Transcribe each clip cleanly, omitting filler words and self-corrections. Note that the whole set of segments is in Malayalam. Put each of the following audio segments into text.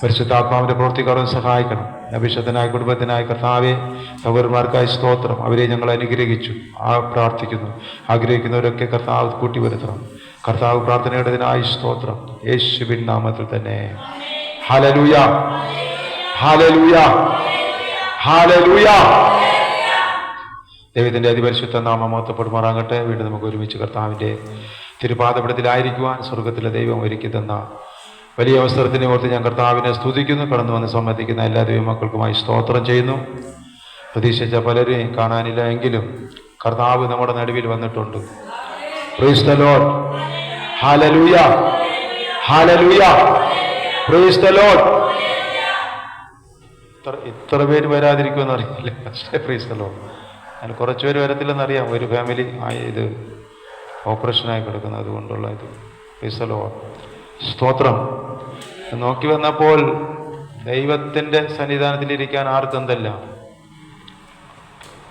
പരിശുദ്ധാത്മാവിന്റെ പ്രവൃത്തിക്കാരും സഹായിക്കണം. അഭിഷക്തനായ കുടുംബത്തിനായ കർത്താവെ, സഹോദരന്മാർക്കായി സ്തോത്രം. അവരെ ഞങ്ങൾ അനുഗ്രഹിച്ചു പ്രാർത്ഥിക്കുന്നു. ആഗ്രഹിക്കുന്നവരൊക്കെ കർത്താവ് കൂട്ടിവരുത്തണം. കർത്താവ് പ്രാർത്ഥനയുടേതിനായി സ്തോത്രം. യേശുവിൻ നാമത്തിൽ തന്നെ. Hallelujah, hallelujah, hallelujah. ദൈവത്തിന്റെ അതിപരിശുദ്ധ നാമം മഹത്വപ്പെടുമാറാകട്ടെ. വീണ്ടും നമുക്ക് ഒരുമിച്ച് കർത്താവിന്റെ തിരുപാദപീഠത്തിലായിരിക്കുവാൻ സ്വർഗത്തിലെ ദൈവം ഒരുക്കി തന്ന വലിയ അവസരത്തിനെ ഓർത്ത് ഞാൻ കർത്താവിനെ സ്തുതിക്കുന്നു. കടന്നു വന്ന് സമ്മതിക്കുന്ന എല്ലാ ദൈവമക്കൾക്കുമായി സ്തോത്രം ചെയ്യുന്നു. പ്രതീക്ഷിച്ച പലരെയും കാണാനില്ല എങ്കിലും കർത്താവ് നമ്മുടെ നടുവിൽ വന്നിട്ടുണ്ട്. Price the Lord, hallelujah, hallelujah, price the Lord. ഇത്ര പേര് വരാതിരിക്കുമെന്ന് അറിയില്ല. Price the Lord. അതിൽ കുറച്ചുപേര് വരത്തില്ലെന്നറിയാം. ഒരു ഫാമിലി ഇത് ഓപ്പറേഷനായി കിടക്കുന്നത്, അതുകൊണ്ടുള്ള ഇത്. പ്രൈസ് ദി ലോർഡ്, സ്തോത്രം. നോക്കി വന്നപ്പോൾ ദൈവത്തിൻ്റെ സന്നിധാനത്തിലിരിക്കാൻ ആർക്കെന്തല്ല.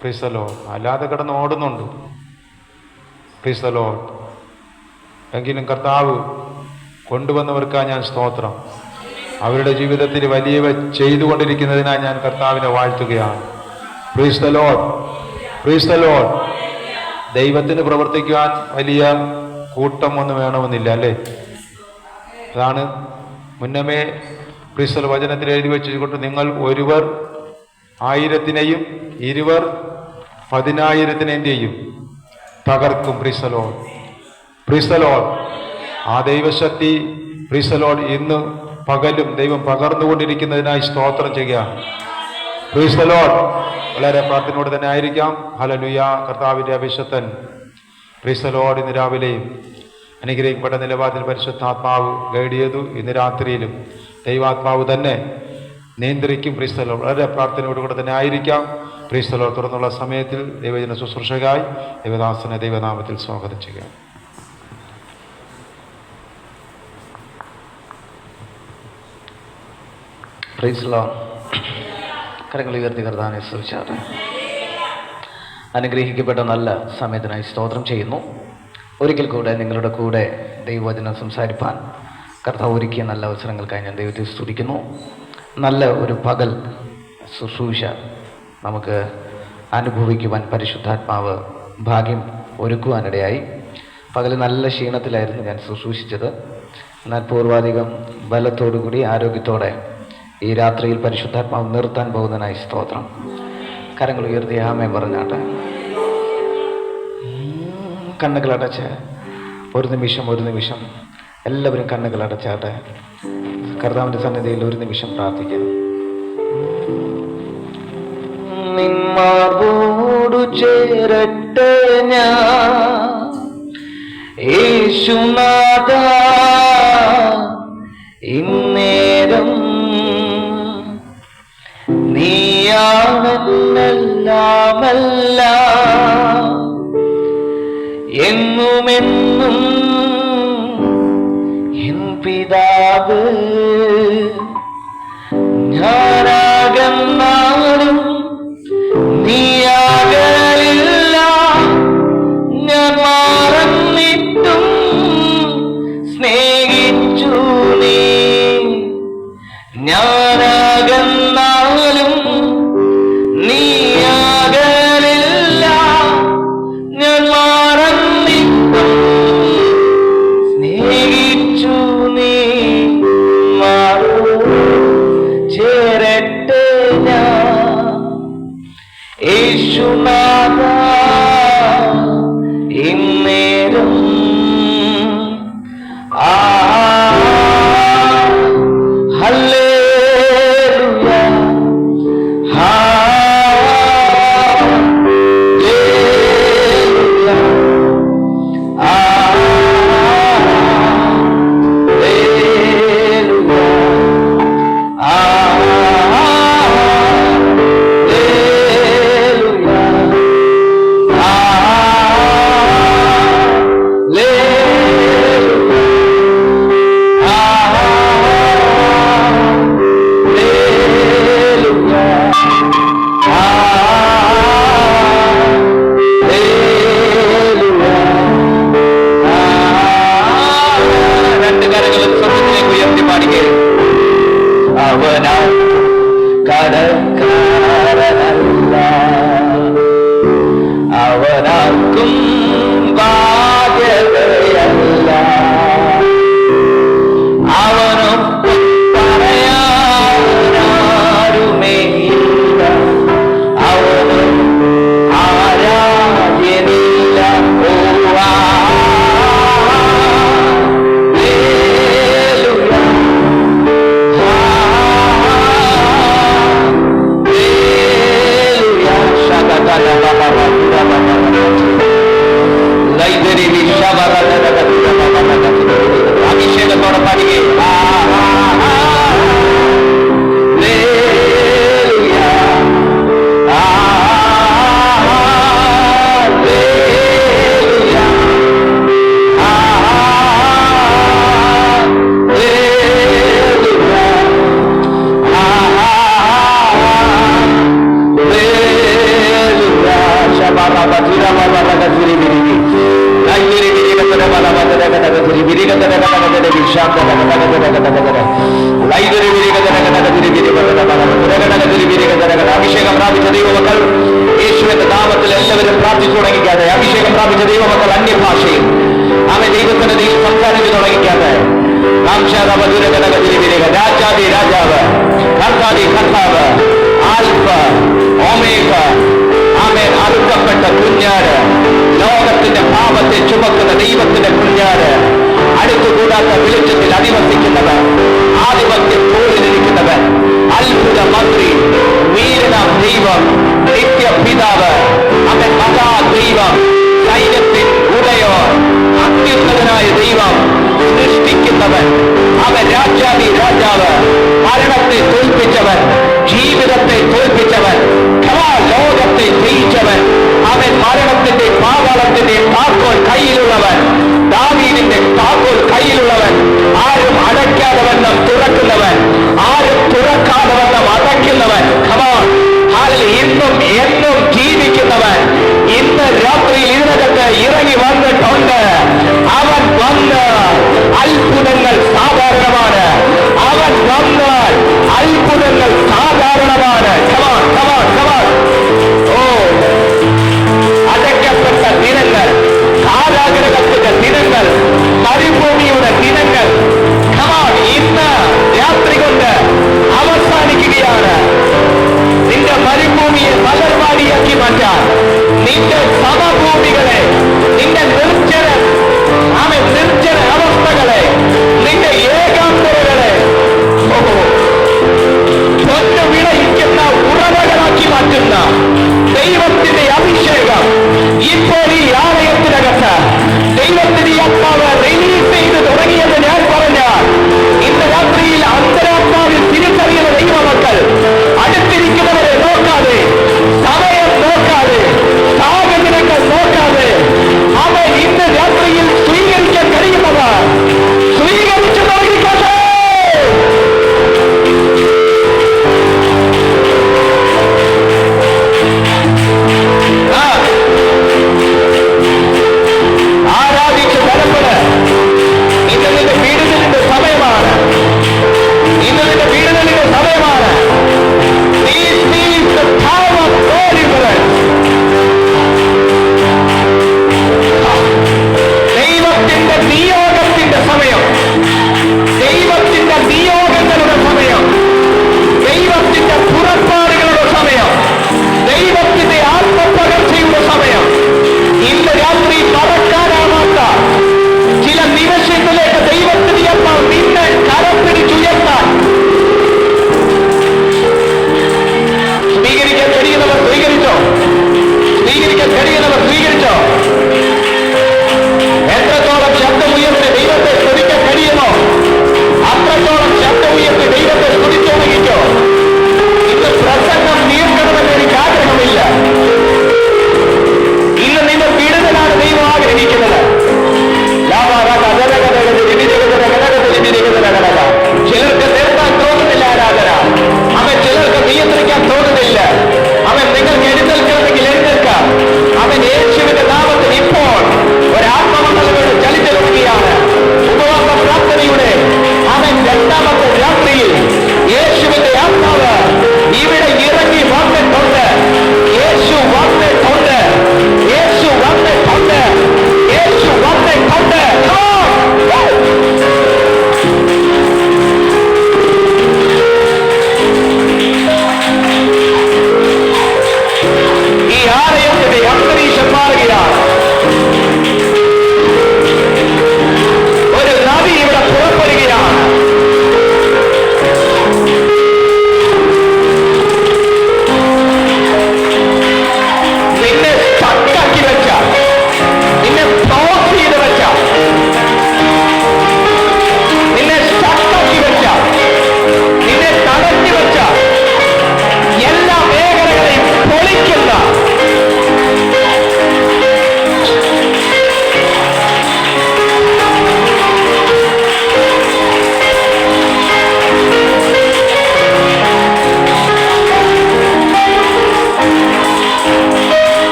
Praise the lord. അല്ലാതെ കിടന്ന് ഓടുന്നുണ്ട്. Praise the lord. എങ്കിലും കർത്താവ് കൊണ്ടുവന്നവർക്കാണ് ഞാൻ സ്തോത്രം. അവരുടെ ജീവിതത്തിൽ വലിയവ ചെയ്തുകൊണ്ടിരിക്കുന്നതിനായി ഞാൻ കർത്താവിനെ വാഴ്ത്തുകയാണ്. Praise the lord, praise the lord. ദൈവത്തിന് പ്രവർത്തിക്കുവാൻ വലിയ കൂട്ടം ഒന്നും വേണമെന്നില്ല, അല്ലേ? അതാണ് മുന്നമേ പ്രൈസ് ദി ലോർഡ് വചനത്തിൽ എഴുതി വെച്ചുകൊണ്ട്, നിങ്ങൾ ഒരുവർ 1000-നെയും 20 10,000-നെയും തകർക്കും. Price the lord, praise the Lord. ആ ദൈവശക്തി പ്രൈസ് ദി ലോർഡ് ഇന്ന് പകലും ദൈവം പകർന്നുകൊണ്ടിരിക്കുന്നതിനായി സ്തോത്രം ചെയ്യുകയാണ്. Price the Lord. വളരെ പ്രാർത്ഥനയോടെ തന്നെ ആയിരിക്കാം. ഹല്ലേലൂയ. കർത്താവിൻ്റെ അഭിഷക്തൻ പ്രൈസ് ദി ലോർഡ് ഇന്ന് രാവിലെയും അനുഗ്രഹിക്കപ്പെട്ട നിലവാരത്തിൽ പരിശുദ്ധാത്മാവ് ഗൈഡ് ചെയ്തു. ഇന്ന് രാത്രിയിലും ദൈവാത്മാവ് തന്നെ നിയന്ത്രിക്കും. Price the Lord. വളരെ പ്രാർത്ഥനയോടുകൂടെ തന്നെ ആയിരിക്കാം. Price the Lord. തുറന്നുള്ള സമയത്തിൽ ദൈവജന ശുശ്രൂഷകായി ദൈവദാസനെ ദൈവനാമത്തിൽ സ്വാഗതം ചെയ്യുക. Price the Lord. കരങ്ങൾ ഉയർത്തി കർത്താവിനെ സ്തുതിച്ചാട്ടെ. അനുഗ്രഹിക്കപ്പെട്ട നല്ല സമയത്തിനായി സ്തോത്രം ചെയ്യുന്നു. ഒരിക്കൽ കൂടെ നിങ്ങളുടെ കൂടെ ദൈവവചനം സംസാരിപ്പാൻ കർത്താവ് ഒരുക്കിയ നല്ല അവസരങ്ങൾക്കായി ഞാൻ ദൈവത്തെ സ്തുതിക്കുന്നു. നല്ല ഒരു പകൽ ശുശ്രൂഷ നമുക്ക് അനുഭവിക്കുവാൻ പരിശുദ്ധാത്മാവ് ഭാഗ്യം ഒരുക്കുവാനിടയായി. പകൽ നല്ല ക്ഷീണത്തിലായിരുന്നു ഞാൻ ശുശ്രൂഷിച്ചത്. എന്നാൽ പൂർവാധികം ബലത്തോടുകൂടി ആരോഗ്യത്തോടെ ഈ രാത്രിയിൽ പരിശുദ്ധാത്മാവ് നിർത്താൻ പോകുന്നതിനായി സ്തോത്രം. കരങ്ങൾ ഉയർത്തി ആമേൻ പറഞ്ഞാട്ടെ. കണ്ണുകളടച്ച് ഒരു നിമിഷം എല്ലാവരും കണ്ണുകളടച്ചാട്ടെ. കർത്താവിൻ്റെ സന്നിധിയിൽ ഒരു നിമിഷം പ്രാർത്ഥിക്കാം. നിന്മാർവോടു ചേരട്ടെ ഞാൻ യേശുനാഥ, ഇന്നേരം നീയാണെല്ലാമെല്ലാം, എന്നുമെന്നും എൻ പിതാവ്. ഞാനാകന്നാലും നീയാകലില്ല, ഞാൻ മറന്നിട്ടും സ്നേഹിച്ചു നീ. ഞാനാകന്നാലും നീയാകലില്ല, ഞാൻ മറന്നിട്ടും സ്നേഹിച്ചു നീ. ചേരട്ടെ ഞാൻ യേശുനാഥ, ഇന്നേരം. ഹല്ലേലൂയ, അവനാർക്കും കടക്കാരനല്ല, അവനാർക്കും ബാധ്യതയല്ല. അവനൊപ്പം പറയാനാരുമേയില്ല, അവനും ആരാധ്യനില്ല. അഭിഷേകത്തോടെ പാടിയേ അഭിഷേകം പ്രാപിച്ച ദൈവമക്കൾ യേശുവിന്റെ നാമത്തിൽ എല്ലാവരും പ്രാർത്ഥിച്ചു തുടങ്ങിക്കാതെ, അഭിഷേകം പ്രാപിച്ച ദൈവമക്കൾ അന്യഭാഷയിൽ അവൻ ദൈവത്തിന്റെ ദൈവം സംസാരിച്ചു തുടങ്ങിക്കാതെ, രാജാതി രാജാവ്, കർത്താതി കർത്താവ്, ആൽഫ ഓമേഗ, ആമേൻ, അറുക്കപ്പെട്ട കുഞ്ഞാട്, ലോകത്തിന്റെ പാപത്തെ ചുമക്കുന്ന ദൈവത്തിന്റെ കുഞ്ഞാട്, അടുത്തുകൂടാത്ത വെളിച്ചത്തിൽ അധിവസിക്കുന്നവൻ, ആധിപത്യം തോളിലിരിക്കുന്നവൻ, അത്ഭുത മന്ത്രി, വീരനാം ദൈവം, നിത്യപിതാവ്, അവൻ മഹാ ദൈവം, സൈന്യത്തിൻ ഉടയോ, അത്യുന്നതനായ ദൈവം, സൃഷ്ടിക്കുന്നവൻ, അവൻ രാജാതി രാജാവ്, മരണത്തെ തോൽപ്പിച്ചവൻ, ജീവിതത്തെ തോൽപ്പിച്ചവൻ, ലോകത്തെ ജയിച്ചവൻ, അവൻ മരണത്തിന്റെ പാതാളത്തിന്റെ താക്കോൽ കയ്യിലുള്ളവൻ, ദാവീദിന്റെ താക്കോൽ കയ്യിലുള്ളവൻ, ആരും അടയ്ക്കാതെ വണ്ണം തുറക്കുന്നവൻ, ആരും തുറക്കാതെ വണ്ണം അടയ്ക്കുന്നവൻ, ഇന്നും എന്നും ജീവിക്കുന്നവൻ, ഇന്ന് രാത്രിയിൽ ഇതിനകത്ത് ഇറങ്ങി വന്നിട്ടുണ്ട്. അവൻ വന്ന് അത്ഭുതങ്ങൾ സാധാരണമാണ്, അവൻ വന്നാൽ അത്ഭുതങ്ങൾ സാധാരണമാണ്. ഓ, അടയ്ക്കപ്പെട്ട ദിനങ്ങൾ, കാരാഗ്രഹത്തിന്റെ ദിനങ്ങൾ, മരുഭൂമിയുടെ ദിനങ്ങൾ,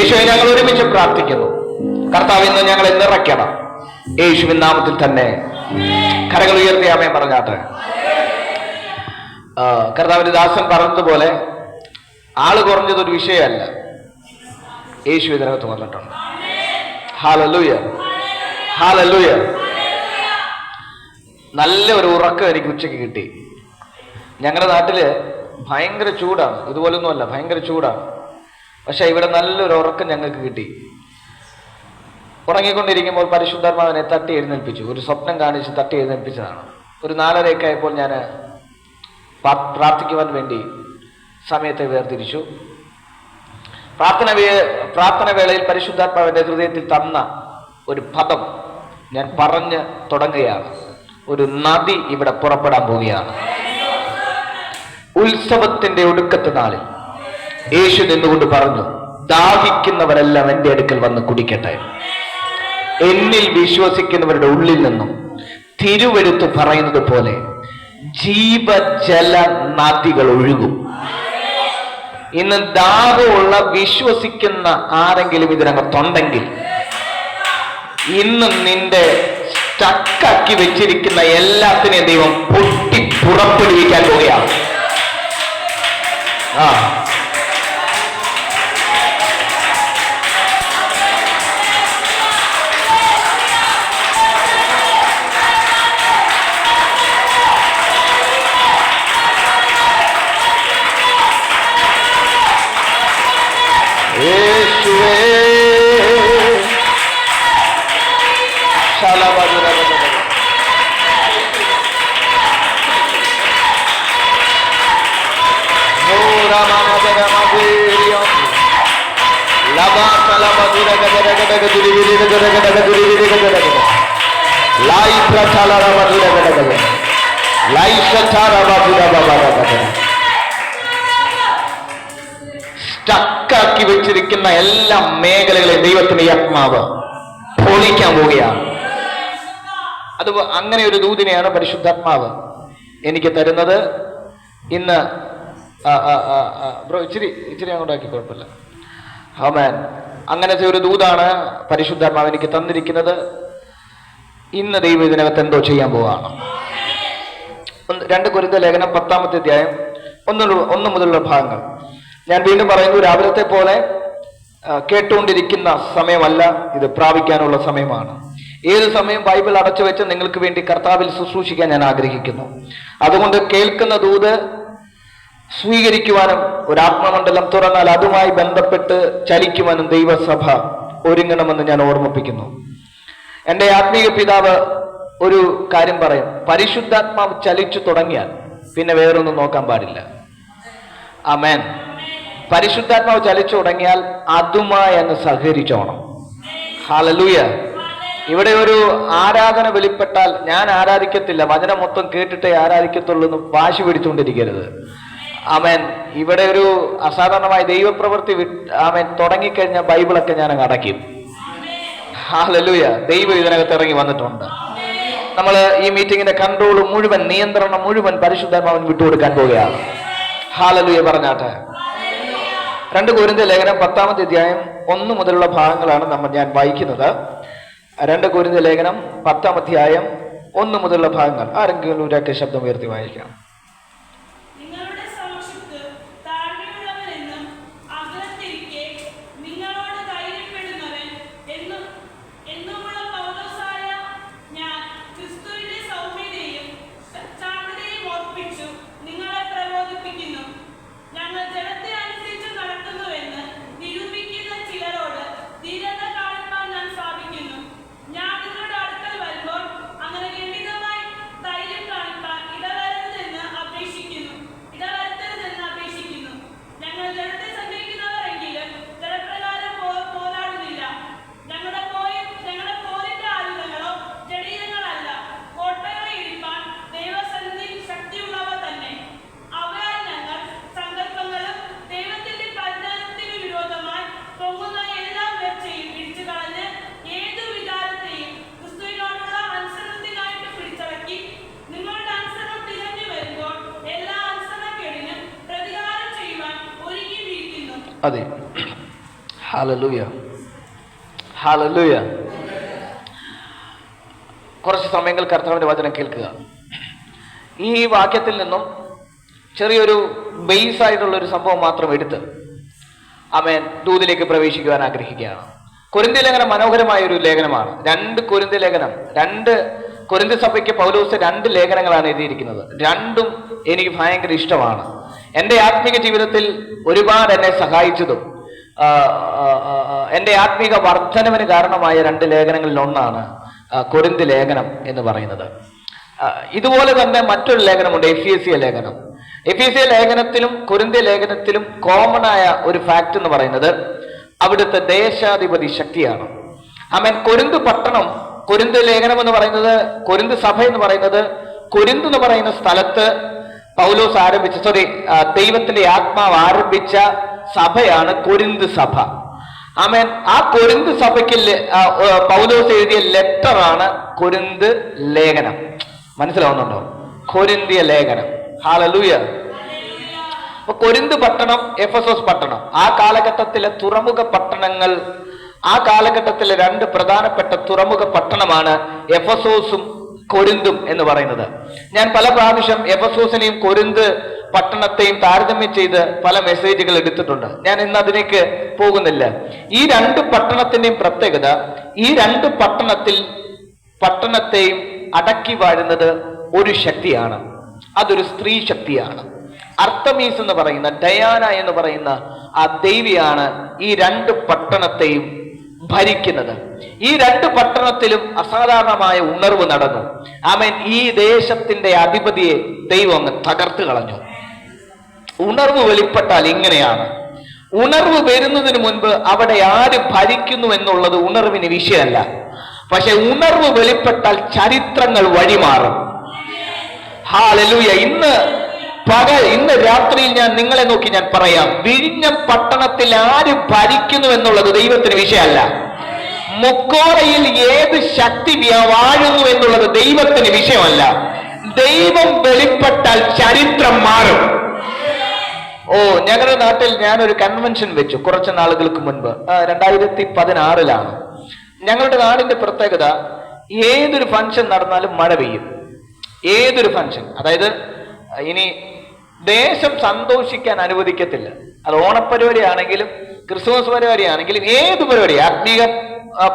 യേശുവെ, ഞങ്ങൾ ഒരുമിച്ച് പ്രാർത്ഥിക്കുന്നു. കർത്താവ്, ഇന്ന് ഞങ്ങളെ നിറയ്ക്കണം. യേശുവിൻ നാമത്തിൽ തന്നെ കരങ്ങൾ ഉയർത്തി ആമേൻ പറഞ്ഞാട്ടെ. കർത്താവിന്റെ ദാസൻ പറഞ്ഞതുപോലെ ആള് കുറഞ്ഞതൊരു വിഷയമല്ല. യേശു ഇതിനകത്ത് വന്നിട്ടുണ്ട്. Hallelujah, hallelujah. നല്ല ഒരു ഉറക്കം എനിക്ക് ഉച്ചയ്ക്ക് കിട്ടി. ഞങ്ങളുടെ നാട്ടില് ഭയങ്കര ചൂടാണ്, ഇതുപോലൊന്നുമല്ല, ഭയങ്കര ചൂടാണ്. പക്ഷെ ഇവിടെ നല്ലൊരു ഉറക്കം ഞങ്ങൾക്ക് കിട്ടി. ഉറങ്ങിക്കൊണ്ടിരിക്കുമ്പോൾ പരിശുദ്ധാത്മാവിനെ തട്ടി എഴുന്നേൽപ്പിച്ചു. ഒരു സ്വപ്നം കാണിച്ച് തട്ടി എഴുന്നേൽപ്പിച്ചതാണ്. ഒരു 4:30 ആയപ്പോൾ ഞാൻ പ്രാർത്ഥിക്കുവാൻ വേണ്ടി സമയത്തെ വേർതിരിച്ചു. പ്രാർത്ഥന വേളയിൽ പരിശുദ്ധാത്മാവിന്റെ ഹൃദയത്തിൽ തന്ന ഒരു പദം ഞാൻ പറഞ്ഞ് തുടങ്ങുകയാണ്. ഒരു നദി ഇവിടെ പുറപ്പെടാൻ പോവുകയാണ്. ഉത്സവത്തിന്റെ ഒടുക്കത്തെ നാളിൽ യേശു നിന്നുകൊണ്ട് പറഞ്ഞു, ദാഹിക്കുന്നവരെല്ലാം എൻ്റെ അടുക്കൽ വന്ന് കുടിക്കട്ടെ. എന്നിൽ വിശ്വസിക്കുന്നവരുടെ ഉള്ളിൽ നിന്നും തിരുവെടുത്ത് പറയുന്നത് പോലെ ജീവജല നദികൾ ഒഴുകും. ഇന്ന് ദാഹമുള്ള വിശ്വസിക്കുന്ന ആരെങ്കിലും ഇതിനകത്തുണ്ടെങ്കിൽ ഇന്ന് നിന്റെ സ്റ്റക്കാക്കി വെച്ചിരിക്കുന്ന എല്ലാത്തിനെയും ദൈവം പൊട്ടി പുറപ്പെടുവിക്കാൻ പോവുകയാണ്. സ്റ്റക്കാക്കി വെച്ചിരിക്കുന്ന എല്ലാ മേഖലകളെയും ദൈവത്തിന്റെ ആത്മാവ് പൊളിക്കാൻ പോവുകയാണ്. അത് അങ്ങനെ ഒരു ദൂതിനെയാണ് പരിശുദ്ധാത്മാവ് എനിക്ക് തരുന്നത്. ഇന്ന് ബ്രോ ഇച്ചിരി അങ്ങോട്ടാക്കി, കുഴപ്പമില്ല. ആമേൻ. അങ്ങനത്തെ ഒരു ദൂതാണ് പരിശുദ്ധാത്മാവ് എനിക്ക് തന്നിരിക്കുന്നത്. ഇന്ന് ദൈവം ഇതിനകത്ത് എന്തോ ചെയ്യാൻ പോവാണ്. 2 കൊരിന്ത്യർ ലേഖനം 10-ാമത്തെ അധ്യായം 1 മുതലുള്ള ഭാഗങ്ങൾ ഞാൻ വീണ്ടും പറയുന്നു. രാവിലത്തെ പോലെ കേട്ടുകൊണ്ടിരിക്കുന്ന സമയമല്ല, ഇത് പ്രാപിക്കാനുള്ള സമയമാണ്. ഏത് സമയം ബൈബിൾ അടച്ചു വെച്ച് നിങ്ങൾക്ക് വേണ്ടി കർത്താവിൽ ശുശ്രൂഷിക്കാൻ ഞാൻ ആഗ്രഹിക്കുന്നു. അതുകൊണ്ട് കേൾക്കുന്ന ദൂത് സ്വീകരിക്കുവാനും ഒരാത്മമണ്ഡലം തുറന്നാൽ അതുമായി ബന്ധപ്പെട്ട് ചലിക്കുവാനും ദൈവസഭ ഒരുങ്ങണമെന്ന് ഞാൻ ഓർമ്മിപ്പിക്കുന്നു. എൻ്റെ ആത്മീയ പിതാവ് ഒരു കാര്യം പറയും, പരിശുദ്ധാത്മാവ് ചലിച്ചു തുടങ്ങിയാൽ പിന്നെ വേറൊന്നും നോക്കാൻ പാടില്ല. ആമേൻ. പരിശുദ്ധാത്മാവ് ചലിച്ചു തുടങ്ങിയാൽ അതുമായി അങ്ങ് സഹകരിച്ചോണം. ഹല്ലേലൂയ. ഇവിടെ ഒരു ആരാധന വെളിപ്പെട്ടാൽ ഞാൻ ആരാധിക്കത്തില്ല, വചനം മൊത്തം കേട്ടിട്ടേ ആരാധിക്കത്തുള്ളൂ എന്ന് വാശി പിടിച്ചുകൊണ്ടിരിക്കരുത്. ആമേൻ. ഇവിടെ ഒരു അസാധാരണമായ ദൈവപ്രവൃത്തി ആമേൻ തുടങ്ങിക്കഴിഞ്ഞാൽ ബൈബിളൊക്കെ ഞാൻ അങ്ങ് അടയ്ക്കും. ഹല്ലേലൂയ. ദൈവം ഇതിനകത്ത് ഇറങ്ങി വന്നിട്ടുണ്ട്. നമ്മൾ ഈ മീറ്റിങ്ങിന്റെ കൺട്രോൾ മുഴുവൻ, നിയന്ത്രണം മുഴുവൻ പരിശുദ്ധാത്മാവിന് വിട്ടുകൊടുക്കാൻ പോവുകയാണ്. ഹല്ലേലൂയ പറഞ്ഞാട്ടെ. 2 കൊരിന്ത്യർ ലേഖനം 10-ാമത്തെ അധ്യായം 1 മുതലുള്ള ഭാഗങ്ങളാണ് ഞാൻ വായിക്കുന്നത്. 2 കൊരിന്ത്യർ ലേഖനം 10-ാം അധ്യായം 1 മുതലുള്ള ഭാഗങ്ങൾ ആരെങ്കിലും ഒരാൾക്ക് ശബ്ദം ഉയർത്തി വായിക്കാം. അതെ, ഹല്ലേലൂയ, ഹല്ലേലൂയ. കുറച്ച് സമയങ്ങൾ കർത്താവിന്റെ വചനം കേൾക്കുക. ഈ വാക്യത്തിൽ നിന്നും ചെറിയൊരു ബേസ് ആയിട്ടുള്ള ഒരു സംഭവം മാത്രം എടുത്ത് ആമേൻ ദൂതിലേക്ക് പ്രവേശിക്കുവാൻ ആഗ്രഹിക്കുകയാണ്. കൊരിന്ത്യ ലേഖനം മനോഹരമായ ഒരു ലേഖനമാണ്. 2 കൊരിന്ത്യ ലേഖനം, 2 കൊരിന്ത്യ സഭയ്ക്ക് പൗലോസ് 2 ലേഖനങ്ങളാണ് എഴുതിയിരിക്കുന്നത്. രണ്ടും എനിക്ക് ഭയങ്കര ഇഷ്ടമാണ്. എൻ്റെ ആത്മീക ജീവിതത്തിൽ ഒരുപാട് എന്നെ സഹായിച്ചതും എൻ്റെ ആത്മീക വർധനവിന് കാരണമായ 2 ലേഖനങ്ങളിൽ ഒന്നാണ് കൊരിന്ത്യ ലേഖനം എന്ന് പറയുന്നത്. ഇതുപോലെ തന്നെ മറ്റൊരു ലേഖനമുണ്ട്, എഫേസ്യ ലേഖനം. എഫേസ്യ ലേഖനത്തിലും കൊരിന്ത്യ ലേഖനത്തിലും കോമൺ ആയ ഒരു ഫാക്ട് എന്ന് പറയുന്നത് അവിടുത്തെ ദേശാധിപതി ശക്തിയാണ്. ആമേൻ. കൊരിന്ത് പട്ടണം, കൊരിന്ത് ലേഖനം എന്ന് പറയുന്നത്, കൊരിന്ത് സഭ എന്ന് പറയുന്നത്, കൊരിന്ത് എന്ന് പറയുന്ന സ്ഥലത്ത് പൗലോസ് ദൈവത്തിന്റെ ആത്മാവ് ആരംഭിച്ച സഭയാണ് കൊരിന്ത് സഭ. ആമേൻ. ആ കൊരിന്ത് സഭയ്ക്ക് പൗലോസ് എഴുതിയ ലെറ്ററാണ് കൊരിന്ത് ലേഖനം. മനസ്സിലാവുന്നുണ്ടോ? കൊരിന്ത്യ ലേഖനം. ഹല്ലേലൂയ. അപ്പൊ കൊരിന്ത് പട്ടണം, എഫെസോസ് പട്ടണം, ആ കാലഘട്ടത്തിലെ തുറമുഖ പട്ടണങ്ങൾ, ആ കാലഘട്ടത്തിലെ 2 പ്രധാനപ്പെട്ട തുറമുഖ പട്ടണമാണ് എഫെസോസും കൊരിന്തും എന്ന് പറയുന്നത്. ഞാൻ പല പ്രാവശ്യം എഫെസോസിനെയും കൊരിന്ത് പട്ടണത്തെയും താരതമ്യം ചെയ്ത് പല മെസ്സേജുകൾ എടുത്തിട്ടുണ്ട്. ഞാൻ ഇന്ന് അതിലേക്ക് പോകുന്നില്ല. ഈ 2 പട്ടണത്തിന്റെയും പ്രത്യേകത, ഈ 2 പട്ടണത്തെയും അടക്കി വാഴുന്നത് ഒരു ശക്തിയാണ്. അതൊരു സ്ത്രീ ശക്തിയാണ്. അർത്തമീസ് എന്ന് പറയുന്ന, ഡയാന എന്ന് പറയുന്ന ആ ദേവിയാണ് ഈ 2 പട്ടണത്തെയും ഭരിക്കുന്നത്. ഈ 2 പട്ടണത്തിലും അസാധാരണമായ ഉണർവ് നടന്നു. ആമേൻ. ഈ ദേശത്തിന്റെ അധിപതിയെ ദൈവം അങ്ങ് തകർത്ത് കളഞ്ഞു. ഉണർവ് വെളിപ്പെട്ടാൽ ഇങ്ങനെയാണ്. ഉണർവ് വരുന്നതിന് മുൻപ് അവിടെ ആര് ഭരിക്കുന്നു എന്നുള്ളത് ഉണർവിന് വിഷയമല്ല. പക്ഷെ ഉണർവ് വെളിപ്പെട്ടാൽ ചരിത്രങ്ങൾ വഴിമാറും. ഹല്ലേലൂയ. ഇന്ന് രാത്രിയിൽ ഞാൻ നിങ്ങളെ നോക്കി ഞാൻ പറയാം, വിഴിഞ്ഞം പട്ടണത്തിൽ ആര് ഭരിക്കുന്നു എന്നുള്ളത് ദൈവത്തിന് വിഷയമല്ല. മുക്കോറയിൽ ഏത് ശക്തി വാഴുന്നു എന്നുള്ളത് ദൈവത്തിന് വിഷയമല്ല. ദൈവം വെളിപ്പെട്ടാൽ ചരിത്രം മാറും. ഞങ്ങളുടെ നാട്ടിൽ ഞാനൊരു കൺവെൻഷൻ വെച്ചു കുറച്ച് നാളുകൾക്ക് മുൻപ്, 2016 ഞങ്ങളുടെ നാടിന്റെ പ്രത്യേകത, ഏതൊരു ഫംഗ്ഷൻ നടന്നാലും മഴ പെയ്യും. ഏതൊരു ഫംഗ്ഷൻ, അതായത് ഇനി ദേശം സന്തോഷിക്കാൻ അനുവദിക്കത്തില്ല. അത് ഓണപ്പരിപാടി ആണെങ്കിലും ക്രിസ്മസ് പരിപാടി ആണെങ്കിലും ഏത് പരിപാടി, ആത്മീക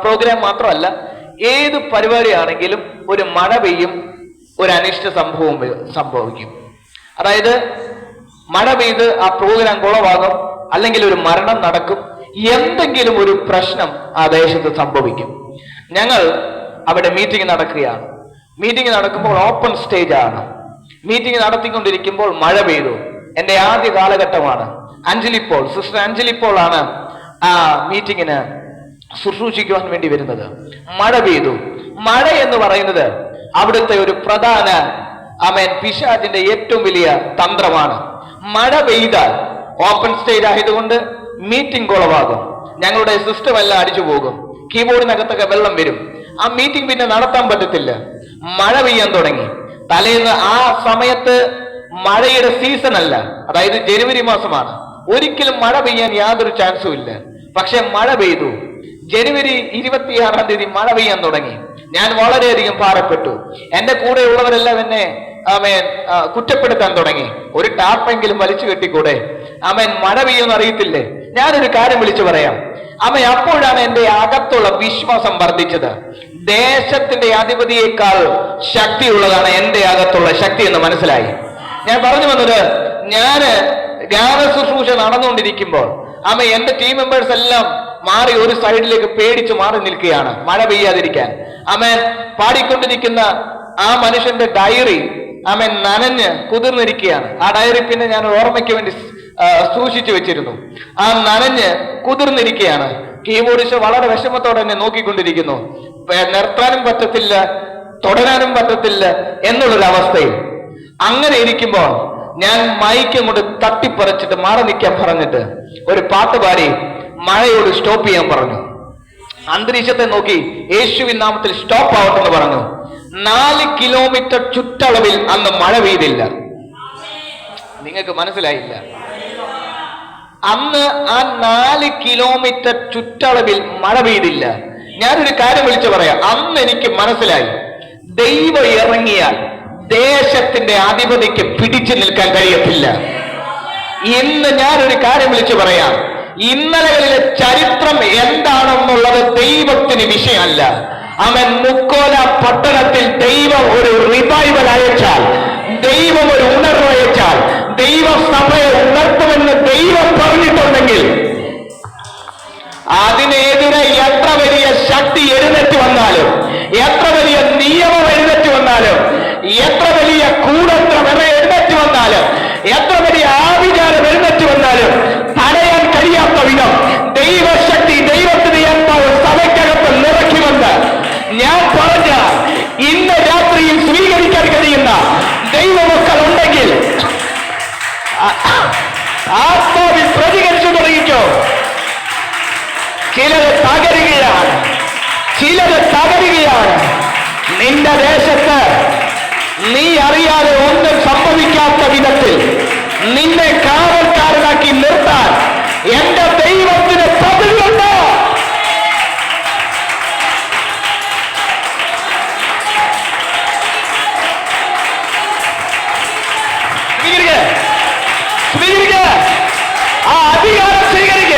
പ്രോഗ്രാം മാത്രമല്ല, ഏത് പരിപാടി ആണെങ്കിലും ഒരു മഴ പെയ്യും, ഒരു അനിഷ്ട സംഭവിക്കും. അതായത് മഴ പെയ്ത് ആ പ്രോഗ്രാം കുളവാകും, അല്ലെങ്കിൽ ഒരു മരണം നടക്കും, എന്തെങ്കിലും ഒരു പ്രശ്നം ആ ദേശത്ത് സംഭവിക്കും. ഞങ്ങൾ അവിടെ മീറ്റിംഗ് നടക്കുകയാണ്. മീറ്റിംഗ് നടക്കുമ്പോൾ ഓപ്പൺ സ്റ്റേജ് ആണ്. മീറ്റിംഗ് നടത്തിക്കൊണ്ടിരിക്കുമ്പോൾ മഴ പെയ്തു. എൻ്റെ ആദ്യ കാലഘട്ടമാണ്. സിസ്റ്റർ അഞ്ജലിപ്പോൾ ആണ് ആ മീറ്റിങ്ങിന് ശുശ്രൂഷിക്കുവാൻ വേണ്ടി വരുന്നത്. മഴ പെയ്തു. മഴ എന്ന് പറയുന്നത് അവിടുത്തെ ഒരു പ്രധാന പിശാചിന്റെ ഏറ്റവും വലിയ തന്ത്രമാണ്. മഴ പെയ്താൽ ഓപ്പൺ സ്റ്റേജ് ആയതുകൊണ്ട് മീറ്റിംഗ് കുളവാകും. ഞങ്ങളുടെ സിസ്റ്റം എല്ലാം അടിച്ചു പോകും. കീബോർഡിനകത്തൊക്കെ വെള്ളം വരും. ആ മീറ്റിംഗ് പിന്നെ നടത്താൻ പറ്റത്തില്ല. മഴ പെയ്യാൻ തുടങ്ങി. തലേന്ന് ആ സമയത്ത് മഴയുടെ സീസൺ അല്ല, അതായത് ജനുവരി മാസമാണ്. ഒരിക്കലും മഴ പെയ്യാൻ യാതൊരു ചാൻസും ഇല്ല. പക്ഷെ മഴ പെയ്തു. ജനുവരി 26-ാം തീയതി മഴ പെയ്യാൻ തുടങ്ങി. ഞാൻ വളരെയധികം ഭാരപ്പെട്ടു. എന്റെ കൂടെയുള്ളവരെല്ലാം എന്നെ കുറ്റപ്പെടുത്താൻ തുടങ്ങി. ഒരു ടാപ്പെങ്കിലും വലിച്ചു കെട്ടിക്കൂടെ? മഴ പെയ്യുമെന്ന് അറിയത്തില്ലേ? ഞാനൊരു കാര്യം വിളിച്ചു പറയാം. അപ്പോഴാണ് എന്റെ അകത്തുള്ള വിശ്വാസം വർദ്ധിച്ചത്. ദേശത്തിന്റെ അധിപതിയേക്കാൾ ശക്തിയുള്ളതാണ് എന്റെ അകത്തുള്ള ശക്തി എന്ന് മനസ്സിലായി. ഞാൻ പറഞ്ഞു വന്നത്, ഞാന് ഗാന ശുശ്രൂഷ നടന്നുകൊണ്ടിരിക്കുമ്പോൾ എന്റെ ടീം മെമ്പേഴ്സ് എല്ലാം മാറി ഒരു സൈഡിലേക്ക് പേടിച്ച് മാറി നിൽക്കുകയാണ്, മഴ പെയ്യാതിരിക്കാൻ. പാടിക്കൊണ്ടിരിക്കുന്ന ആ മനുഷ്യന്റെ ഡയറി നനഞ്ഞ് കുതിർന്നിരിക്കുകയാണ്. ആ ഡയറി പിന്നെ ഞാൻ ഓർമ്മയ്ക്ക് വേണ്ടി സൂക്ഷിച്ചു വെച്ചിരുന്നു. ആ നനഞ്ഞ് കുതിർന്നിരിക്കുകയാണ്. കീബോർഡിസ്റ്റ് വളരെ വിഷമത്തോടെ എന്നെ നോക്കിക്കൊണ്ടിരിക്കുന്നു. നിർത്താനും പറ്റത്തില്ല, തുടരാനും പറ്റത്തില്ല എന്നുള്ളൊരവസ്ഥയിൽ. അങ്ങനെ ഇരിക്കുമ്പോൾ ഞാൻ മൈക്കും കൊണ്ട് തട്ടിപ്പറിച്ചിട്ട് മാറി നിൽക്കാൻ പറഞ്ഞിട്ട് ഒരു പാട്ട് പാടി മഴയോട് സ്റ്റോപ്പ് ചെയ്യാൻ പറഞ്ഞു. അന്തരീക്ഷത്തെ നോക്കി യേശുവിൻ നാമത്തിൽ സ്റ്റോപ്പ് ആവട്ടെന്ന് പറഞ്ഞു. 4 കിലോമീറ്റർ ചുറ്റളവിൽ അന്ന് മഴ പെയ്തില്ല. നിങ്ങൾക്ക് മനസ്സിലായില്ല? അന്ന് ആ 4 കിലോമീറ്റർ ചുറ്റളവിൽ മഴ പെയ്തില്ല. ഞാനൊരു കാര്യം വിളിച്ചു പറയാം. അന്ന് എനിക്ക് മനസ്സിലായി, ദൈവം ഇറങ്ങിയാൽ ദേശത്തിന്റെ അധിപതിക്ക് പിടിച്ചു നിൽക്കാൻ കഴിയത്തില്ല. ഇന്ന് ഞാനൊരു കാര്യം വിളിച്ചു പറയാം. ഇന്നലകളിലെ ചരിത്രം എന്താണെന്നുള്ളത് ദൈവത്തിന് വിഷയമല്ല. അവൻ മുക്കോല പട്ടണത്തിൽ ദൈവം ഒരു റിവൈവൽ അയച്ചാൽ, ദൈവം ഒരു ഉണർവ് അയച്ചാൽ, ദൈവസഭയെ ഉണർത്തുമെന്ന് ദൈവം പറഞ്ഞിട്ടുണ്ടെങ്കിൽ അതിനെതിരെ എത്ര വലിയ ശക്തി എഴുന്നേറ്റ് വന്നാലും, എത്ര വലിയ നിയമം എഴുന്നേറ്റ് വന്നാലും, എത്ര വലിയ കൂടത്രം എഴുന്നേറ്റ് വന്നാലും, എത്ര വലിയ ആഭിചാരം എഴുന്നേറ്റ് വന്നാലും തടയാൻ കഴിയാത്ത വിധം ദൈവശക്തി, ദൈവത്തിന് എന്താവും സഭയ്ക്കകത്ത് നിറയ്ക്കുമെന്ന് ഞാൻ പറഞ്ഞ ഇന്ന് രാത്രിയിൽ സ്വീകരിക്കാൻ കഴിയുന്ന ദൈവമക്കൾ ഉണ്ടെങ്കിൽ ആത്മാവിൽ പ്രതികരിച്ചു തുടങ്ങിക്കോ. ചിലത് തകരുകയാണ്, ചിലത് തകരുകയാണ്. നിന്റെ ദേശത്ത് നീ അറിയാതെ ഒന്നും സംഭവിക്കാത്ത വിധത്തിൽ നിന്നെ കാവൽക്കാരനാക്കി നിർത്താൻ എന്റെ ദൈവത്തിന് പദ്ധതിയുണ്ട്. സ്വീകരിക്കുക, ആ അധികാരം സ്വീകരിക്കുക.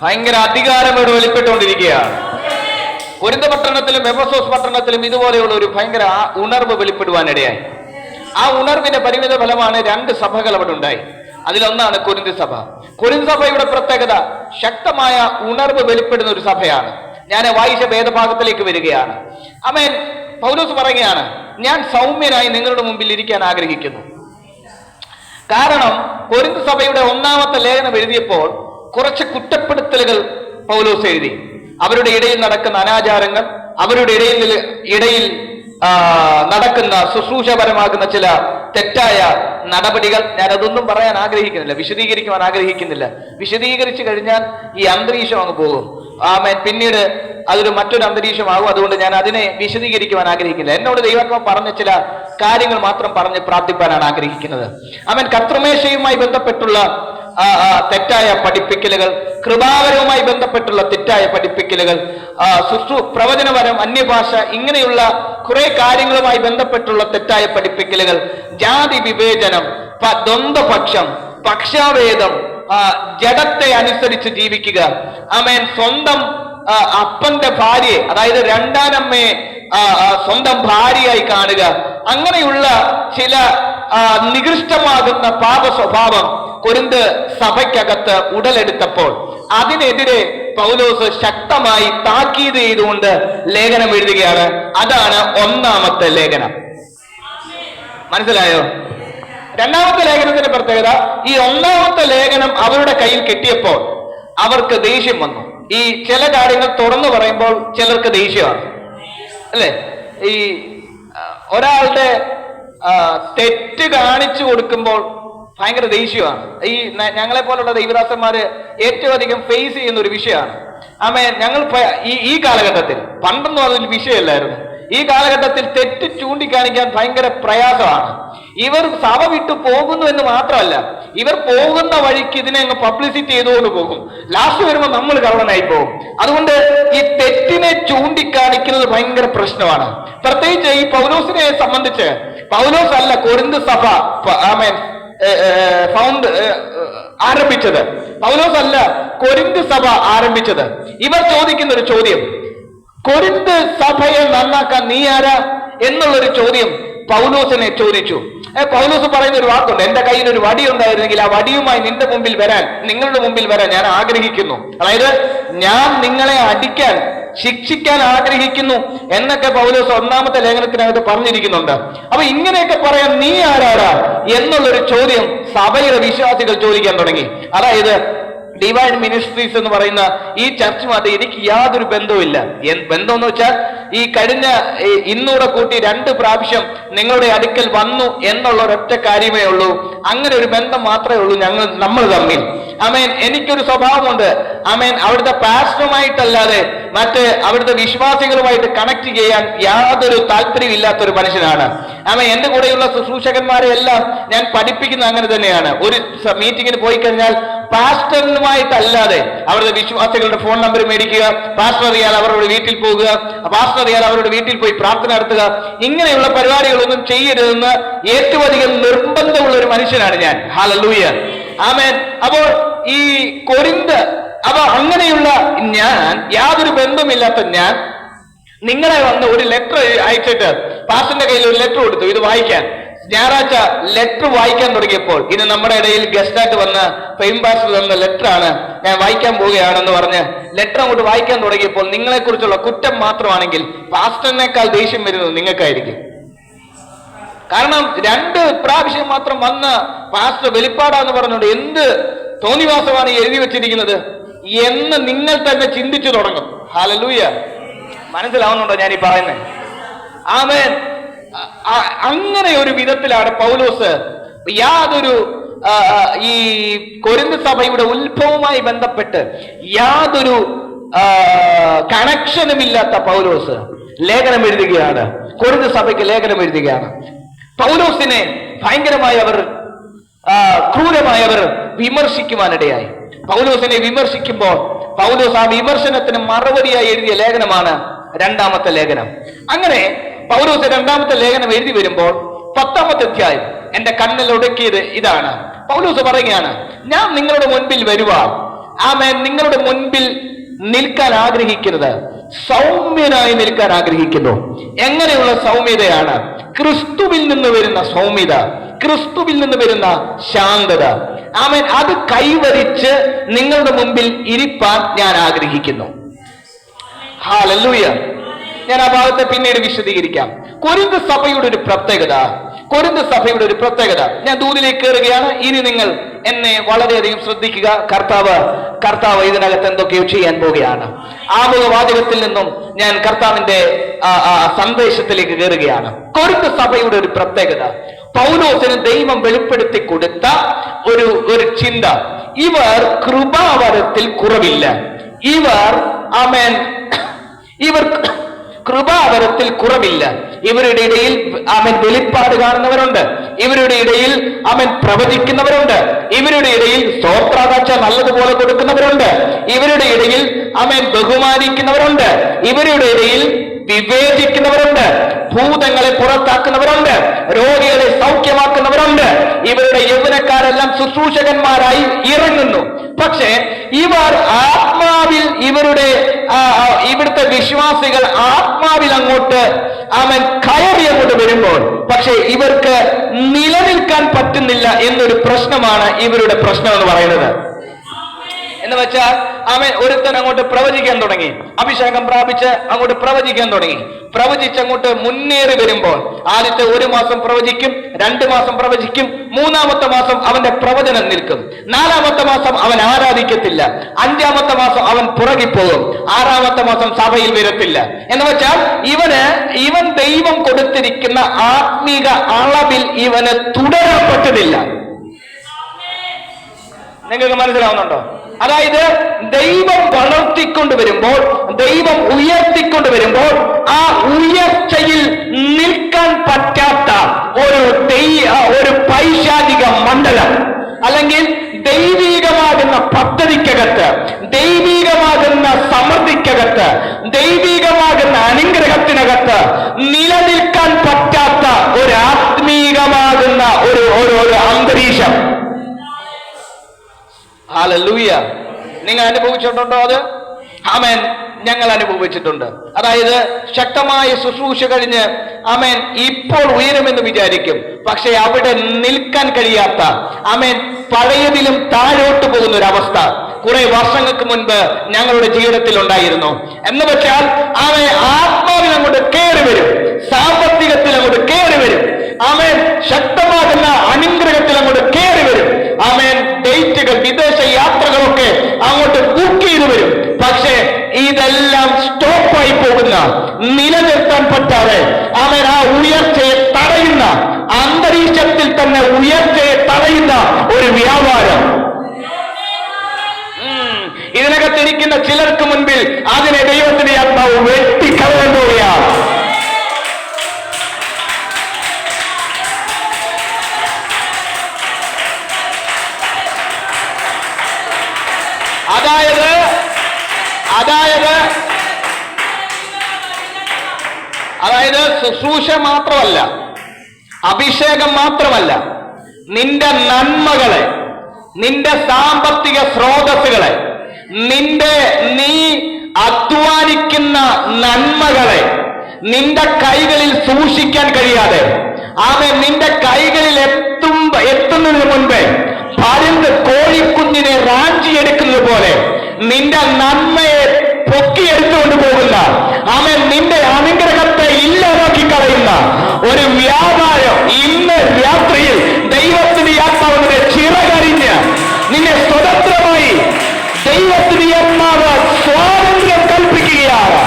ഭയങ്കര അധികാരം ഇവിടെ വെളിപ്പെട്ടുകൊണ്ടിരിക്കുകയാണ്. കൊരിന്ത പട്ടണത്തിലും എഫെസോസ് പട്ടണത്തിലും ഇതുപോലെയുള്ള ഒരു ഭയങ്കര ഉണർവ് വെളിപ്പെടുവാനിടയായി. ആ ഉണർവിന്റെ പരിമിത ഫലമാണ് 2 സഭകൾ അവിടെ ഉണ്ടായി. അതിലൊന്നാണ് കൊരിന്ത സഭ. കൊരിന്ത സഭയുടെ പ്രത്യേകത ശക്തമായ ഉണർവ് വെളിപ്പെടുന്ന ഒരു സഭയാണ്. ഞാൻ വായിച്ച വേദഭാഗത്തിലേക്ക് വരികയാണ്. ആമേൻ. പൗലോസ് പറയുകയാണ്, ഞാൻ സൗമ്യനായി നിങ്ങളുടെ മുമ്പിൽ ഇരിക്കാൻ ആഗ്രഹിക്കുന്നു. കാരണം കൊരിന്ത സഭയുടെ 1-ാമത്തെ ലേഖനം എഴുതിയപ്പോൾ കുറച്ച് കുറ്റപ്പെടുത്തലുകൾ പൗലോസ് എഴുതി. അവരുടെ ഇടയിൽ നടക്കുന്ന അനാചാരങ്ങൾ, അവരുടെ ഇടയിൽ നടക്കുന്ന ശുശ്രൂഷപരമാകുന്ന ചില തെറ്റായ നടപടികൾ. ഞാൻ അതൊന്നും പറയാൻ ആഗ്രഹിക്കുന്നില്ല, വിശദീകരിക്കുവാൻ ആഗ്രഹിക്കുന്നില്ല. വിശദീകരിച്ചു കഴിഞ്ഞാൽ ഈ അന്തരീക്ഷം അങ്ങ് പോകും. ആമേൻ. പിന്നീട് അതൊരു മറ്റൊരു അന്തരീക്ഷമാകും. അതുകൊണ്ട് ഞാൻ അതിനെ വിശദീകരിക്കുവാൻ ആഗ്രഹിക്കുന്നില്ല. എന്നോട് ദൈവാത്മാവ് പറഞ്ഞ ചില കാര്യങ്ങൾ മാത്രം പറഞ്ഞ് പ്രാർത്ഥിപ്പാനാണ് ആഗ്രഹിക്കുന്നത്. ആമേൻ. കർത്തൃമേശയുമായി ബന്ധപ്പെട്ടുള്ള തെറ്റായ പഠിപ്പിക്കലുകൾ, കൃപാവരവുമായി ബന്ധപ്പെട്ടുള്ള തെറ്റായ പഠിപ്പിക്കലുകൾ, പ്രവചനപരം, അന്യഭാഷ, ഇങ്ങനെയുള്ള കുറെ കാര്യങ്ങളുമായി ബന്ധപ്പെട്ടുള്ള തെറ്റായ പഠിപ്പിക്കലുകൾ, ജാതി വിവേചനം, ദ്വന്ദ്പക്ഷം, പക്ഷാഭേദം, ജഡത്തെ അനുസരിച്ച് ജീവിക്കുക. ആമേൻ. സ്വന്തം അപ്പന്റെ ഭാര്യയെ, അതായത് രണ്ടാനമ്മയെ സ്വന്തം ഭാര്യയായി കാണുക. അങ്ങനെയുള്ള ചില നികൃഷ്ടമാകുന്ന പാപ സ്വഭാവം കൊരിന്ത് സഭയ്ക്കകത്ത് ഉടലെടുത്തപ്പോൾ അതിനെതിരെ പൗലോസ് ശക്തമായി താക്കീത് ചെയ്തുകൊണ്ട് ലേഖനം എഴുതുകയാണ്. അതാണ് 1-ാമത്തെ ലേഖനം. മനസ്സിലായോ? 2-ാമത്തെ ലേഖനത്തിന്റെ പ്രത്യേകത, ഈ 1-ാമത്തെ ലേഖനം അവരുടെ കയ്യിൽ കിട്ടിയപ്പോൾ അവർക്ക് ദേഷ്യം വന്നു. ഈ ചില കാര്യങ്ങൾ തുറന്നു പറയുമ്പോൾ ചിലർക്ക് ദേഷ്യമാണ്, അല്ലേ? ഈ ഒരാളുടെ തെറ്റ് കാണിച്ചു കൊടുക്കുമ്പോൾ ഭയങ്കര ദേഷ്യമാണ്. ഈ ഞങ്ങളെ പോലുള്ള ദൈവദാസന്മാര് ഏറ്റവും അധികം ഫേസ് ചെയ്യുന്ന ഒരു വിഷയമാണ്. ആമേൻ. ഞങ്ങൾ ഈ കാലഘട്ടത്തിൽ, പണ്ടൊന്നും അതൊരു വിഷയമല്ലായിരുന്നു. ഈ കാലഘട്ടത്തിൽ തെറ്റ് ചൂണ്ടിക്കാണിക്കാൻ ഭയങ്കര പ്രയാസമാണ്. ഇവർ സഭ വിട്ടു പോകുന്നു എന്ന് മാത്രമല്ല, ഇവർ പോകുന്ന വഴിക്ക് ഇതിനെ അങ്ങ് പബ്ലിസിറ്റി ചെയ്തുകൊണ്ട് പോകും. ലാസ്റ്റ് വരുമ്പോൾ നമ്മൾ കള്ളനായി പോകും. അതുകൊണ്ട് ഈ തെറ്റിനെ ചൂണ്ടിക്കാണിക്കുന്നത് ഭയങ്കര പ്രശ്നമാണ്. പ്രത്യേകിച്ച് ഈ പൗലോസിനെ സംബന്ധിച്ച്, പൗലോസ് അല്ല കൊരിന്ത് സഭ ആമേൻ ആരംഭിച്ചത്. പൗലോസ് അല്ല കൊരിന്ത് സഭ ആരംഭിച്ചത്. ഇവർ ചോദിക്കുന്ന ഒരു ചോദ്യം, കൊരിന്ത് സഭയെ നന്നാക്കാൻ നീ ആരാ എന്നുള്ളൊരു ചോദ്യം പൗലോസിനെ ചോദിച്ചു. പൗലോസ് പറയുന്ന ഒരു വാക്കുണ്ട്, എന്റെ കയ്യിൽ ഒരു വടി ഉണ്ടായിരുന്നെങ്കിൽ ആ വടിയുമായി നിങ്ങളുടെ മുമ്പിൽ വരാൻ ഞാൻ ആഗ്രഹിക്കുന്നു. അതായത് ഞാൻ നിങ്ങളെ അടിക്കാൻ, ശിക്ഷിക്കാൻ ആഗ്രഹിക്കുന്നു എന്നൊക്കെ പൗലോസ് 1-ാമത്തെ ലേഖനത്തിനകത്ത് പറഞ്ഞിരിക്കുന്നുണ്ട്. അപ്പൊ ഇങ്ങനെയൊക്കെ പറയാൻ നീ ആരാടാ എന്നുള്ളൊരു ചോദ്യം സഭയുടെ വിശ്വാസികൾ ചോദിക്കാൻ തുടങ്ങി. അതായത് ഡിവൈൻ മിനിസ്ട്രീസ് എന്ന് പറയുന്ന ഈ ചർച്ചുമായിട്ട് എനിക്ക് യാതൊരു ബന്ധവുമില്ല. ബന്ധം എന്ന് വെച്ചാൽ ഈ കഴിഞ്ഞ ഇന്നൂടെ കൂട്ടി 2 പ്രാവശ്യം നിങ്ങളുടെ അടുക്കൽ വന്നു എന്നുള്ള ഒരൊറ്റ കാര്യമേ ഉള്ളൂ. അങ്ങനെ ഒരു ബന്ധം മാത്രമേ ഉള്ളൂ നമ്മൾ തമ്മിൽ. ആമേൻ. എനിക്കൊരു സ്വഭാവമുണ്ട്. ആമേൻ. അവിടുത്തെ പാസ്റ്ററുമായിട്ടല്ലാതെ മറ്റ് അവിടുത്തെ വിശ്വാസികളുമായിട്ട് കണക്ട് ചെയ്യാൻ യാതൊരു താല്പര്യമില്ലാത്തൊരു മനുഷ്യനാണ്. ആമേൻ. എന്റെ കൂടെയുള്ള ശുശ്രൂഷകന്മാരെ എല്ലാം ഞാൻ പഠിപ്പിക്കുന്നത് അങ്ങനെ തന്നെയാണ്. ഒരു മീറ്റിങ്ങിന് പോയി കഴിഞ്ഞാൽ പാസ്റ്ററുമായിട്ടല്ലാതെ അവരുടെ വിശ്വാസികളുടെ ഫോൺ നമ്പർ മേടിക്കുക, പാസ്റ്റർ അറിയാൽ അവരുടെ വീട്ടിൽ പോകുക, പാസ്റ്റർ അറിയാൽ അവരുടെ വീട്ടിൽ പോയി പ്രാർത്ഥന നടത്തുക, ഇങ്ങനെയുള്ള പരിപാടികളൊന്നും ചെയ്യരുതെന്ന് ഏറ്റവും അധികം നിർബന്ധമുള്ള ഒരു മനുഷ്യനാണ് ഞാൻ. ഹല്ലേലൂയ. ആമേൻ. അപ്പോൾ ഈ കൊരിന്ത്, അപ്പൊ അങ്ങനെയുള്ള ഞാൻ, യാതൊരു ബന്ധമില്ലാത്ത ഞാൻ നിങ്ങളെ വന്ന് ഒരു ലെറ്റർ അയച്ചിട്ട് പാസ്റ്ററിന്റെ കയ്യിൽ ഒരു ലെറ്റർ കൊടുത്തു, ഇത് വായിക്കാൻ. ഞായറാഴ്ച ലെറ്റർ വായിക്കാൻ തുടങ്ങിയപ്പോൾ, ഇത് നമ്മുടെ ഇടയിൽ ഗസ്റ്റായിട്ട് വന്ന ഫെയിം പാസ്റ്റർ തന്ന ലെറ്ററാണ്, ഞാൻ വായിക്കാൻ പോവുകയാണെന്ന് പറഞ്ഞ് ലെറ്റർ അങ്ങോട്ട് വായിക്കാൻ തുടങ്ങിയപ്പോൾ നിങ്ങളെ കുറിച്ചുള്ള കുറ്റം മാത്രമാണെങ്കിൽ പാസ്റ്ററിനേക്കാൾ ദേഷ്യം വരുന്നത് നിങ്ങൾക്കായിരിക്കും. കാരണം 2 പ്രാവശ്യം മാത്രം വന്ന പാസ്റ്റർ വെളിപ്പാടാന്ന് പറഞ്ഞുകൊണ്ട് എന്ത് തോന്നിവാസമാണ് എഴുതി വെച്ചിരിക്കുന്നത് എന്ന് നിങ്ങൾ തന്നെ ചിന്തിച്ചു തുടങ്ങും. ഹല്ലേലൂയ. മനസ്സിലാവുന്നുണ്ടോ ഞാൻ ഈ പറയുന്നത്? ആമേൻ. അങ്ങനെ ഒരു വിധത്തിലാണ് പൗലോസ് യാതൊരു ഈ കൊരിന്ത് സഭയുടെ ഉത്ഭവവുമായി ബന്ധപ്പെട്ട് യാതൊരു കണക്ഷനുമില്ലാത്ത പൗലോസ് ലേഖനം എഴുതുകയാണ്. കൊരിന്ത് സഭയ്ക്ക് ലേഖനം എഴുതുകയാണ്. പൗലോസിനെ ഭയങ്കരമായി ക്രൂരമായി അവർ വിമർശിക്കുവാനിടയായി. പൗലോസിനെ വിമർശിക്കുമ്പോൾ പൗലോസ് ആ വിമർശനത്തിന് മറുപടിയായി എഴുതിയ ലേഖനമാണ് 2-ാമത്തെ ലേഖനം. അങ്ങനെ പൗലോസ് 2-ാമത്തെ ലേഖനം എഴുതി വരുമ്പോൾ 10-ാമത്തെ അധ്യായം എന്റെ കണ്ണിൽ ഒടുക്കിയത് ഇതാണ്. പൗലോസ് പറയുകയാണ്, ഞാൻ നിങ്ങളുടെ മുൻപിൽ വരുവാൻ, ആമേൻ, നിങ്ങളുടെ മുൻപിൽ നിൽക്കാൻ ആഗ്രഹിക്കരുത്, സൗമ്യനായി നിൽക്കാൻ ആഗ്രഹിക്കുന്നു. എങ്ങനെയുള്ള സൗമ്യതയാണ്? ക്രിസ്തുവിൽ നിന്ന് വരുന്ന സൗമ്യത, ക്രിസ്തുവിൽ നിന്ന് വരുന്ന ശാന്തത. ആമേൻ. അത് കൈവരിച്ച് നിങ്ങളുടെ മുമ്പിൽ ഇരിപ്പാൻ ഞാൻ ആഗ്രഹിക്കുന്നു. ഹല്ലേലൂയ. ഞാൻ ആ ഭാഗത്തെ പിന്നീട് വിശദീകരിക്കാം. കൊരിന്ത് സഭയുടെ ഒരു പ്രത്യേകത, ഞാൻ ദൂതിലേക്ക് കയറുകയാണ്. ഇനി നിങ്ങൾ എന്നെ വളരെയധികം ശ്രദ്ധിക്കുക. കർത്താവ് ഇതിനകത്ത് എന്തൊക്കെയോ ചെയ്യാൻ പോവുകയാണ്. ആമുഖ വാചകത്തിൽ നിന്നും ഞാൻ കർത്താവിന്റെ സന്ദേശത്തിലേക്ക് കയറുകയാണ്. കൊരിന്ത് സഭയുടെ ഒരു പ്രത്യേകത, പൗലോസിന് ദൈവം വെളിപ്പെടുത്തി കൊടുത്ത ഒരു ചിന്ത, ഇവർ കൃപാവരത്തിൽ കുറവില്ല. ഇവർ കൃപാവരത്തിൽ കുറവില്ല. ഇവരുടെ ഇടയിൽ വെളിപ്പാട് കാണുന്നവരുണ്ട്, ഇവരുടെ ഇടയിൽ പ്രവചിക്കുന്നവരുണ്ട്, ഇവരുടെ ഇടയിൽ സ്തോത്രാകാശ നല്ലതുപോലെ കൊടുക്കുന്നവരുണ്ട്, ഇവരുടെ ഇടയിൽ ബഹുമാനിക്കുന്നവരുണ്ട്, ഇവരുടെ ഇടയിൽ വിവേചിക്കുന്നവരുണ്ട്, ഭൂതങ്ങളെ പുറത്താക്കുന്നവരുണ്ട്, രോഗികളെ സൗഖ്യമാക്കുന്നവരുണ്ട്. ഇവരുടെ യൗവനക്കാരെല്ലാം ശുശ്രൂഷകന്മാരായി ഇറങ്ങുന്നു. പക്ഷേ ഇവർ ആത്മാവിൽ, ഇവിടുത്തെ വിശ്വാസികൾ ആത്മാവിൽ അങ്ങോട്ട് കയറി അങ്ങോട്ട് വരുമ്പോൾ പക്ഷെ ഇവർക്ക് നിലനിൽക്കാൻ പറ്റുന്നില്ല എന്നൊരു പ്രശ്നമാണ് ഇവരുടെ പ്രശ്നം എന്ന് പറയുന്നത്. എന്ന് വെച്ചാൽ ഒരുത്തൻ അങ്ങോട്ട് പ്രവചിക്കാൻ തുടങ്ങി, അഭിഷേകം പ്രാപിച്ച് അങ്ങോട്ട് പ്രവചിക്കാൻ തുടങ്ങി. പ്രവചിച്ചങ്ങോട്ട് മുന്നേറി വരുമ്പോൾ ആദ്യത്തെ 1 മാസം പ്രവചിക്കും, 2 മാസം പ്രവചിക്കും, 3-ാമത്തെ മാസം അവന്റെ പ്രവചനം നിൽക്കും, 4-ാമത്തെ മാസം അവൻ ആരാധിക്കത്തില്ല, 5-ാമത്തെ മാസം അവൻ പുറകിപ്പോകും, 6-ാമത്തെ മാസം സഭയിൽ വരത്തില്ല. എന്ന് വെച്ചാൽ ഇവൻ ദൈവം കൊടുത്തിരിക്കുന്ന ആത്മീക അളവിൽ ഇവന് തുടരാൻ പറ്റുന്നില്ല. നിങ്ങൾക്ക് മനസ്സിലാവുന്നുണ്ടോ? അതായത് ദൈവം വളർത്തിക്കൊണ്ടുവരുമ്പോൾ, ദൈവം ഉയർത്തിക്കൊണ്ടുവരുമ്പോൾ ആ ഉയർച്ചയിൽ നിൽക്കാൻ പറ്റാത്ത ഒരു പൈശാചിക മണ്ഡലം, അല്ലെങ്കിൽ ദൈവീകമാകുന്ന പദ്ധതിക്കകത്ത്, ദൈവീകമാകുന്ന സമൃദ്ധിക്കകത്ത്, ദൈവീകമാകുന്ന അനുഗ്രഹത്തിനകത്ത് നിലനിൽക്കാൻ പറ്റാത്ത ഒരു ആത്മീകമാകുന്ന ഒരു അന്തരീക്ഷം. ഹല്ലേലൂയ. നിങ്ങൾ അനുഭവിച്ചിട്ടുണ്ടോ അത്? ആമേൻ. ഞങ്ങൾ അനുഭവിച്ചിട്ടുണ്ട്. അതായത് ശക്തമായ ശുശ്രൂഷ കഴിഞ്ഞ് ആമേൻ ഇപ്പോൾ ഉയരുമെന്ന് വിചാരിക്കും. പക്ഷെ അവിടെ നിൽക്കാൻ കഴിയാത്ത ആമേൻ പഴയതിലും താഴോട്ട് പോകുന്ന ഒരു അവസ്ഥ കുറെ വർഷങ്ങൾക്ക് മുൻപ് ഞങ്ങളുടെ ജീവിതത്തിൽ ഉണ്ടായിരുന്നു. എന്ന് വെച്ചാൽ ആമേൻ ആത്മാവിൽ അങ്ങോട്ട് കയറി വരും, സാമ്പത്തികത്തിൽ അങ്ങോട്ട് കയറി വരും, ആമേൻ ശക്തമാകുന്ന അനുഗ്രഹത്തിൽ അങ്ങോട്ട് കയറി വരും, ആമേൻ ഡേറ്റുകൾ വിദേശ യാത്രകളൊക്കെ അങ്ങോട്ട് ബുക്ക് ചെയ്തു വരും. പക്ഷേ ഇതെല്ലാം സ്റ്റോപ്പായി പോകുന്ന, നിലനിർത്താൻ പറ്റാതെ ആമേൻ ആ ഉയർച്ചയെ തടയുന്ന, അന്തരീക്ഷത്തിൽ തന്നെ ഉയർച്ചയെ തടയുന്ന ഒരു വ്യാപാരം ഇതിനകത്തിരിക്കുന്ന ചിലർക്ക് മുൻപിൽ അതിനെ ദൈവത്തിന്റെ ആത്മാവ് വെട്ടിക്കളയാൻ പോവുകയാണ്. അതായത് ശുശ്രൂഷ മാത്രമല്ല, അഭിഷേകം മാത്രമല്ല, നിന്റെ നന്മകളെ, നിന്റെ സാമ്പത്തിക സ്രോതസ്സുകളെ, നീ അധ്വാനിക്കുന്ന നന്മകളെ നിന്റെ കൈകളിൽ സൂക്ഷിക്കാൻ കഴിയാതെ ആമേൻ നിന്റെ കൈകളിൽ എത്തുന്നതിന് മുൻപേ പരുന്ത് കോഴിക്കുഞ്ഞിനെ റാഞ്ചിയെടുക്കുന്നത് പോലെ നിന്റെ നന്മയെ പൊക്കിയെടുത്തുകൊണ്ട് പോകുന്ന ആമേൻ നിന്റെ അനുഗ്രഹത്തെ ഇല്ലാതാക്കി കളയുന്ന ഒരു വ്യാപാരം ഇന്ന് രാത്രിയിൽ ദൈവത്തിന്റെ ആത്മാവിനെ ചിറകരിഞ്ഞ് നിന്നെ സ്വതന്ത്രമായി ദൈവത്തിന്റെ ആത്മാവ് സ്വാതന്ത്ര്യം കൽപ്പിക്കുകയാണ്.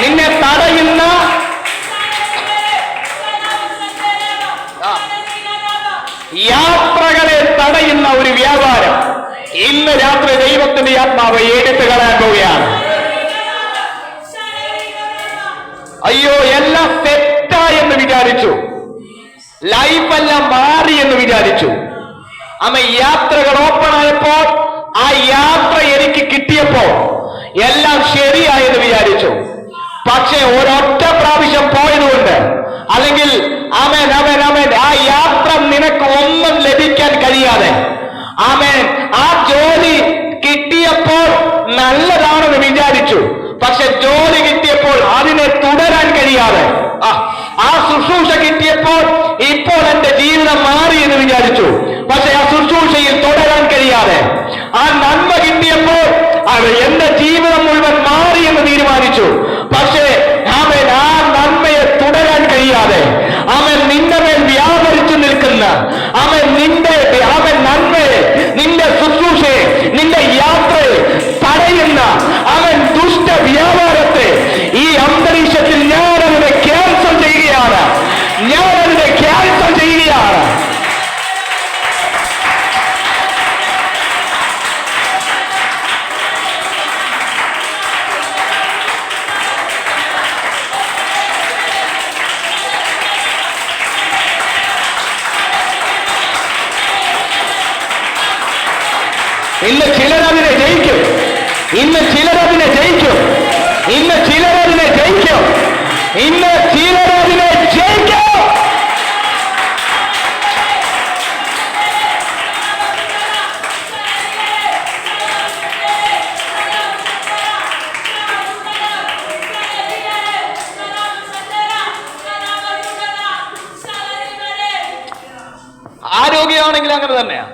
നിന്നെ തടയുന്ന യാത്രകളെ തടയുന്ന ഒരു വ്യാപാരം ഇന്ന് രാത്രി ദൈവത്തിന്റെ ആത്മാവ് എടുത്തു കളയാൻ പോവുകയാണ്. അയ്യോ, എല്ലാം തെറ്റായെന്ന് വിചാരിച്ചു, ലൈഫെല്ലാം മാറി എന്ന് വിചാരിച്ചു. യാത്രകൾ ഓപ്പൺ ആയപ്പോൾ, ആ യാത്ര എനിക്ക് കിട്ടിയപ്പോൾ എല്ലാം ശരിയായെന്ന് വിചാരിച്ചു. പക്ഷെ ഒരൊറ്റ പ്രാവശ്യം പോയതുകൊണ്ട്, അല്ലെങ്കിൽ ആമേൻ ആമേൻ ആമേൻ ആ യാത്ര നിനക്ക് ഒന്നും ലഭിക്കാൻ കഴിയാതെ, ആമേൻ ആ ജോലി കിട്ടിയപ്പോൾ നല്ലതാണെന്ന് വിചാരിച്ചു, പക്ഷെ ജോലി കിട്ടിയപ്പോൾ അതിനെ തുടരാൻ കഴിയാതെ, ആ ശുശ്രൂഷ കിട്ടിയപ്പോൾ ഇപ്പോൾ എന്റെ ജീവിതം മാറി എന്ന് വിചാരിച്ചു, പക്ഷെ ആ ശുശ്രൂഷയിൽ തുടരാൻ കഴിയാതെ, ആ നന്മ കിട്ടിയപ്പോൾ എന്റെ ജീവിതം മുഴുവൻ മാറി എന്ന് തീരുമാനിച്ചു, പക്ഷേ ആമേൻ ആ നന്മയെ തുടരാൻ കഴിയാതെ, അവൻ നിന്റെ മേൽ വ്യാപരിച്ചു നിൽക്കുന്ന, അവൻ നിന്റെ അവൻ നന്മയെ, നിന്റെ ശുശ്രൂഷയെ, നിന്റെ യാത്രയെ തടയുന്ന അവൻ ദുഷ്ട വ്യാപാരത്തെ ഈ അന്തരീക്ഷത്തിൽ ഞാനതിനെ ക്യാൻസൽ ചെയ്യുകയാണ്. ഞാനതിനെ ക്യാൻസൽ ചെയ്യുകയാണ്. ഇന്ന് ചിലരതിനെ ജയിക്കും, ഇന്ന് ചിലരതിനെ ജയിക്കും, ഇന്ന് ചിലരതിനെ ജയിക്കും, ഇന്ന് ചിലരതിനെ ജയിക്കും. ആരോഗ്യമാണെങ്കിൽ അങ്ങനെ തന്നെയാ.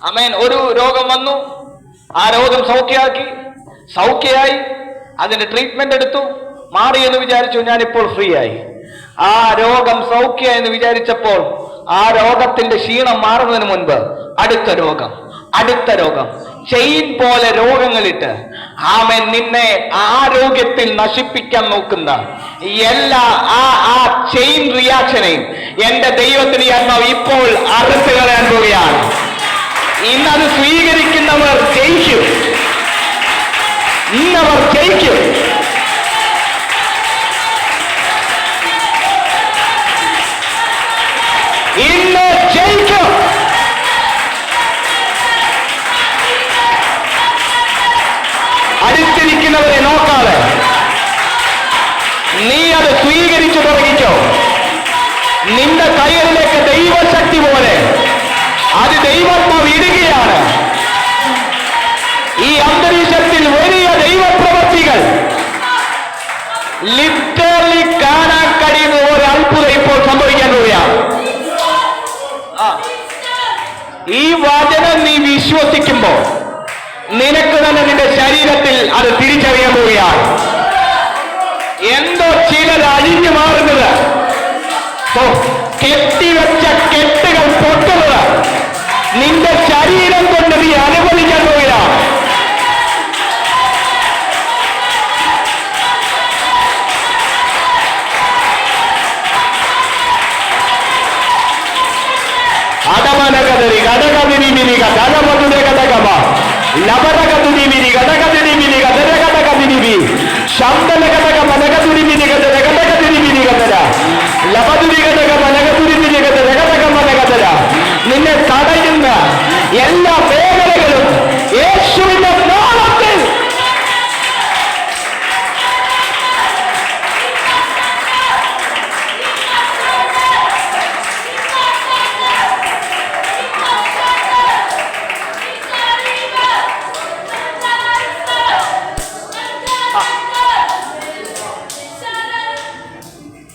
ആമേൻ. ഒരു രോഗം വന്നു, ആ രോഗം സൗഖ്യമായി, അതിന്റെ ട്രീറ്റ്മെന്റ് എടുത്തു, മാറിയെന്ന് വിചാരിച്ചു, ഞാനിപ്പോൾ ഫ്രീ ആയി. ആ രോഗം സൗഖ്യമായി എന്ന് വിചാരിച്ചപ്പോൾ ആ രോഗത്തിന്റെ ക്ഷീണം മാറുന്നതിന് മുൻപ് അടുത്ത രോഗം ചെയിൻ പോലെ രോഗങ്ങളിട്ട് ആമേൻ നിന്നെ ആരോഗ്യത്തിൽ നശിപ്പിക്കാൻ നോക്കുന്ന എല്ലാ ആ ചെയിൻ റിയാക്ഷനെയും എന്റെ ദൈവത്തിന് ആത്മാവ് ഇപ്പോൾ അറുത്ത് കളയാൻ പോവുകയാണ്. ഇന്നത് സ്വീകരിക്കുന്നവർ ജയിക്കും, ഇന്നവർ ജയിക്കും. ഇന്ന് ജയിക്കും. അടുത്തിരിക്കുന്നവരെ നോക്കാതെ നീ അത് സ്വീകരിച്ചു തുടങ്ങിക്കോ. നിന്റെ കൈകളിലേക്ക് ദൈവശക്തി പോലെ അത് ദൈവാത്മാവ് ഇടുകയാണ്. ഈ അന്തരീക്ഷത്തിൽ വലിയ ദൈവപ്രവൃത്തികൾ ലിറ്ററലി കാണാൻ കഴിയുന്ന ഒരു അത്ഭുതം ഇപ്പോൾ സംഭവിക്കാൻ പോവുകയാണ്. ഈ വചനം നീ വിശ്വസിക്കുമ്പോൾ നിനക്ക് തന്നെ നിന്റെ ശരീരത്തിൽ അത് തിരിച്ചറിയാൻ പോവുകയാണ്. എന്തോ ചിലത് അഴിഞ്ഞു മാറുന്നത്, കെട്ടിവെച്ച കെട്ടുകൾ പൊട്ടുന്നത് നിന്റെ ശരീരം കൊണ്ട് നീ അനുഭവിക്കാൻ പോവുകയാണ്. അടമനകതരി ഘടകതിരിമിനി ഘടകമതുര ഘടകമ ലബരകതുരിമിനി ഘടകതിരിമിനി ഘടകഘടകതിരിമി ശബ്ദന ഘടക മനകതുരിമിനി ഘടകഘടകതിരിമിനി ഘടക ലബതുരി ഘടക മനകതുരിമിനി ഘടകഘടക മനകതര. നിന്നെ തടയുന്ന എല്ലാ മേഖലകളും യേശുവിന്റെ നാമത്തിൽ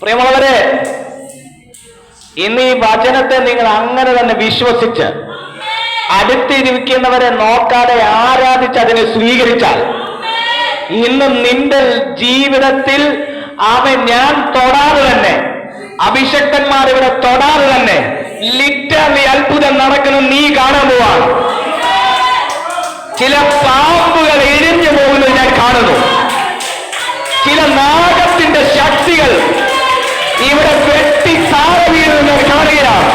പ്രിയമുള്ളവരെ, ഇന്ന് ഈ വചനത്തെ നിങ്ങൾ അങ്ങനെ തന്നെ വിശ്വസിച്ച് അടുത്തിരിക്കുന്നവരെ നോക്കാതെ ആരാധിച്ച് അതിനെ സ്വീകരിച്ചാൽ ഇന്ന് നിന്റെ ജീവിതത്തിൽ ഞാൻ തൊടാതെ തന്നെ, അഭിഷക്തന്മാർ ഇവിടെ തൊടാതെ തന്നെ ലിറ്ററലി അത്ഭുതം നടക്കുന്ന നീ കാണാൻ പോവാണ്. ചില പാമ്പുകൾ എരിഞ്ഞു പോകുന്നത് ഞാൻ കാണുന്നു. ചില നാഗത്തിന്റെ ശക്തികൾ ഇവിടെ വെട്ടി താഴെ വീഴുന്നത് കാണുകയാണ്.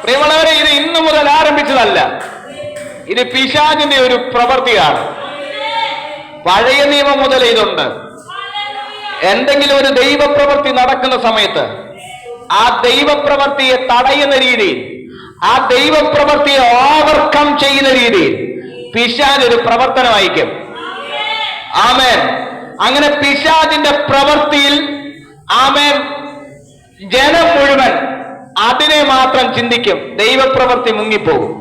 പ്രിയമുള്ളവരെ, ഇത് ഇന്നു മുതൽ ആരംഭിച്ചതല്ല. ഇത് പിശാചിന്റെ ഒരു പ്രവൃത്തിയാണ്. പഴയ നിയമം മുതൽ ഇതുണ്ട്. എന്തെങ്കിലും ഒരു ദൈവപ്രവൃത്തി നടക്കുന്ന സമയത്ത് ആ ദൈവപ്രവൃത്തിയെ തടയുന്ന രീതിയിൽ, ആ ദൈവപ്രവൃത്തിയെ ഓവർകം ചെയ്യുന്ന രീതിയിൽ പിശാച് ഒരു പ്രവർത്തനം അയക്കും. ആമേൻ. അങ്ങനെ പിശാചിന്റെ പ്രവൃത്തിയിൽ ആമേൻ ജനം മുഴുവൻ അതിനെ മാത്രം ചിന്തിക്കും. ദൈവപ്രവൃത്തി മുങ്ങിപ്പോകും.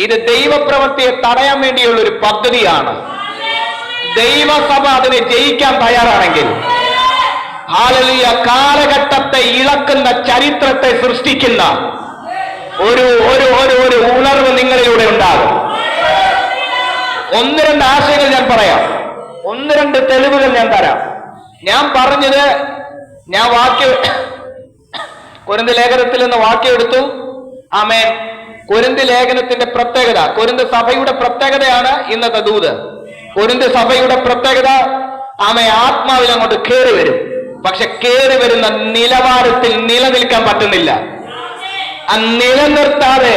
ഇത് ദൈവപ്രവൃത്തിയെ തടയാൻ വേണ്ടിയുള്ള ഒരു പദ്ധതിയാണ്. ദൈവസഭ അതിനെ ജയിക്കാൻ തയ്യാറാണെങ്കിൽ ഹല്ലേലൂയ, കാലഘട്ടത്തെ ഇളക്കുന്ന, ചരിത്രത്തെ സൃഷ്ടിക്കുന്ന ഒരു ഒരു ഒരു ഒരു ഉണർവ് നിങ്ങളിലൂടെ ഉണ്ടാകും. ഒന്ന് രണ്ട് ആശയങ്ങൾ ഞാൻ പറയാം, ഒന്ന് രണ്ട് തെളിവുകൾ ഞാൻ തരാം. ഞാൻ പറഞ്ഞത്, ഞാൻ കൊരിന്ത് ലേഖനത്തിൽ നിന്ന് വാക്യം എടുത്തു. ആമേൻ. കൊരിന്ത് ലേഖനത്തിന്റെ പ്രത്യേകത, കൊരിന്ത് സഭയുടെ പ്രത്യേകതയാണ് ഇന്നത്തെ ദൂത്. കൊരിന്ത് സഭയുടെ പ്രത്യേകത, ആത്മാവിൽ അങ്ങോട്ട് കയറി വരും. പക്ഷെ കയറി വരുന്ന നിലവാരത്തിൽ നിലനിൽക്കാൻ പറ്റുന്നില്ല. ആ നിലനിർത്താതെ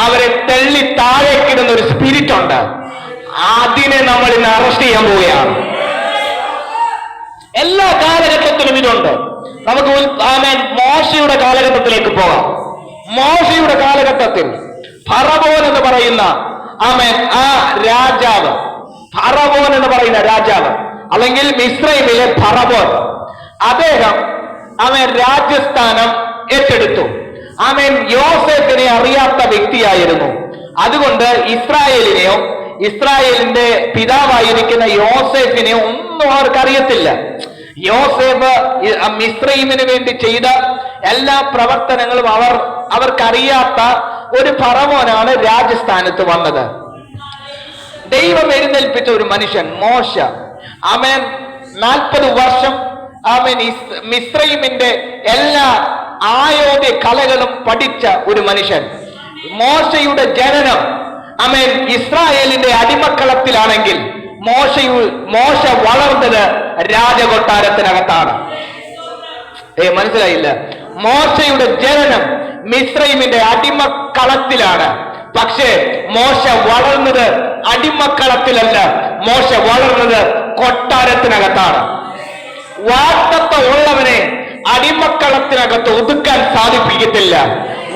അവരെ തള്ളി താഴേക്കിടുന്ന ഒരു സ്പിരിറ്റ് ഉണ്ട്. അതിനെ നമ്മൾ ഇന്ന് അറസ്റ്റ് ചെയ്യാൻ പോവുകയാണ്. എല്ലാ കാലഘട്ടത്തിലും ഇതുണ്ട്. നമുക്ക് മോശയുടെ കാലഘട്ടത്തിലേക്ക് പോകാം. മോശയുടെ കാലഘട്ടത്തിൽ ഫറവോൻ എന്ന് പറയുന്ന ആ രാജാവ്, ഫറവോൻ എന്ന് പറയുന്ന രാജാവ്, അല്ലെങ്കിൽ മിസ്രൈമിലെ ഫറവോൻ, അദ്ദേഹം രാജ്യസ്ഥാനം ഏറ്റെടുത്തു. യോസേഫിനെ അറിയാത്ത വ്യക്തിയായിരുന്നു. അതുകൊണ്ട് ഇസ്രായേലിനെയോ ഇസ്രായേലിന്റെ പിതാവായിരിക്കുന്ന യോസേഫിനെയോ ഒന്നും അവർക്ക് അറിയത്തില്ല. യോസേഫ് മിസ്രയീമിന് വേണ്ടി ചെയ്ത എല്ലാ പ്രവർത്തനങ്ങളും അവർക്കറിയാത്ത ഒരു ഫറവോനാണ് രാജസ്ഥാനത്ത് വന്നത്. ദൈവം എഴുന്നേൽപ്പിച്ച ഒരു മനുഷ്യൻ മോശ. ആമേൻ. 40 വർഷം ആമേൻ മിസ്രയീമിന്റെ എല്ലാ ആയോധ കലകളും പഠിച്ച ഒരു മനുഷ്യൻ. മോശയുടെ ജനനം ആമേൻ ഇസ്രായേലിന്റെ അടിമക്കളത്തിലാണെങ്കിൽ മോശ വളർന്നത് രാജകൊട്ടാരത്തിനകത്താണ്. മനസ്സിലായില്ല? മോശയുടെ ജനനം മിസ്രയീമിന്റെ അടിമക്കളത്തിലാണ്. പക്ഷേ മോശ വളർന്നത് അടിമക്കളത്തിലല്ല, മോശ വളർന്നത് കൊട്ടാരത്തിനകത്താണ്. വാഗ്ദത്തം ഉള്ളവനെ അടിമക്കളത്തിനകത്ത് ഒതുക്കാൻ സാധിപ്പിക്കത്തില്ല.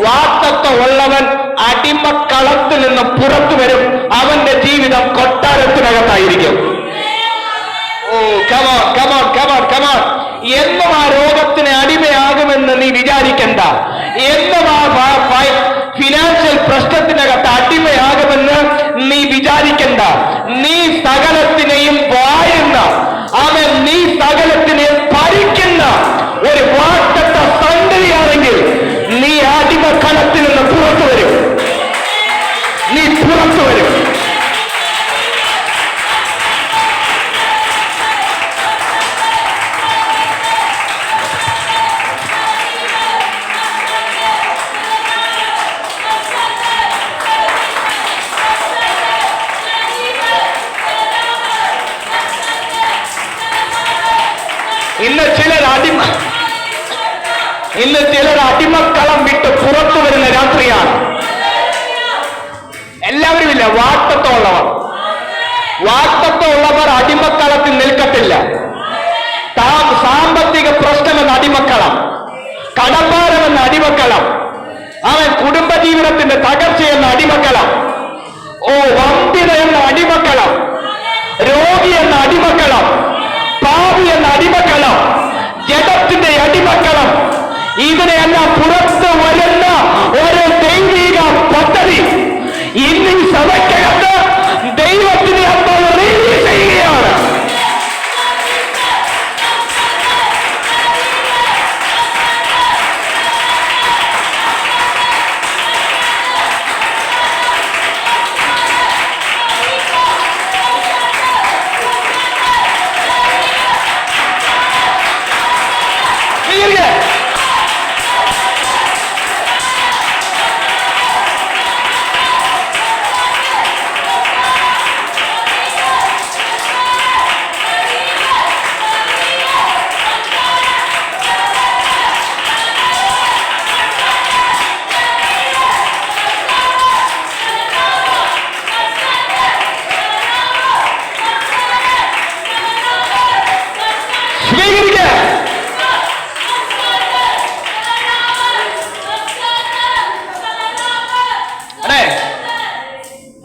വാഗ്ദത്തം ഉള്ളവൻ അടിമക്കളത്തിൽ നിന്ന് പുറത്തു വരും. അവന്റെ ജീവിതം കൊട്ടാരത്തിനകത്തായിരിക്കും. ഓ കമോൺ കമോൺ കമോൺ കമോൺ. എന്നും ആ രോഗത്തിന് അടിമയാകുമെന്ന് നീ വിചാരിക്കണ്ട. എന്നും ആ ഫിനാൻഷ്യൽ പ്രശ്നത്തിനകത്ത് അടിമയാകുമെന്ന് നീ വിചാരിക്കണ്ട. നീ സകലത്തിനെയും വാഴുന്ന അവൻ നീ സകലത്തിനെയും ഭരിക്കുന്ന ഒരു വാഗ്ദത്ത സംഗതിയാണെങ്കിൽ നീ അടിമക്കളത്തിൽ നിന്ന് പുറത്തു വരും. നീ പുറത്തു വരും. ഇന്ന് ചിലർ അടിമക്കളം വിട്ട് പുറത്തു വരുന്ന രാത്രിയാണ്. എല്ലാവരും ഇല്ല. വാഗ്ദത്തമുള്ളവർ അടിമക്കളത്തിൽ നിൽക്കത്തില്ല. സാമ്പത്തിക പ്രശ്നമെന്ന അടിമക്കളം, കടഭാരമെന്ന അടിമക്കളം, അവൻ കുടുംബജീവിതത്തിന്റെ തകർച്ചയെന്ന അടിമക്കളം, വന്ധ്യത എന്ന അടിമക്കളം, രോഗി എന്ന അടിമക്കളം, പാപി എന്ന അടിമക്കളം, ജഡത്തിന്റെ അടിമക്കളം, ഇതിനെല്ലാം പുറത്തു വരുന്ന ഒരു ദൈവിക പദ്ധതി ഇന്ന് ഈ സഭയ്ക്കകത്ത് ദൈവത്തിന് അപ്പോൾ റിലീസ് ചെയ്യുകയാണ്.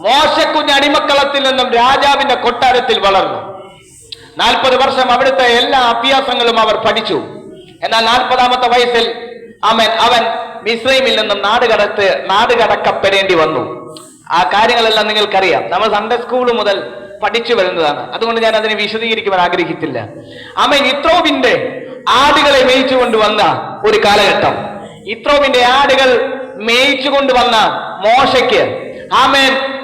മോശക്കുഞ്ഞ് അടിമക്കളത്തിൽ നിന്നും രാജാവിന്റെ കൊട്ടാരത്തിൽ വളർന്നു. 40 വർഷം അവിടുത്തെ എല്ലാ അഭ്യാസങ്ങളും അവർ പഠിച്ചു. എന്നാൽ 40ാമത്തെ വയസ്സിൽ അവൻ മിസ്രൈമിൽ നിന്നും നാട് കടക്കപ്പെടേണ്ടി വന്നു. ആ കാര്യങ്ങളെല്ലാം നിങ്ങൾക്കറിയാം. നമ്മൾ സൺഡേ സ്കൂൾ മുതൽ പഠിച്ചു വരുന്നതാണ്. അതുകൊണ്ട് ഞാൻ അതിനെ വിശദീകരിക്കുവാൻ ആഗ്രഹിക്കുന്നില്ല. യിത്രോവിന്റെ ആടുകളെ മേയിച്ചു കൊണ്ടുവന്ന ഒരു കാലഘട്ടം. യിത്രോവിന്റെ ആടുകൾ മേയിച്ചു കൊണ്ടുവന്ന മോശയ്ക്ക്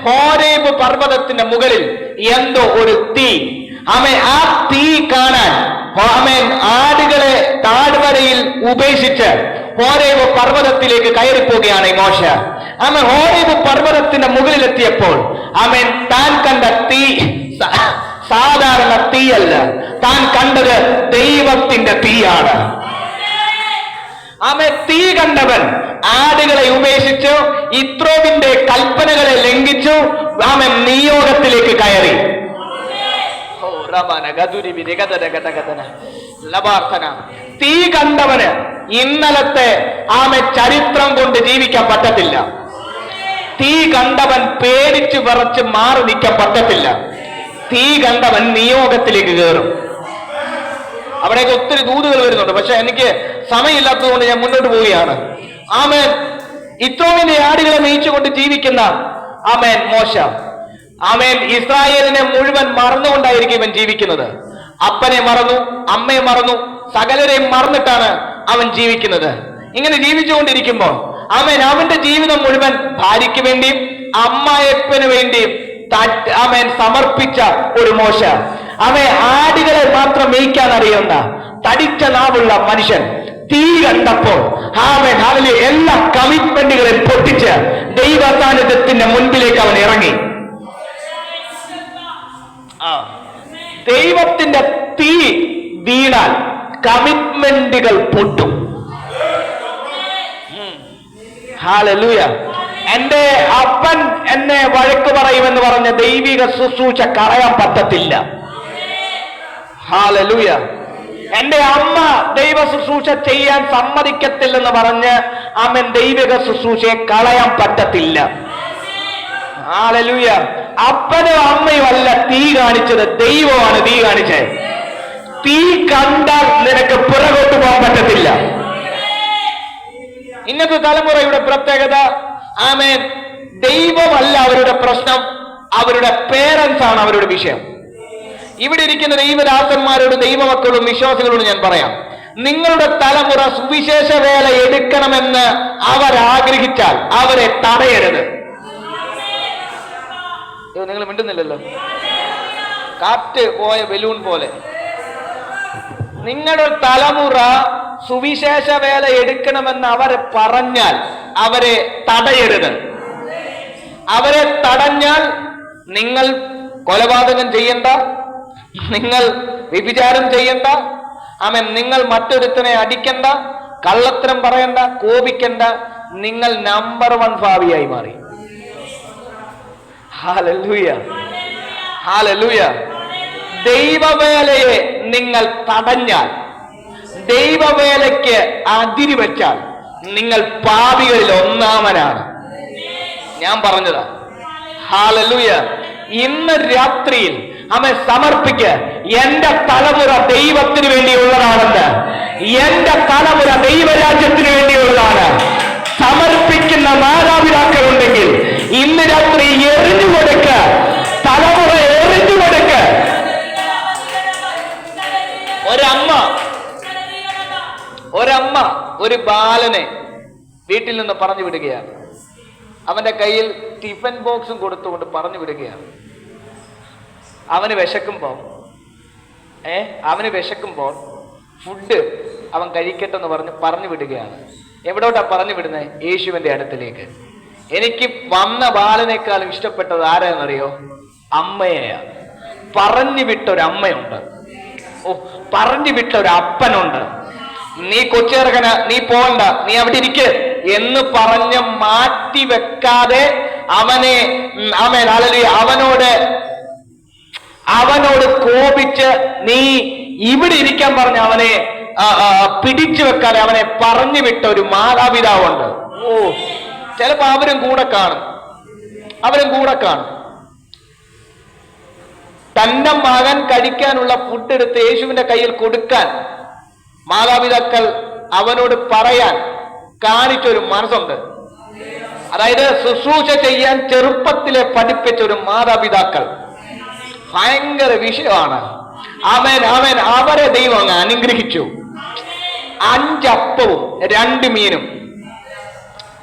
ഹോരേബ് പർവ്വതത്തിന്റെ മുകളിൽ എന്തോ ഒരു തീ. ആ തീ കാണാൻ ആടുകളെ താഴ്വരയിൽ ഉപേക്ഷിച്ച് ഹോരേബ് പർവ്വതത്തിലേക്ക് കയറിപ്പോവുകയാണ് ഈ മോശ. ഹോരേബ് പർവ്വതത്തിന്റെ മുകളിലെത്തിയപ്പോൾ താൻ കണ്ട തീ സാധാരണ തീയല്ല, താൻ കണ്ടത് ദൈവത്തിന്റെ തീയാണ്. തീ കണ്ടവൻ ആടുകളെ ഉപേക്ഷിച്ചു, യിത്രോവിന്റെ കൽപ്പനകളെ ലംഘിച്ചു, നിയോഗത്തിലേക്ക് കയറി. തീ കണ്ടവന് ഇന്നലത്തെ ചരിത്രം കൊണ്ട് ജീവിക്കാൻ പറ്റത്തില്ല. തീ കണ്ടവൻ പേടിച്ചു വിറച്ച് മാറി നിൽക്കാൻ പറ്റത്തില്ല. തീ കണ്ടവൻ നിയോഗത്തിലേക്ക് കയറും. അവിടേക്ക് ഒത്തിരി ദൂതുകൾ വരുന്നുണ്ട്, പക്ഷെ എനിക്ക് സമയമില്ലാത്തത് കൊണ്ട് ഞാൻ മുന്നോട്ട് പോവുകയാണ്. യിത്രോവിന്റെ ആടുകളെ മേയിച്ചുകൊണ്ട് ജീവിക്കുന്ന മോശ ഇസ്രായേലിനെ മുഴുവൻ മറന്നുകൊണ്ടായിരിക്കും ഇവൻ ജീവിക്കുന്നത്. അപ്പനെ മറന്നു, അമ്മയെ മറന്നു, സകലരെയും മറന്നിട്ടാണ് അവൻ ജീവിക്കുന്നത്. ഇങ്ങനെ ജീവിച്ചുകൊണ്ടിരിക്കുമ്പോൾ അവന്റെ ജീവിതം മുഴുവൻ ഭാര്യയ്ക്ക് വേണ്ടിയും അമ്മായപ്പന് വേണ്ടിയും അവൻ സമർപ്പിച്ച ഒരു മോശ. ആടുകളെ മാത്രം മേയ്ക്കാൻ അറിയുന്ന തടിച്ച നാവുള്ള മനുഷ്യൻ തീ കണ്ടപ്പോൾ അവൻ എല്ലാ കമ്മിറ്റ്മെന്റുകളെയും പൊട്ടിച്ച് ദൈവ സാന്നിധ്യത്തിന്റെ മുൻപിലേക്ക് അവൻ ഇറങ്ങി. ദൈവത്തിന്റെ തീ വീണാൽ കമ്മിറ്റ്മെന്റുകൾ പൊട്ടും. ഹല്ലേലൂയ. എന്റെ അപ്പൻ എന്നെ വഴക്ക് പറയുമെന്ന് പറഞ്ഞ ദൈവിക ശുശ്രൂഷ കളയാൻ പറ്റത്തില്ല. ഹല്ലേലൂയ. എന്റെ അമ്മ ദൈവ ശുശ്രൂഷ ചെയ്യാൻ സമ്മതിക്കത്തില്ലെന്ന് പറഞ്ഞ് ദൈവിക ശുശ്രൂഷയെ കളയാൻ പറ്റത്തില്ല. ഹല്ലേലൂയ. അപ്പനും അമ്മയും അല്ല തീ കാണിച്ചത്, ദൈവമാണ് തീ കാണിച്ചത്. തീ കണ്ടാൽ നിനക്ക് പുറകോട്ട് പോകാൻ പറ്റത്തില്ല. ഇന്നത്തെ തലമുറയുടെ പ്രത്യേകത ദൈവമല്ല അവരുടെ പ്രശ്നം, അവരുടെ പേരൻസ് ആണ് അവരുടെ വിഷയം. ഇവിടെ ഇരിക്കുന്ന ദൈവദാസന്മാരോട്, ദൈവമക്കളോടും വിശ്വാസികളോടും ഞാൻ പറയാം, നിങ്ങളുടെ തലമുറ സുവിശേഷ വേല എടുക്കണമെന്ന് അവരാഗ്രഹിച്ചാൽ അവരെ തടയരുത്. നിങ്ങൾ മിണ്ടുന്നില്ലല്ലോ, കാറ്റ് പോയ ബലൂൺ പോലെ. നിങ്ങളുടെ തലമുറ സുവിശേഷ വേല എടുക്കണമെന്ന് അവർ പറഞ്ഞാൽ അവരെ തടയരുത്. അവരെ തടഞ്ഞാൽ നിങ്ങൾ കൊലപാതകം ചെയ്യണ്ട, നിങ്ങൾ വ്യഭിചാരം ചെയ്യണ്ട, നിങ്ങൾ മറ്റൊരുത്തനെ അടിക്കണ്ട, കള്ളത്തരം പറയണ്ട, കോപിക്കണ്ട. നിങ്ങൾ നമ്പർ 1 ഭാവിയായി മാറി. Hallelujah, hallelujah. ദൈവവേലയെ നിങ്ങൾ തടഞ്ഞാൽ, ദൈവവേലയ്ക്ക് അതിരുവെച്ചാൽ നിങ്ങൾ പാപികളിൽ ഒന്നാമനാണ്. ഞാൻ പറഞ്ഞതാ. ഹല്ലേലൂയ. ഇന്ന് രാത്രിയിൽ സമർപ്പിക്ക, എന്റെ തലമുറ ദൈവത്തിന് വേണ്ടിയുള്ളതാണെന്ന്, എന്റെ തലമുറ ദൈവരാജ്യത്തിന് വേണ്ടിയുള്ളതാണ്. സമർപ്പിക്കുന്ന മാതാപിതാക്കളുണ്ടെങ്കിൽ ഇന്ന് രാത്രി എറിഞ്ഞുകൊടുക്ക, തലമുറ എറിഞ്ഞുകൊടുക്ക. ഒരമ്മ ഒരു ബാലനെ വീട്ടിൽ നിന്ന് പറഞ്ഞു വിടുകയാണ്. അവന്റെ കയ്യിൽ ടിഫൻ ബോക്സും കൊടുത്തുകൊണ്ട് പറഞ്ഞു വിടുകയാണ്. അവന് വിശക്കുമ്പോൾ ഫുഡ് അവൻ കഴിക്കട്ടെന്ന് പറഞ്ഞു വിടുകയാണ്. എവിടോട്ടാ പറഞ്ഞു വിടുന്നത്? യേശുവിന്റെ അടുത്തിലേക്ക്. എനിക്ക് വന്ന ബാലനേക്കാളും ഇഷ്ടപ്പെട്ടത് ആരാന്നറിയോ? അമ്മയെയാ. പറഞ്ഞു വിട്ടൊരമ്മയുണ്ട്, പറഞ്ഞു വിട്ടൊരു അപ്പനുണ്ട്. നീ കൊച്ചേർക്കന, നീ പോണ്ട, നീ അവിടെ ഇരിക്ക് എന്ന് പറഞ്ഞ് മാറ്റി വെക്കാതെ അവനോട് കോപിച്ച് നീ ഇവിടെ ഇരിക്കാൻ പറഞ്ഞ അവനെ പിടിച്ചു വെക്കാതെ അവനെ പറഞ്ഞു വിട്ട ഒരു മാതാപിതാവുണ്ട്. ചിലപ്പോ അവരും കൂടെ കാണും. തന്റെ മകൻ കഴിക്കാനുള്ള ഫുഡ് എടുത്ത് യേശുവിന്റെ കയ്യിൽ കൊടുക്കാൻ മാതാപിതാക്കൾ അവനോട് പറയാൻ കാണിച്ചൊരു മനസ്സുണ്ട്. അതായത് ശുശ്രൂഷ ചെയ്യാൻ ചെറുപ്പത്തിലെ പഠിപ്പിച്ച ഒരു മാതാപിതാക്കൾ ഭയങ്കര വിഷയമാണ്. അവരെ ദൈവം അങ്ങ് അനുഗ്രഹിച്ചു. 5 അപ്പവും 2 മീനും.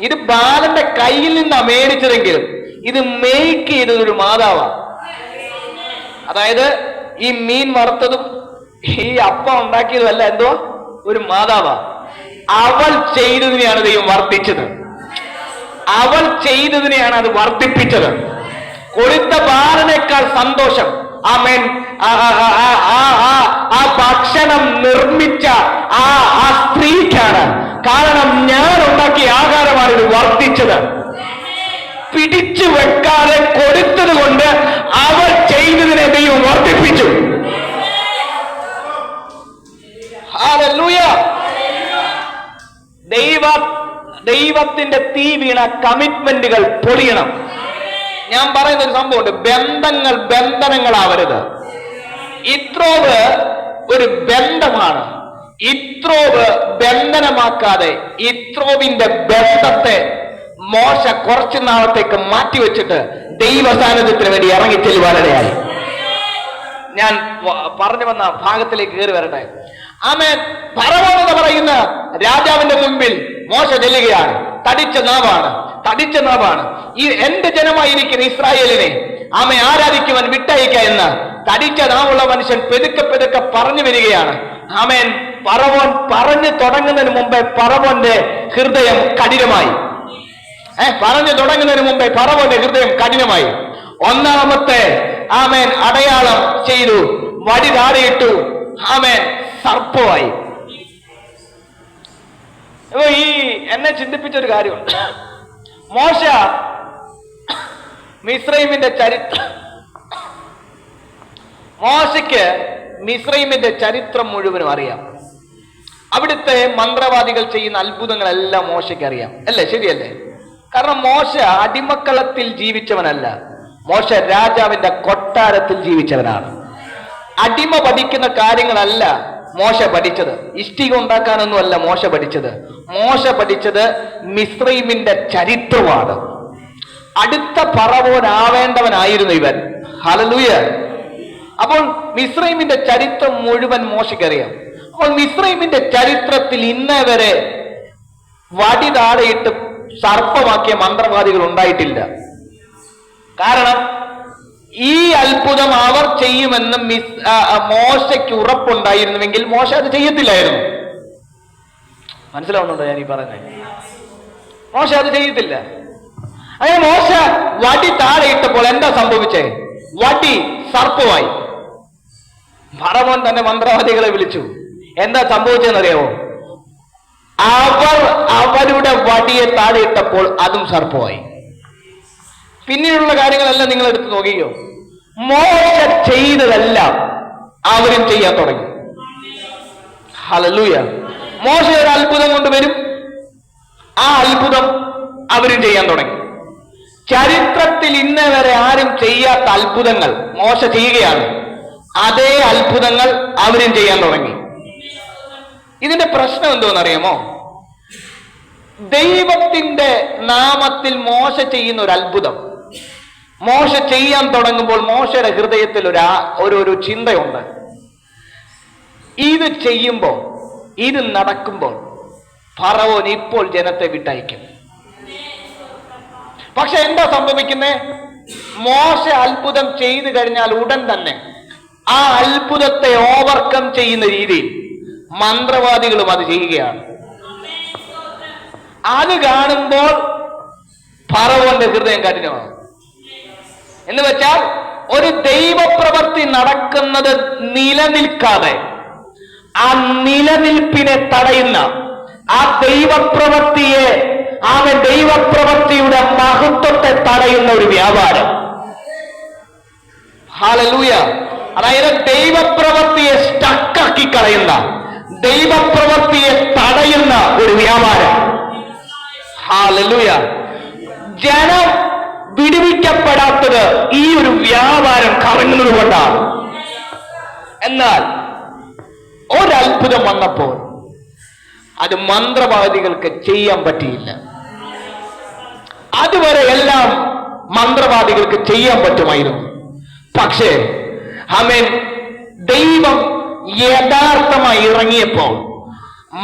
ഇത് ബാലന്റെ കയ്യിൽ നിന്നാ മേടിച്ചതെങ്കിലും ഇത് മേക്ക് ചെയ്തതൊരു മാതാവാണ്. അതായത് ഈ മീൻ വറുത്തതും ഈ അപ്പം ഉണ്ടാക്കിയതും അല്ല, എന്തോ ഒരു മാതാവാ. അവൾ ചെയ്തതിനെയാണ് ദൈവം വർദ്ധിച്ചത്. അവൾ ചെയ്തതിനെയാണ് അത് വർദ്ധിപ്പിച്ചത്. കൊടുത്ത ബാലനേക്കാൾ സന്തോഷം ആ ഭക്ഷണം നിർമ്മിച്ച ആ സ്ത്രീക്കാണ്. കാരണം ഞാൻ ഉണ്ടാക്കിയ ആഹാരമാണ് ഇത് വർദ്ധിച്ചത്. പിടിച്ചു വെക്കാതെ കൊടുത്തത് കൊണ്ട് അവൾ ചെയ്തതിനെ ദൈവം വർദ്ധിപ്പിച്ചു. ഹല്ലേലൂയ. ദൈവത്തിന്റെ തീ വീണ കമ്മിറ്റ്മെന്റുകൾ പൊളിയണം. ഞാൻ പറയുന്ന ഒരു സംഭവമുണ്ട്, ബന്ധനങ്ങളാവരുത്. ഇത്രോവ് ഒരു ബന്ധമാണ്. ഇത്രോവ് ബന്ധനമാക്കാതെ ഇത്രോവിന്റെ ബന്ധത്തെ മോശ കുറച്ചു നാളത്തേക്ക് മാറ്റിവെച്ചിട്ട് ദൈവ സാന്നിധ്യത്തിന് വേണ്ടി ഇറങ്ങിച്ചെല്ലുവാനിടയായി. ഞാൻ പറഞ്ഞു വന്ന ഭാഗത്തിലേക്ക് കയറി വരട്ടെ. ആമേൻ. ഫറവോൻ എന്ന് പറയുന്ന രാജാവിന്റെ മുമ്പിൽ മോശ ചെല്ലുകയാണ്. തടിച്ച നാവാണ്. ഈ എന്റെ ജനമായിരിക്കുന്ന ഇസ്രായേലിനെ ആമെ ആരാധിക്കുവാൻ വിട്ടയക്ക എന്ന് തടിച്ച നാവുള്ള മനുഷ്യൻ പെതുക്കെ പറഞ്ഞു വരികയാണ്. ആമേൻ. ഫറവോൻ പറഞ്ഞു തുടങ്ങുന്നതിന് മുമ്പേ ഫറവോന്റെ ഹൃദയം കഠിനമായി. ഒന്നാമത്തെ ആമേൻ അടയാളം ചെയ്തു, വടി താഴെയിട്ടു. ആമേൻ. സർപ്പമായി. അപ്പൊ ഈ എന്നെ ചിന്തിപ്പിച്ചൊരു കാര്യമുണ്ട്. മോശ മിസ്രൈമിന്റെ മോശയ്ക്ക് മിസ്രൈമിന്റെ ചരിത്രം മുഴുവനും അറിയാം. അവിടുത്തെ മന്ത്രവാദികൾ ചെയ്യുന്ന അത്ഭുതങ്ങളെല്ലാം മോശയ്ക്ക് അറിയാം, അല്ലേ? ശരിയല്ലേ? കാരണം മോശ അടിമക്കളത്തിൽ ജീവിച്ചവനല്ല, മോശ രാജാവിന്റെ കൊട്ടാരത്തിൽ ജീവിച്ചവനാണ്. അടിമ പഠിക്കുന്ന കാര്യങ്ങളല്ല മോശ പഠിച്ചത്, ഇഷ്ടിക ഉണ്ടാക്കാനൊന്നുമല്ല മോശ പഠിച്ചത് മിസ്രൈമിന്റെ ചരിത്രമാണ്. അടുത്ത ഫറവോനാവേണ്ടവനായിരുന്നു ഇവൻ. ഹല്ലേലൂയ. അപ്പോൾ മിസ്രൈമിന്റെ ചരിത്രം മുഴുവൻ മോശയ്ക്കറിയാം. അപ്പോൾ മിസ്രൈമിന്റെ ചരിത്രത്തിൽ ഇന്നേ വരെ വടി താഴെയിട്ട് സർപ്പമാക്കിയ മന്ത്രവാദികൾ ഉണ്ടായിട്ടില്ല. കാരണം ഈ അത്ഭുതം അവർ ചെയ്യുമെന്ന് മോശയ്ക്ക് ഉറപ്പുണ്ടായിരുന്നുവെങ്കിൽ മോശ അത് ചെയ്യത്തില്ലായിരുന്നു. മനസ്സിലാവുന്നുണ്ടോ ഞാൻ ഈ പറയുന്നത്? മോശ അത് ചെയ്യത്തില്ല. അങ്ങനെ മോശ വടി താഴെയിട്ടപ്പോൾ എന്താ സംഭവിച്ചേ? വടി സർപ്പമായി. ഫറവോൻ തന്നെ മന്ത്രവാദികളെ വിളിച്ചു. എന്താ സംഭവിച്ചതെന്നറിയാവോ? അവരുടെ വടിയെ താഴെയിട്ടപ്പോൾ അതും സർപ്പമായി. പിന്നീടുള്ള കാര്യങ്ങളെല്ലാം നിങ്ങൾ എടുത്ത് നോക്കിയോ? മോശ ചെയ്തതെല്ലാം അവരും ചെയ്യാൻ തുടങ്ങി. ഹല്ലേലൂയ. മോശ ഒരു അത്ഭുതം കൊണ്ടുവരും, ആ അത്ഭുതം അവരും ചെയ്യാൻ തുടങ്ങി. ചരിത്രത്തിൽ ഇന്നേ വരെ ആരും ചെയ്യാത്ത അത്ഭുതങ്ങൾ മോശ ചെയ്യുകയാണ്. അതേ അത്ഭുതങ്ങൾ അവരും ചെയ്യാൻ തുടങ്ങി. ഇതിന്റെ പ്രശ്നം എന്തോന്നറിയാമോ? ദൈവത്തിന്റെ നാമത്തിൽ മോശ ചെയ്യുന്ന ഒരു അത്ഭുതം മോശ ചെയ്യാൻ തുടങ്ങുമ്പോൾ മോശയുടെ ഹൃദയത്തിൽ ഒരു ചിന്തയുണ്ട്. ഇത് ചെയ്യുമ്പോൾ, ഇത് നടക്കുമ്പോൾ ഫറവോൻ ഇപ്പോൾ ജനത്തെ വിട്ടയക്കും. പക്ഷെ എന്താ സംഭവിക്കുന്നത്? മോശ അത്ഭുതം ചെയ്തു കഴിഞ്ഞാൽ ഉടൻ തന്നെ ആ അത്ഭുതത്തെ ഓവർകം ചെയ്യുന്ന രീതിയിൽ മന്ത്രവാദികളും അത് ചെയ്യുകയാണ്. അത് കാണുമ്പോൾ ഫറവോന്റെ ഹൃദയം കഠിനമാണ്. എന്ന് വെച്ചാൽ ഒരു ദൈവപ്രവൃത്തി നടക്കുന്നത് നിലനിൽക്കാതെ ആ നിലനിൽപ്പിനെ തടയുന്ന ആ ദൈവപ്രവൃത്തിയെ, ദൈവപ്രവൃത്തിയുടെ മഹത്വത്തെ തടയുന്ന ഒരു വ്യാപാരം. ഹല്ലേലൂയ. അതായത് ദൈവപ്രവൃത്തിയെ സ്റ്റക്കാക്കി കളയുന്ന, ദൈവപ്രവൃത്തിയെ തടയുന്ന ഒരു വ്യാപാരം. ഹല്ലേലൂയ. ജനം വിടുവിക്കപ്പെടാത്തത് ഈ ഒരു വ്യാപാരം കറങ്ങുന്നത് കൊണ്ടാണ്. എന്നാൽ ഒരത്ഭുതം വന്നപ്പോൾ അത് മന്ത്രവാദികൾക്ക് ചെയ്യാൻ പറ്റിയില്ല. അതുവരെ എല്ലാം മന്ത്രവാദികൾക്ക് ചെയ്യാൻ പറ്റുമായിരുന്നു. പക്ഷേ ആമേൻ, ദൈവം യഥാർത്ഥമായി ഇറങ്ങിയപ്പോൾ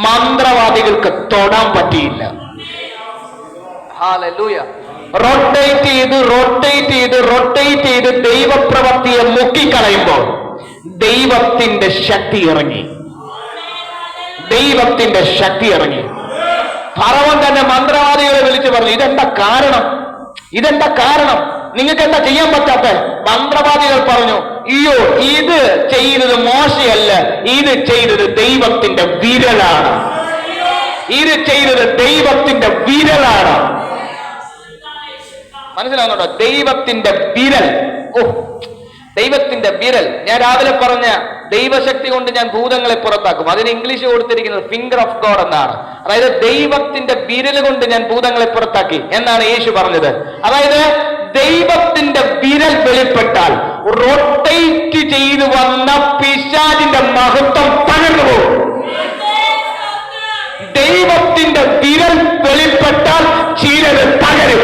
മന്ത്രവാദികൾക്ക് തൊടാൻ പറ്റിയില്ല. ഹല്ലേലൂയ. റൊട്ടേറ്റ് ചെയ്ത് ദൈവപ്രവൃത്തിയെ മുക്കിക്കളയുമ്പോൾ ദൈവത്തിന്റെ ശക്തി ഇറങ്ങി. ഫറവോൻ തന്നെ മന്ത്രവാദികളെ വിളിച്ചു പറഞ്ഞു, ഇതെന്താ കാരണം? നിങ്ങൾക്ക് എന്താ ചെയ്യാൻ പറ്റാത്ത? മന്ത്രവാദികൾ പറഞ്ഞു, അയ്യോ, ഇത് ചെയ്തത് മോശയല്ല, ഇത് ചെയ്തത് ദൈവത്തിന്റെ വിരലാണ്. മനസ്സിലാവുന്നുണ്ടോ? ദൈവത്തിന്റെ വിരൽ. ഞാൻ രാവിലെ പറഞ്ഞ ദൈവശക്തി കൊണ്ട് ഞാൻ ഭൂതങ്ങളെ പുറത്താക്കും. അതിന് ഇംഗ്ലീഷ് കൊടുത്തിരിക്കുന്നത് ഫിംഗർ ഓഫ് ഗോഡ് എന്നാണ്. അതായത് ദൈവത്തിന്റെ വിരൽ കൊണ്ട് ഞാൻ ഭൂതങ്ങളെ പുറത്താക്കി എന്നാണ് യേശു പറഞ്ഞത്. അതായത് ദൈവത്തിന്റെ വിരൽ വെളിപ്പെട്ടാൽ റൊട്ടേറ്റ് ചെയ്തു വന്ന പിശാചിന്റെ മഹത്വം തകർന്നു പോകും. ദൈവത്തിന്റെ വിരൽ വെളിപ്പെട്ടാൽ ചിലത് തകരും.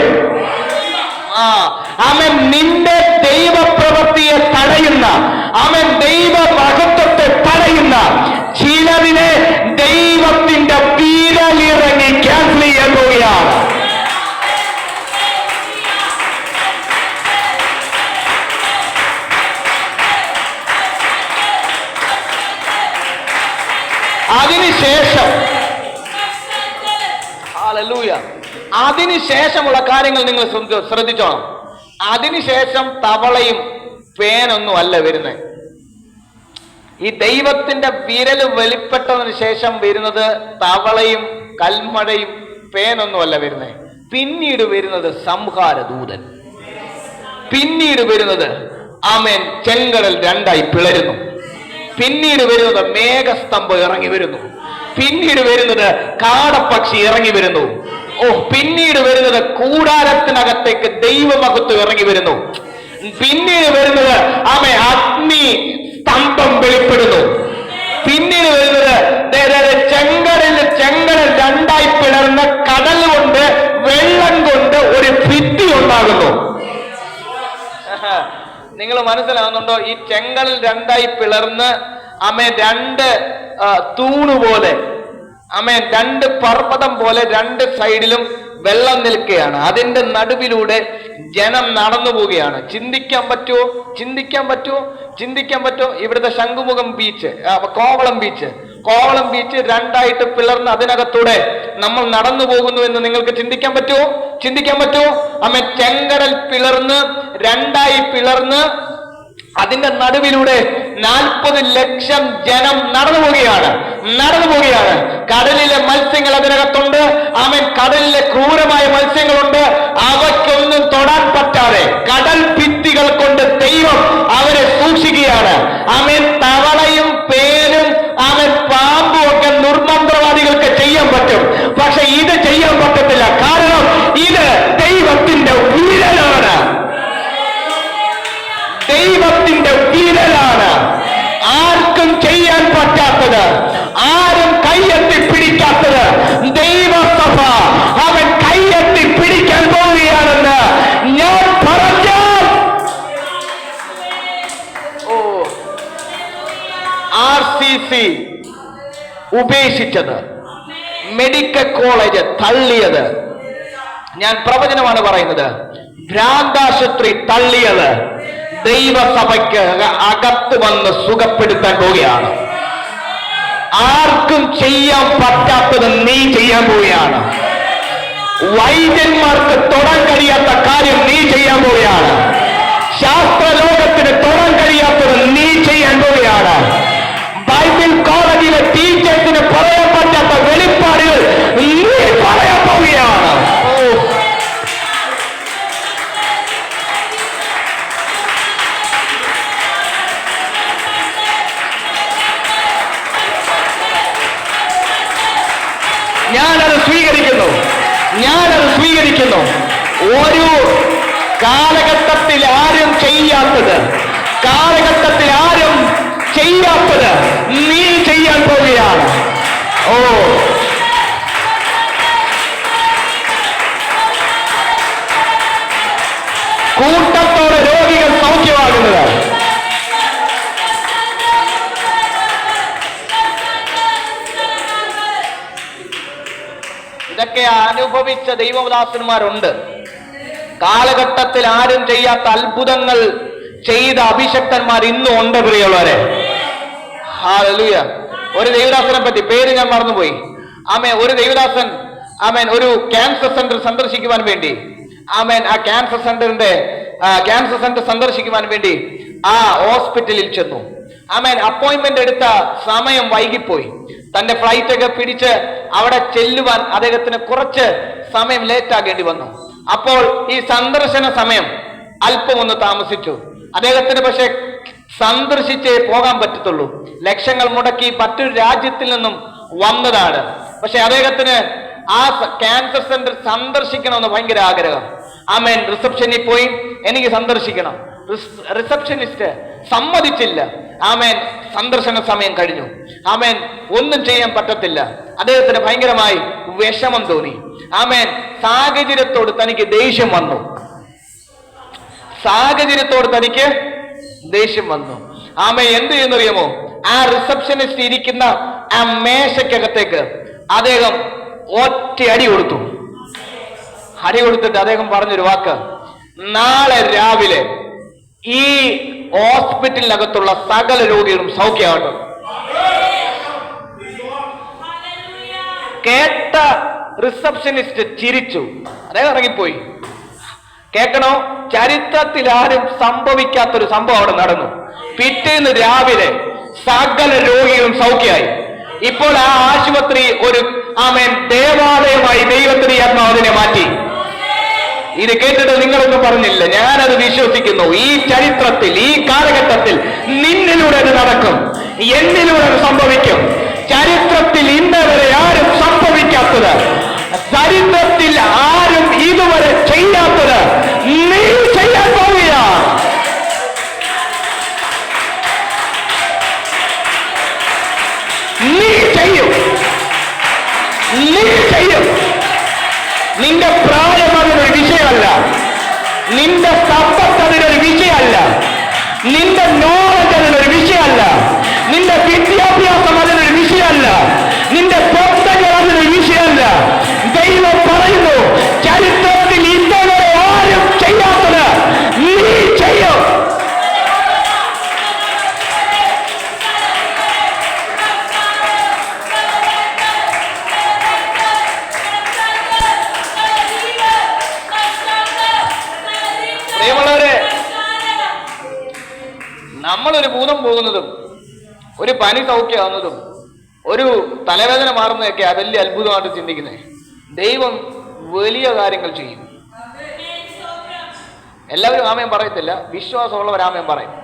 ആമേൻ. നിന്റെ ദൈവപ്രവൃത്തിയെ തടയുന്ന ആ അവൻ ദൈവ മഹത്വത്തെ തടയുന്ന ചിലതിനെ ദൈവത്തിന്റെ വിരലിറങ്ങി ക്യാൻസൽ ചെയ്യാൻ പോവുകയാണ്. അതിനുശേഷമുള്ള കാര്യങ്ങൾ നിങ്ങൾ ശ്രദ്ധിച്ചോണം. അതിനുശേഷം തവളയും പേനൊന്നും അല്ല വരുന്നത്. ഈ ദൈവത്തിന്റെ വിരൽ വെളിപ്പെട്ടതിന് ശേഷം വരുന്നത് തവളയും കൽമഴയും പേനൊന്നും അല്ല വരുന്നത്. പിന്നീട് വരുന്നത് സംഹാരദൂതൻ. പിന്നീട് വരുന്നത് ആമേൻ ചെങ്കടൽ രണ്ടായി പിളരുന്നു. പിന്നീട് വരുന്നത് മേഘസ്തംഭം ഇറങ്ങി വരുന്നു. പിന്നീട് വരുന്നത് കാടപ്പക്ഷി ഇറങ്ങി വരുന്നു. പിന്നീട് വരുന്നത് കൂടാരത്തിനകത്തേക്ക് ദൈവമഹത്വം ഇറങ്ങി വരുന്നു. പിന്നീട് വരുന്നത് അഗ്നി സ്തംഭം വെളിപ്പെടുന്നു. പിന്നീട് വരുന്നത് ചെങ്കടൽ രണ്ടായി പിളർന്ന് കടൽ കൊണ്ട് വെള്ളം കൊണ്ട് ഒരു ഭിത്തി ഉണ്ടാകുന്നു. നിങ്ങൾ മനസ്സിലാകുന്നുണ്ടോ? ഈ ചെങ്കടൽ രണ്ടായി പിളർന്ന് രണ്ട് തൂണുപോലെ രണ്ട് പർവ്വതം പോലെ രണ്ട് സൈഡിലും വെള്ളം നിൽക്കുകയാണ്. അതിന്റെ നടുവിലൂടെ ജനം നടന്നു പോവുകയാണ്. ചിന്തിക്കാൻ പറ്റുമോ? ഇവിടുത്തെ ശംഖുമുഖം ബീച്ച്, കോവളം ബീച്ച് രണ്ടായിട്ട് പിളർന്ന് അതിനകത്തൂടെ നമ്മൾ നടന്നു പോകുന്നു എന്ന് നിങ്ങൾക്ക് ചിന്തിക്കാൻ പറ്റുമോ? ചെങ്കടൽ പിളർന്ന് രണ്ടായി പിളർന്ന് അതിന്റെ നടുവിലൂടെ 40 ലക്ഷം ജനം നടന്നു പോവുകയാണ്. കടലിലെ മത്സ്യങ്ങൾ അതിനകത്തുണ്ട്. കടലിലെ ക്രൂരമായ മത്സ്യങ്ങളുണ്ട്. അവയ്ക്കൊന്നും തൊടാൻ പറ്റാതെ കടൽ ഭിത്തികൾ കൊണ്ട് ദൈവം അവരെ സൂക്ഷിക്കുകയാണ്. തവളയും പേനും പാമ്പും ഒക്കെ നിർമന്ത്രവാദികൾക്ക് ചെയ്യാൻ പറ്റും. പക്ഷെ ഇത് ചെയ്യാൻ പറ്റത്തില്ല. കാരണം ഇത് ദൈവത്തിന്റെ വിരലാണ്. ദൈവത്തിന്റെ വിരലാണ്. ആർക്കും ചെയ്യാൻ പറ്റാത്തത്, ആരും കൈയെത്തി പിടിക്കാത്തത് ദൈവസഭ അവൻ കൈയെത്തി പിടിക്കാൻ പോവുകയാണെന്ന് ഞാൻ പറഞ്ഞാൽ RCC ഉപേക്ഷിച്ചത്, മെഡിക്കൽ കോളേജ് തള്ളിയത്, ഞാൻ പ്രവചനമാണ് പറയുന്നത്, ഭ്രാന്താശുപത്രി തള്ളിയത് ദൈവസഭയ്ക്ക് അകത്ത് വന്ന് സുഖപ്പെടുത്താൻ പോവുകയാണ്. ആർക്കും ചെയ്യാൻ പറ്റാത്തത് നീ ചെയ്യാൻ പോവുകയാണ്. വൈദ്യന്മാർക്ക് തൊടാൻ കഴിയാത്ത കാര്യം നീ ചെയ്യാൻ പോവുകയാണ്. ശാസ്ത്രലോകത്തിന് തൊടാൻ കഴിയാത്തത് നീ ചെയ്യാൻ പോവുകയാണ്. ബൈബിൾ കോളേജിലെ ടീച്ചേഴ്സിന് പറയാൻ പറ്റാത്ത വെളിപ്പാടുകൾ നീ പറയാൻ പോവുകയാണ്. ഞാനത് സ്വീകരിക്കുന്നു. ഒരു കാലഘട്ടത്തിൽ ആരും ചെയ്യാത്തത് നീ ചെയ്യാൻ പോവുകയാണ്. കൂട്ടത്തോടെ രോഗികൾ സൗഖ്യമാകുന്നത്, ഇതൊക്കെ അനുഭവിച്ച ദൈവദാസന്മാരുണ്ട്. കാലഘട്ടത്തിൽ ആരും ചെയ്യാത്ത അത്ഭുതങ്ങൾ ചെയ്ത അഭിഷക്തന്മാർ ഇന്നും ഉണ്ട് പ്രിയമുള്ളവരെ. ഹല്ലേലൂയ. ഒരു ദൈവദാസനെ പറ്റി പേര് ഞാൻ മറന്നുപോയി. ഒരു ദൈവദാസൻ ഒരു ക്യാൻസർ സെന്റർ സന്ദർശിക്കുവാൻ വേണ്ടി ആ ക്യാൻസർ സെന്റർ സന്ദർശിക്കുവാൻ വേണ്ടി ആ ഹോസ്പിറ്റലിൽ ചെന്നു. അപ്പോയിന്റ്മെന്റ് എടുത്ത സമയം വൈകിപ്പോയി. തന്റെ ഫ്ലൈറ്റ് ഒക്കെ പിടിച്ച് അവിടെ ചെല്ലുവാൻ അദ്ദേഹത്തിന് കുറച്ച് സമയം ലേറ്റ് ആകേണ്ടി വന്നു. അപ്പോൾ ഈ സന്ദർശന സമയം അല്പം ഒന്ന് താമസിച്ചു. അദ്ദേഹത്തിന് പക്ഷെ സന്ദർശിച്ചേ പോകാൻ പറ്റത്തുള്ളൂ. ലക്ഷങ്ങൾ മുടക്കി മറ്റൊരു രാജ്യത്തിൽ നിന്നും വന്നതാണ്. പക്ഷെ അദ്ദേഹത്തിന് ആ ക്യാൻസർ സെന്റർ സന്ദർശിക്കണമെന്ന് ഭയങ്കര ആഗ്രഹം. റിസപ്ഷനിൽ പോയി എനിക്ക് സന്ദർശിക്കണം. റിസപ്ഷനിസ്റ്റ് സമ്മതിച്ചില്ല. സന്ദർശന സമയം കഴിഞ്ഞു. ഒന്നും ചെയ്യാൻ പറ്റത്തില്ല. അദ്ദേഹത്തിന് ഭയങ്കരമായി വിഷമം തോന്നി. സാഹചര്യത്തോട് തനിക്ക് ദേഷ്യം വന്നു. ആമേൻ എന്ത് ചെയ്യുന്നറിയാമോ? ആ റിസപ്ഷനിസ്റ്റ് ഇരിക്കുന്ന ആ മേശക്കകത്തേക്ക് അദ്ദേഹം ഒറ്റ അടി കൊടുത്തു. അടി കൊടുത്തിട്ട് അദ്ദേഹം പറഞ്ഞൊരു വാക്ക്, നാളെ രാവിലെ ഈ ഹോസ്പിറ്റലിനകത്തുള്ള സകല രോഗികളും സൗഖ്യമാകട്ടെ. കേട്ട റിസപ്ഷനിസ്റ്റ് ചിരിച്ചു, അദ്ദേഹം ഇറങ്ങിപ്പോയി. കേൾക്കണോ? ചരിത്രത്തിൽ ആരും സംഭവിക്കാത്തൊരു സംഭവം അവിടെ നടന്നു. പിറ്റേന്ന് രാവിലെ സകല രോഗികളും സൗഖ്യമായി. ഇപ്പോൾ ആ ആശുപത്രി ഒരു ദേവാലയമായി ദൈവത്തിന് ആത്മാവിനെ മാറ്റി. ഇത് കേട്ടിട്ട് നിങ്ങളൊന്നും പറഞ്ഞില്ല, ഞാനത് വിശ്വസിക്കുന്നു. ഈ ചരിത്രത്തിൽ, ഈ കാലഘട്ടത്തിൽ നിന്നിലൂടെ അത് നടക്കും, എന്നിലൂടെ അത് സംഭവിക്കും. ചരിത്രത്തിൽ ഇന്നവരെ ആരും സംഭവിക്കാത്തത്, ചരിത്രത്തിൽ ആരും ഇതുവരെ ചെയ്യാത്തത് നീ ചെയ്യാൻ പോവുകയാണ്. നീ ചെയ്യും. നിന്റെ പ്രായം അതിനൊരു വിഷയമല്ല, നിന്റെ സമ്പത്ത് അതിനൊരു വിഷയമല്ല, നിന്റെ നോളജ് അതിനൊരു വിഷയമല്ല, നിന്റെ വിദ്യാഭ്യാസം അതിനൊരു വിഷയമല്ല, നിന്റെ പുസ്തകം അതിനൊരു വിഷയമല്ല. ദൈവം പറയുന്നു, ചരിത്രത്തിൽ ഇന്നലെ ആരും ചെയ്യാത്തത് നീ ചെയ്യും. നമ്മളൊരു ഭൂതം പോകുന്നതും ഒരു പനി സൗഖ്യമാകുന്നതും ഒരു തലവേദന മാറുന്നതൊക്കെ വലിയ അത്ഭുതമായിട്ട് ചിന്തിക്കുന്നത്. ദൈവം വലിയ കാര്യങ്ങൾ ചെയ്യും. എല്ലാവരും ആമേൻ പറയത്തില്ല, വിശ്വാസമുള്ളവർ ആമേൻ പറയും.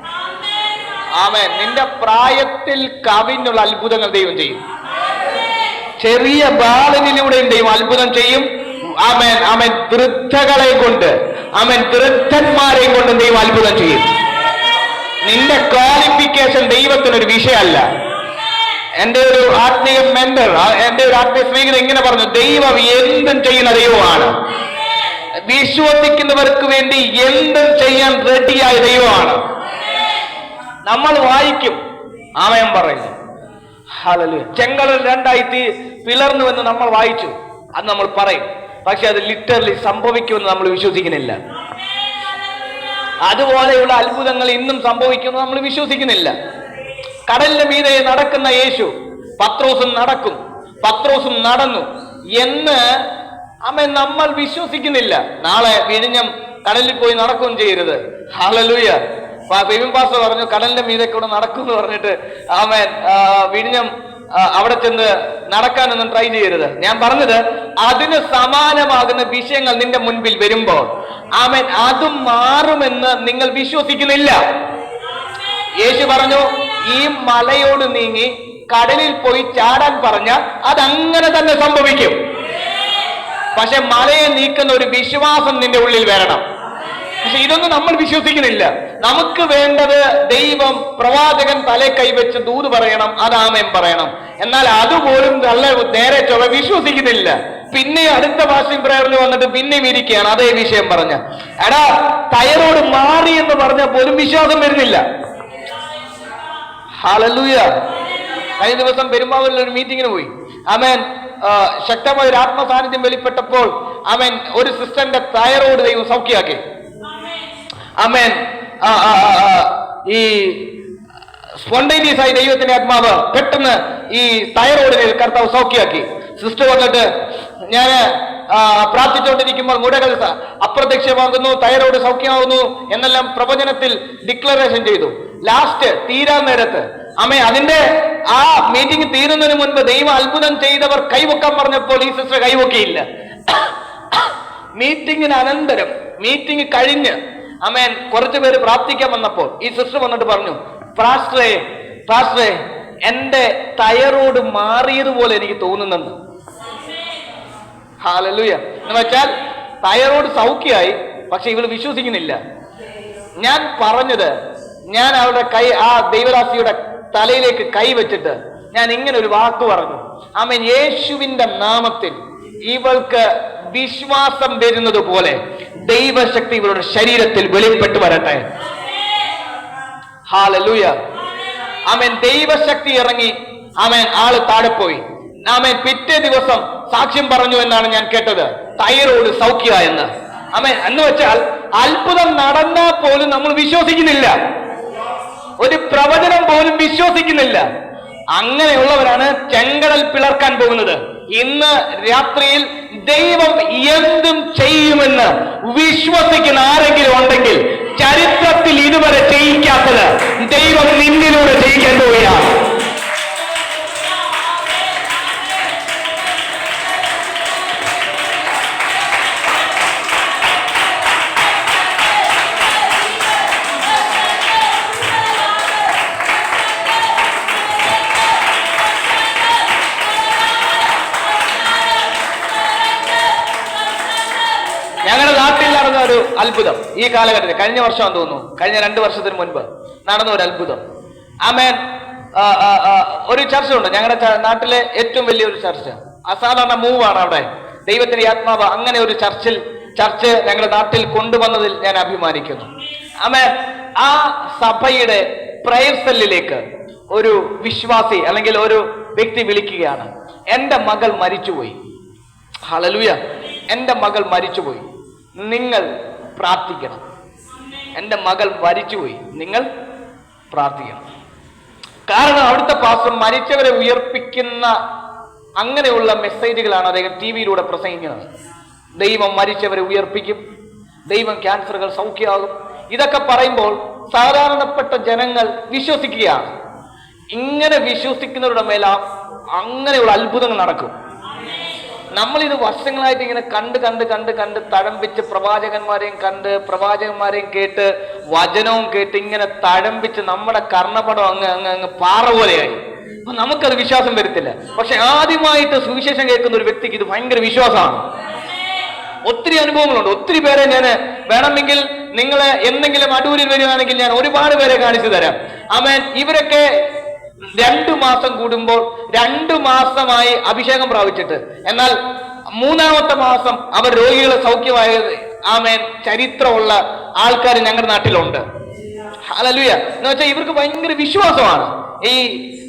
ആമേൻ. നിന്റെ പ്രായത്തിൽ കവിഞ്ഞുള്ള അത്ഭുതങ്ങൾ ദൈവം ചെയ്യും. ചെറിയ ബാലനിലൂടെയും ദൈവം അത്ഭുതം ചെയ്യും. ആമേൻ ആമേൻ. വൃദ്ധകളെ കൊണ്ട്, ആമേൻ, വൃദ്ധന്മാരെയും കൊണ്ട് ദൈവം അത്ഭുതം ചെയ്യും. നിന്റെ ക്വാളിഫിക്കേഷൻ ദൈവത്തിനൊരു വിഷയമല്ല. എന്റെ ഒരു ആത്മീയ മെന്റർ, എന്റെ ഒരു ആത്മീയ സ്നേഹിതൻ ഇങ്ങനെ പറഞ്ഞു, ദൈവം എന്തും ചെയ്യുന്ന ദൈവമാണ്. വിശ്വസിക്കുന്നവർക്ക് വേണ്ടി എന്തും ചെയ്യാൻ റെഡിയായ ദൈവമാണ്. നമ്മൾ വായിക്കും, ആമേൻ പറയുന്നു. ഹല്ലേലൂയ. ചെങ്കടൽ രണ്ടായി പിളർന്നുവെന്ന് നമ്മൾ വായിച്ചു, അത് നമ്മൾ പറയും. പക്ഷെ അത് ലിറ്ററലി സംഭവിക്കുമെന്ന് നമ്മൾ വിശ്വസിക്കുന്നില്ല. അതുപോലെയുള്ള അത്ഭുതങ്ങൾ ഇന്നും സംഭവിക്കുന്നു നമ്മൾ വിശ്വസിക്കുന്നില്ല. കടലിന്റെ മീതെ നടക്കുന്ന യേശു പത്രോസും നടക്കും, പത്രോസും നടന്നു എന്ന് നമ്മൾ വിശ്വസിക്കുന്നില്ല. നാളെ വിഴിഞ്ഞം കടലിൽ പോയി നടക്കുകയും ചെയ്യരുത്. ഹല്ലേലൂയ. ബിബിൻ പാസ്റ്റർ പറഞ്ഞു കടലിന്റെ മീതെ കൂടെ നടക്കും എന്ന് പറഞ്ഞിട്ട് വിഴിഞ്ഞം അവിടെ ചെന്ന് നടക്കാനൊന്നും ട്രൈ ചെയ്യരുത്. ഞാൻ പറഞ്ഞത്, അതിന് സമാനമാകുന്ന വിഷയങ്ങൾ നിന്റെ മുൻപിൽ വരുമ്പോൾ അതും മാറുമെന്ന് നിങ്ങൾ വിശ്വസിക്കുന്നില്ല. യേശു പറഞ്ഞു, ഈ മലയോട് നീങ്ങി കടലിൽ പോയി ചാടാൻ പറഞ്ഞാൽ അതങ്ങനെ തന്നെ സംഭവിക്കും. പക്ഷെ മലയെ നീക്കുന്ന ഒരു വിശ്വാസം നിന്റെ ഉള്ളിൽ വരണം. പക്ഷെ ഇതൊന്നും നമ്മൾ വിശ്വസിക്കുന്നില്ല. നമുക്ക് വേണ്ടത് ദൈവം പ്രവാചകൻ തലേ കൈവച്ച് ദൂത് പറയണം, അത് ആമേൻ പറയണം. എന്നാൽ അതുപോലും നല്ല നേരെ ചൊവ്വ വിശ്വസിക്കുന്നില്ല. പിന്നെ അടുത്ത ഫാസ്റ്റിംഗ് പ്രയറിൽ വന്നിട്ട് പിന്നെയും ഇരിക്കുകയാണ് അതേ വിഷയം പറഞ്ഞ. എടാ, തൈറോയ്ഡ് മാറി എന്ന് പറഞ്ഞ പോലും വിശ്വാസം വരുന്നില്ല. ഹല്ലേലൂയ. കഴിഞ്ഞ ദിവസം പെരുമ്പാവൂരിൽ ഒരു മീറ്റിങ്ങിന് പോയി. ആമേൻ. ശക്തമായ ഒരു ആത്മസാന്നിധ്യം വെളിപ്പെട്ടപ്പോൾ ആമേൻ ഒരു സിസ്റ്ററിന്റെ തൈറോയ്ഡ് ദൈവം സൗഖ്യമാക്കി. ആമേൻ. ഈ സ്പോണ്ടേനിയസ് ആയി ദൈവത്തിന്റെ ആത്മാവ് പെട്ടെന്ന് ഈ തൈറോയ്ഡിനെ കർത്താവ് സൗഖ്യമാക്കി. സിസ്റ്റർ വന്നിട്ട്, ഞാൻ പ്രാർത്ഥിച്ചുകൊണ്ടിരിക്കുമ്പോൾ മുടകൾ അപ്രത്യക്ഷമാകുന്നു, തൈറോയ്ഡ് സൗഖ്യമാകുന്നു എന്നെല്ലാം പ്രവചനത്തിൽ ഡിക്ലറേഷൻ ചെയ്തു. ലാസ്റ്റ് തീരാൻ നേരത്ത് അതിന്റെ ആ മീറ്റിംഗ് തീരുന്നതിന് മുൻപ് ദൈവം അത്ഭുതം ചെയ്തവർ കൈവക്കാൻ പറഞ്ഞപ്പോൾ ഈ സിസ്റ്റർ കൈവക്കിയില്ല. മീറ്റിംഗിന് അനന്തരം, മീറ്റിംഗ് കഴിഞ്ഞ് കുറച്ചു പേര് പ്രാർത്ഥിക്കാൻ വന്നപ്പോൾ ഈ സിസ്റ്റർ വന്നിട്ട് പറഞ്ഞു, പാസ്റ്ററെ എന്റെ തൈറോയ്ഡ് മാറിയതുപോലെ എനിക്ക് തോന്നുന്നെന്ന്. ഹല്ലേലൂയ. എന്ന് വെച്ചാൽ തൈറോയ്ഡ് സൗഖ്യമായി, പക്ഷെ ഇവള് വിശ്വസിക്കുന്നില്ല. ഞാൻ പറഞ്ഞത്, ഞാൻ അവരുടെ കൈ ആ ദൈവദാസിയുടെ തലയിലേക്ക് കൈവച്ചിട്ട് ഞാൻ ഇങ്ങനെ ഒരു വാക്ക് പറഞ്ഞു, യേശുവിന്റെ നാമത്തിൽ ഇവൾക്ക് വിശ്വാസം വരുന്നത് പോലെ ദൈവശക്തി ഇവരുടെ ശരീരത്തിൽ വെളിപ്പെട്ടു വരട്ടെ. ഹല്ലേലൂയ. ആമേൻ ദൈവശക്തി ഇറങ്ങി, ആമേൻ ആള് താഴെ പോയി. ആമേൻ പിറ്റേ ദിവസം സാക്ഷ്യം പറഞ്ഞു എന്നാണ് ഞാൻ കേട്ടത്, തൈറോയ്ഡ് സൗഖ്യമായെന്ന്. ആമേൻ എന്ന് വെച്ചാൽ അത്ഭുതം നടന്നാൽ പോലും നമ്മൾ വിശ്വസിക്കുന്നില്ല, ഒരു പ്രവചനം പോലും വിശ്വസിക്കുന്നില്ല. അങ്ങനെയുള്ളവരാണ് ചെങ്കടൽ പിളർക്കാൻ പോകുന്നത്. ഇന്ന് രാത്രിയിൽ ദൈവം എന്തും ചെയ്യുമെന്ന് വിശ്വസിക്കുന്ന ആരെങ്കിലും ഉണ്ടെങ്കിൽ, ചരിത്രത്തിൽ ഇതുവരെ ചെയ്യിക്കാത്തത് ദൈവം നിന്നിലൂടെ ചെയ്യിക്കാൻ പോവുകയാണ്. ഞങ്ങളുടെ നാട്ടിൽ നടന്ന ഒരു അത്ഭുതം ഈ കാലഘട്ടത്തിൽ, കഴിഞ്ഞ വർഷം തോന്നുന്നു, കഴിഞ്ഞ 2 വർഷത്തിന് മുൻപ് നടന്ന ഒരു അത്ഭുതം. ആമേൻ. ഒരു ചർച്ച ഉണ്ട് ഞങ്ങളുടെ നാട്ടിലെ ഏറ്റവും വലിയൊരു ചർച്ച, അസാധാരണ മൂവാണ് അവിടെ. ദൈവത്തിന്റെ ആത്മാവ് അങ്ങനെ ഒരു ചർച്ച് ഞങ്ങളുടെ നാട്ടിൽ കൊണ്ടുവന്നതിൽ ഞാൻ അഭിമാനിക്കുന്നു. ആമേൻ. ആ സഭയുടെ പ്രയർ സെല്ലിലേക്ക് ഒരു വിശ്വാസി അല്ലെങ്കിൽ ഒരു വ്യക്തി വിളിക്കുകയാണ്, എന്റെ മകൾ മരിച്ചുപോയി. ഹല്ലേലൂയ. എന്റെ മകൾ മരിച്ചുപോയി, നിങ്ങൾ പ്രാർത്ഥിക്കണം. എന്റെ മകൾ മരിച്ചുപോയി, നിങ്ങൾ പ്രാർത്ഥിക്കണം. കാരണം അവിടുത്തെ പാസ്റ്റർ മരിച്ചവരെ ഉയർപ്പിക്കുന്ന അങ്ങനെയുള്ള മെസ്സേജുകളാണ് അദ്ദേഹം ടി വിയിലൂടെ പ്രസംഗിക്കുന്നത്. ദൈവം മരിച്ചവരെ ഉയർപ്പിക്കും, ദൈവം ക്യാൻസറുകൾ സൗഖ്യമാകും. ഇതൊക്കെ പറയുമ്പോൾ സാധാരണപ്പെട്ട ജനങ്ങൾ വിശ്വസിക്കുകയാണ്. ഇങ്ങനെ വിശ്വസിക്കുന്നവരുടെ മേൽ അങ്ങനെയുള്ള അത്ഭുതങ്ങൾ നടക്കും. നമ്മളിത് വർഷങ്ങളായിട്ട് ഇങ്ങനെ കണ്ട് തഴമ്പിച്ച് പ്രവാചകന്മാരെയും കേട്ട് വചനവും കേട്ട് ഇങ്ങനെ തഴമ്പിച്ച് നമ്മുടെ കർണപടം അങ്ങ് പാറ പോലെയായി. അപ്പൊ നമുക്കത് വിശ്വാസം വരത്തില്ല. പക്ഷെ ആദ്യമായിട്ട് സുവിശേഷം കേൾക്കുന്ന ഒരു വ്യക്തിക്ക് ഇത് ഭയങ്കര വിശ്വാസമാണ്. ഒത്തിരി അനുഭവങ്ങളുണ്ട്. ഒത്തിരി പേരെ ഞാൻ വേണമെങ്കിൽ നിങ്ങളെ എന്തെങ്കിലും അടൂരിൽ വരികയാണെങ്കിൽ ഞാൻ ഒരുപാട് പേരെ കാണിച്ചു തരാം. ആമേൻ. ഇവരൊക്കെ 2 മാസം കൂടുമ്പോൾ 2 മാസമായി അഭിഷേകം പ്രാപിച്ചിട്ട്, എന്നാൽ 3-ാമത്തെ മാസം അവർ രോഗികളെ സൗഖ്യമായത് ആമേൻ ചരിത്രമുള്ള ആൾക്കാർ ഞങ്ങളുടെ നാട്ടിലുണ്ട്. ഹല്ലേലൂയ. എന്ന് വെച്ചാൽ ഇവർക്ക് ഭയങ്കര വിശ്വാസമാണ്. ഈ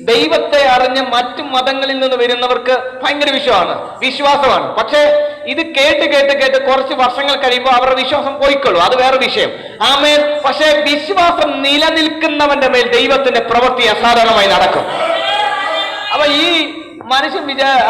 ദൈവത്തെ അറിഞ്ഞ് മറ്റു മതങ്ങളിൽ നിന്ന് വരുന്നവർക്ക് ഭയങ്കര വിശ്വാസമാണ്. പക്ഷേ ഇത് കേട്ട് കുറച്ച് വർഷങ്ങൾ കഴിയുമ്പോൾ അവരുടെ വിശ്വാസം പോയിക്കൊള്ളൂ, അത് വേറെ വിഷയം. ആമേൻ. പക്ഷേ വിശ്വാസം നിലനിൽക്കുന്നവന്റെ മേൽ ദൈവത്തിന്റെ പ്രവൃത്തി അസാധാരണമായി നടക്കും. അപ്പൊ ഈ മനുഷ്യൻ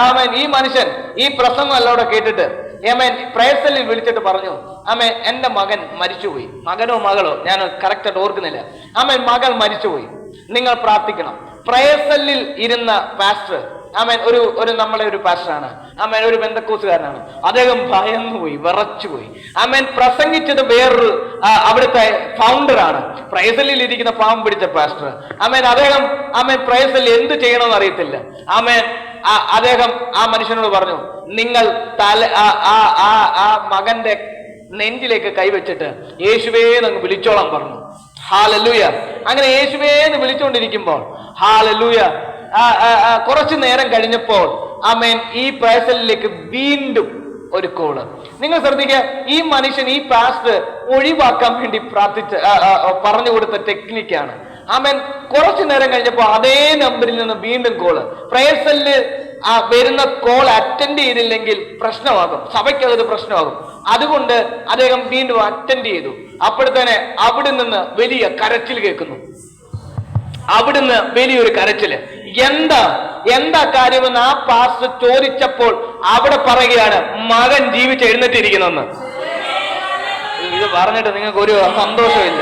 ആമേൻ, ഈ മനുഷ്യൻ ഈ പ്രസംഗം അല്ലവിടെ കേട്ടിട്ട് ആമേൻ പ്രയർ സെല്ലിൽ വിളിച്ചിട്ട് പറഞ്ഞു, ആമേൻ എന്റെ മകൻ മരിച്ചുപോയി. മകനോ മകളോ ഞാൻ കറക്റ്റായിട്ട് ഓർക്കുന്നില്ല. ആമേൻ മകൾ മരിച്ചുപോയി, നിങ്ങൾ പ്രാർത്ഥിക്കണം. പ്രയർ സെല്ലിൽ ഇരുന്ന പാസ്റ്റർ, ആമേൻ ഒരു നമ്മളെ ഒരു പാസ്റ്ററാണ്, ആമേൻ ഒരു ബെന്തക്കോസുകാരനാണ്. അദ്ദേഹം ഭയന്നുപോയി, വിറച്ചുപോയി. ആമേൻ പ്രസംഗിച്ചത് വേറൊരു അവിടുത്തെ ഫൗണ്ടറാണ്, പ്രയർ സെല്ലിൽ ഇരിക്കുന്ന പാവം പിടിച്ച പാസ്റ്റർ. ആമേൻ ആമേൻ പ്രയർ സെല്ലിൽ എന്ത് ചെയ്യണമെന്ന് അറിയത്തില്ല. ആമേൻ അദ്ദേഹം ആ മനുഷ്യനോട് പറഞ്ഞു, നിങ്ങൾ ആ മകന്റെ നെഞ്ചിലേക്ക് കൈവച്ചിട്ട് യേശുവേ എന്ന് വിളിച്ചോളാൻ പറഞ്ഞു. ഹല്ലേലൂയ. അങ്ങനെ യേശുവേ എന്ന് വിളിച്ചുകൊണ്ടിരിക്കുമ്പോൾ ഹല്ലേലൂയ കുറച്ചു നേരം കഴിഞ്ഞപ്പോൾ ആമേൻ ഈ പ്രയർ സെല്ലിലേക്ക് വീണ്ടും ഒരു കോള്. നിങ്ങൾ ശ്രദ്ധിക്കുക, ഈ മനുഷ്യൻ ഈ പാസ്റ്റർ ഒഴിവാക്കാൻ വേണ്ടി പറഞ്ഞു കൊടുത്ത ടെക്നിക്കാണ്. ആമേൻ കുറച്ചു നേരം കഴിഞ്ഞപ്പോൾ അതേ നമ്പറിൽ നിന്ന് വീണ്ടും കോള്. പ്രയർ സെല്ലിൽ വരുന്ന കോൾ അറ്റൻഡ് ചെയ്തില്ലെങ്കിൽ പ്രശ്നമാകും, സഭയ്ക്കത് പ്രശ്നമാകും. അതുകൊണ്ട് അദ്ദേഹം വീണ്ടും അറ്റൻഡ് ചെയ്തു. അപ്പോഴത്തേനെ അവിടെ നിന്ന് വലിയ കരച്ചിൽ കേൾക്കുന്നു. അവിടുന്ന് വലിയൊരു കരച്ചില്. എന്താ കാര്യമെന്ന് ആ പാസ്റ്റർ ചോദിച്ചപ്പോൾ അവിടെ പറയുകയാണ്, മകൻ ജീവിച്ച് എഴുന്നേറ്റിരിക്കുന്നെന്ന്. ഇത് പറഞ്ഞിട്ട് നിങ്ങൾക്ക് ഒരു സന്തോഷമില്ല.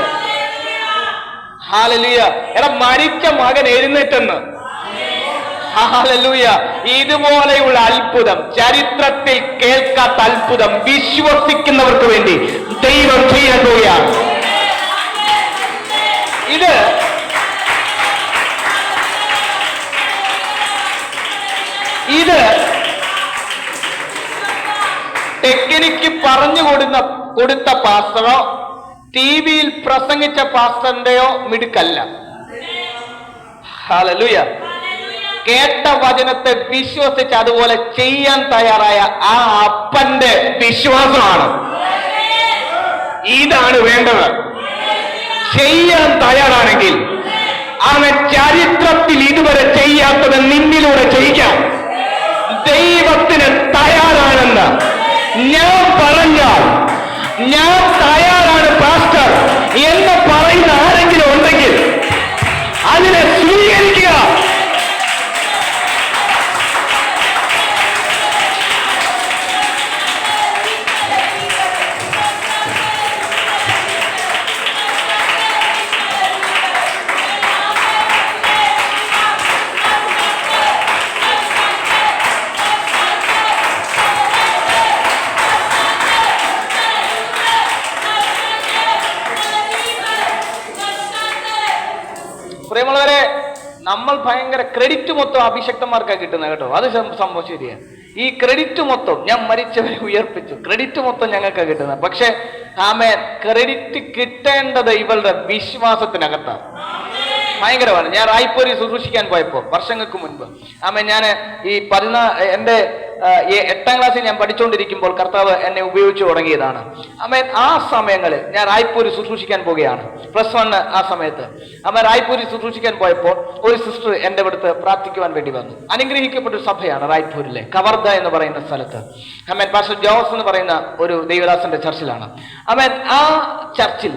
ഹല്ലേലൂയ. എടാ മരിച്ച മകൻ എഴുന്നേറ്റെന്ന്. ഹല്ലേലൂയ. ഇതുപോലെയുള്ള അത്ഭുതം, ചരിത്രത്തിൽ കേൾക്കാത്ത അത്ഭുതം വിശ്വസിക്കുന്നവർക്ക് വേണ്ടി ദൈവം ചെയ്യാൻ പോവുകയാണ്. ഇത് ടെക്നിക്ക് പറഞ്ഞു കൊടുത്ത പാസ്റ്ററോ ടിവിയിൽ പ്രസംഗിച്ച പാസ്റ്ററിന്റെയോ മിടുക്കല്ല. ഹല്ലേലൂയ. കേട്ട വചനത്തെ വിശ്വസിച്ച് അതുപോലെ ചെയ്യാൻ തയ്യാറായ ആ അപ്പന്റെ വിശ്വാസമാണ്. ഇതാണ് വേണ്ടത്. ചെയ്യാൻ തയ്യാറാണെങ്കിൽ അവൻ ചരിത്രത്തിൽ ഇതുവരെ ചെയ്യാത്തത് നിന്നിലൂടെ ചെയ്യിക്കാം. ദൈവത്തിന് തയ്യാറാണെന്ന് ഞാൻ പറഞ്ഞാൽ ഞാൻ തയ്യാറാണ് പാസ്റ്റർ എന്ന് പറയുന്ന ആരെങ്കിലും ഉണ്ടെങ്കിൽ അതിനെ സ്വീകരിക്കുക. പ്രിയമുള്ളവരെ, നമ്മൾ ഭയങ്കര ക്രെഡിറ്റ് മൊത്തം അഭിഷക്തന്മാർക്കാണ് കിട്ടുന്നത് കേട്ടോ. അത് സംഭവം ശരിയാണ്. ഈ ക്രെഡിറ്റ് മൊത്തം ഞാൻ മരിച്ചവരെ ഉയർപ്പിച്ചു, ക്രെഡിറ്റ് മൊത്തം ഞങ്ങൾക്കാണ് കിട്ടുന്നത്. പക്ഷെ ആമേൻ, ക്രെഡിറ്റ് കിട്ടേണ്ടത് ഇവളുടെ വിശ്വാസത്തിനകത്താണ്. ഭയങ്കരമാണ്. ഞാൻ റായ്പൂരി ശുശ്രൂഷിക്കാൻ പോയപ്പോൾ വർഷങ്ങൾക്ക് മുൻപ് ഞാൻ ഈ എൻ്റെ 8ാം ക്ലാസ്സിൽ ഞാൻ പഠിച്ചുകൊണ്ടിരിക്കുമ്പോൾ കർത്താവ് എന്നെ ഉപയോഗിച്ചു തുടങ്ങിയതാണ്. ആ സമയങ്ങളിൽ ഞാൻ റായ്പൂരി ശുശ്രൂഷിക്കാൻ പോവുകയാണ്. +1 ആ സമയത്ത് റായ്പൂരി ശുശ്രൂഷിക്കാൻ പോയപ്പോൾ ഒരു സിസ്റ്റർ എൻ്റെ അടുത്ത് പ്രാർത്ഥിക്കുവാൻ വേണ്ടി വന്നു. അനുഗ്രഹിക്കപ്പെട്ട ഒരു സഭയാണ് റായ്പൂരിലെ കവർദ എന്ന് പറയുന്ന സ്ഥലത്ത്. പാസ്റ്റർ ജോസ് എന്ന് പറയുന്ന ഒരു ദൈവദാസന്റെ ചർച്ചിലാണ്. ആ ചർച്ചിൽ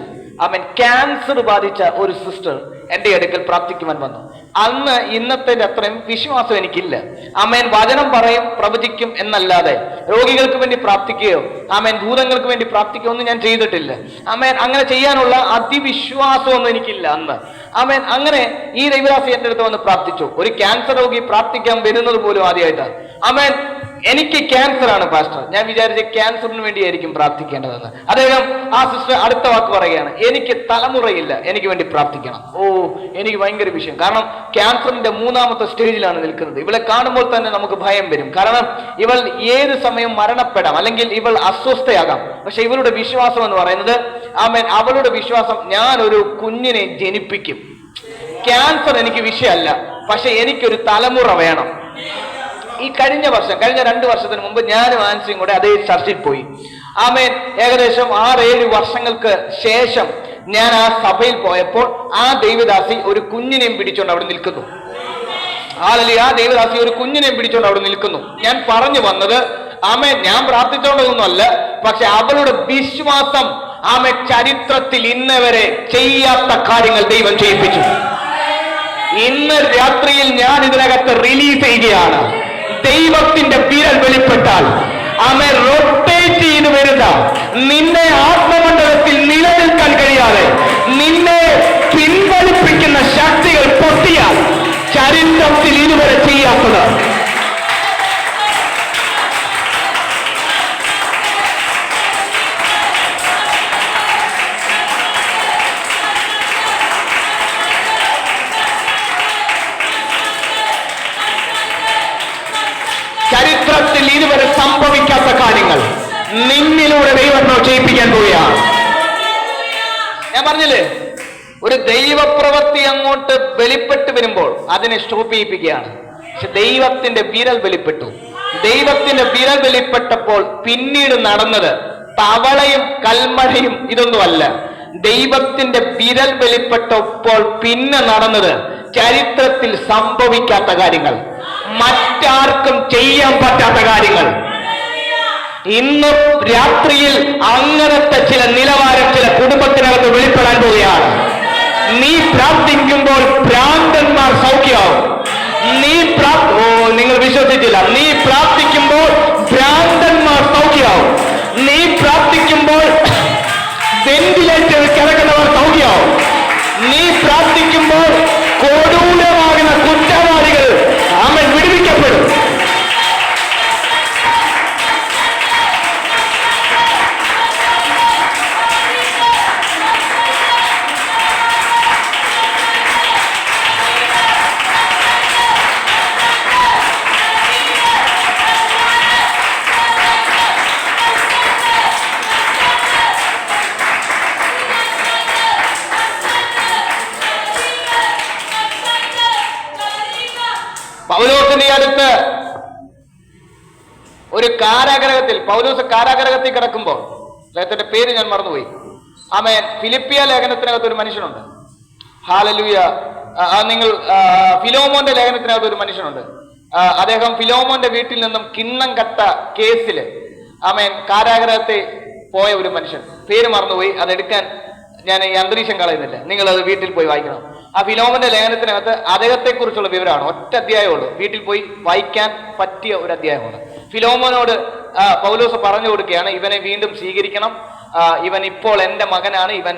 ക്യാൻസർ ബാധിച്ച ഒരു സിസ്റ്റർ എൻ്റെ അടുക്കൽ പ്രാർത്ഥിക്കുവാൻ വന്നു. അന്ന് ഇന്നത്തെ അത്രയും വിശ്വാസം എനിക്കില്ല. വചനം പറയും, പ്രവചിക്കും എന്നല്ലാതെ രോഗികൾക്ക് വേണ്ടി പ്രാർത്ഥിക്കുകയോ ഭൂതങ്ങൾക്ക് വേണ്ടി പ്രാർത്ഥിക്കുകയോ ഒന്നും ഞാൻ ചെയ്തിട്ടില്ല. അങ്ങനെ ചെയ്യാനുള്ള അതിവിശ്വാസമൊന്നും എനിക്കില്ല അന്ന്. അങ്ങനെ ഈ ദൈവദാസി എൻ്റെ അടുത്ത് വന്ന് പ്രാർത്ഥിച്ചു. ഒരു ക്യാൻസർ രോഗി പ്രാർത്ഥിക്കാൻ വരുന്നത് പോലും ആദ്യമായിട്ടാണ്. എനിക്ക് ക്യാൻസർ ആണ് പാസ്റ്റർ. ഞാൻ വിചാരിച്ച ക്യാൻസറിന് വേണ്ടിയായിരിക്കും പ്രാർത്ഥിക്കേണ്ടതെന്ന്. അദ്ദേഹം ആ സിസ്റ്റർ അടുത്ത വാക്ക് പറയുകയാണ്, എനിക്ക് തലമുറയില്ല, എനിക്ക് വേണ്ടി പ്രാർത്ഥിക്കണം. എനിക്ക് ഭയങ്കര വിഷയം. കാരണം ക്യാൻസറിന്റെ 3ാമത്തെ സ്റ്റേജിലാണ് നിൽക്കുന്നത്. ഇവളെ കാണുമ്പോൾ തന്നെ നമുക്ക് ഭയം വരും. കാരണം ഇവൾ ഏത് സമയം മരണപ്പെടാം, അല്ലെങ്കിൽ ഇവൾ അസ്വസ്ഥയാകാം. പക്ഷെ ഇവളുടെ വിശ്വാസം എന്ന് പറയുന്നത് അവളുടെ വിശ്വാസം, ഞാൻ ഒരു കുഞ്ഞിനെ ജനിപ്പിക്കും. ക്യാൻസർ എനിക്ക് വിഷയമല്ല, പക്ഷെ എനിക്കൊരു തലമുറ വേണം. ഈ കഴിഞ്ഞ 2 വർഷത്തിന് മുമ്പ് ഞാനും ആൻസിയും കൂടെ അതേ ചർച്ചിൽ പോയി. ഏകദേശം 6-7 വർഷങ്ങൾക്ക് ശേഷം ഞാൻ ആ സഭയിൽ പോയപ്പോൾ ആ ദൈവദാസി ഒരു കുഞ്ഞിനെയും പിടിച്ചോണ്ട് അവിടെ നിൽക്കുന്നു. ആ ദൈവദാസി ഒരു കുഞ്ഞിനെയും പിടിച്ചോണ്ട് അവിടെ നിൽക്കുന്നു. ഞാൻ പറഞ്ഞു വന്നത് ഞാൻ പ്രാർത്ഥിച്ചോണ്ടതൊന്നുമല്ല, പക്ഷെ അവളുടെ വിശ്വാസം ചരിത്രത്തിൽ ഇന്നവരെ ചെയ്യാത്ത കാര്യങ്ങൾ ദൈവം ചെയ്യിപ്പിച്ചു. ഇന്ന് രാത്രിയിൽ ഞാൻ ഇതിനകത്ത് റിലീസ് ചെയ്യുകയാണ്. ദൈവത്തിന്റെ വിരൽ വെളിപ്പെട്ടാൽ റൊട്ടേറ്റ് ചെയ്ത് വരുന്ന, നിന്നെ ആത്മമണ്ഡലത്തിൽ നിലനിൽക്കാൻ കഴിയാതെ നിന്നെ പിൻവലിപ്പിക്കുന്ന ശക്തികൾ പൊട്ടിയാൽ ചരിത്രത്തിൽ ഇതുവരെ ചെയ്യാത്തത് ചരിത്രത്തിൽ ഇതുവരെ സംഭവിക്കാത്ത കാര്യങ്ങൾ നിന്നിലൂടെ ദൈവം ചെയ്യിപ്പിക്കാൻ പോവുകയാണ്. ഞാൻ പറഞ്ഞില്ലേ, ഒരു ദൈവപ്രവൃത്തി അങ്ങോട്ട് വെളിപ്പെട്ട് വരുമ്പോൾ അതിനെ സ്റ്റോപ്പ് ചെയ്യിപ്പിക്കുകയാണ്. പക്ഷെ ദൈവത്തിന്റെ വിരൽ വെളിപ്പെട്ടു. ദൈവത്തിന്റെ വിരൽ വെളിപ്പെട്ടപ്പോൾ പിന്നീട് നടന്നത് തവളയും കൽമഴയും ഇതൊന്നുമല്ല. ദൈവത്തിന്റെ വിരൽ വെളിപ്പെട്ടപ്പോൾ പിന്നെ നടന്നത് ചരിത്രത്തിൽ സംഭവിക്കാത്ത കാര്യങ്ങൾ, മറ്റാർക്കും ചെയ്യാൻ പറ്റാത്ത കാര്യങ്ങൾ. ഇന്ന് രാത്രിയിൽ അങ്ങനത്തെ ചില നിലവാരം ചില കുടുംബത്തിനകത്ത് വെളിപ്പെടാൻ പോവുകയാണ്. നീ പ്രാർത്ഥിക്കുമ്പോൾ ഭ്രാന്തന്മാർ സൗഖ്യമാവും. നിങ്ങൾ വിശ്വസിച്ചില്ല. നീ പ്രാർത്ഥിക്കുമ്പോൾ ഭ്രാന്തന്മാർ സൗഖ്യമാവും. നീ പ്രാർത്ഥിക്കുമ്പോൾ വെന്റിലേറ്ററിൽ കിടക്കുന്നവർ സൗഖ്യമാവും. നീ പ്രാർത്ഥിക്കുമ്പോൾ കൊടൂരമാകുന്ന കുറ്റവാളികൾ വിടുവിക്കപ്പെടും. പൗലോസിന്റെ അടുത്ത് ഒരു കാരാഗ്രഹത്തിൽ, പൗലോസ് കാരാഗ്രഹത്തിൽ കിടക്കുമ്പോൾ, അദ്ദേഹത്തിന്റെ പേര് ഞാൻ മറന്നുപോയി. ഫിലിപ്പിയ ലേഖനത്തിനകത്ത് ഒരു മനുഷ്യനുണ്ട്. ഹല്ലേലൂയ. നിങ്ങൾ ഫിലോമോന്റെ ലേഖനത്തിനകത്ത് ഒരു മനുഷ്യനുണ്ട്. അദ്ദേഹം ഫിലോമോന്റെ വീട്ടിൽ നിന്നും കിണ്ണം കട്ട കേസിൽ കാരാഗ്രഹത്തെ പോയ ഒരു മനുഷ്യൻ. പേര് മറന്നുപോയി, അതെടുക്കാൻ ഞാൻ ഈ അന്തരീക്ഷം കളയുന്നില്ല, നിങ്ങൾ അത് വീട്ടിൽ പോയി വായിക്കണം. ആ ഫിലോമോന്റെ ലേഖനത്തിനകത്ത് അദ്ദേഹത്തെ കുറിച്ചുള്ള വിവരമാണ്. ഒറ്റ അധ്യായമുള്ളൂ, വീട്ടിൽ പോയി വായിക്കാൻ പറ്റിയ ഒരു അധ്യായമാണ്. ഫിലോമോനോട് പൗലോസ് പറഞ്ഞു കൊടുക്കുകയാണ്, ഇവനെ വീണ്ടും സ്വീകരിക്കണം, ഇവൻ ഇപ്പോൾ എൻ്റെ മകനാണ്, ഇവൻ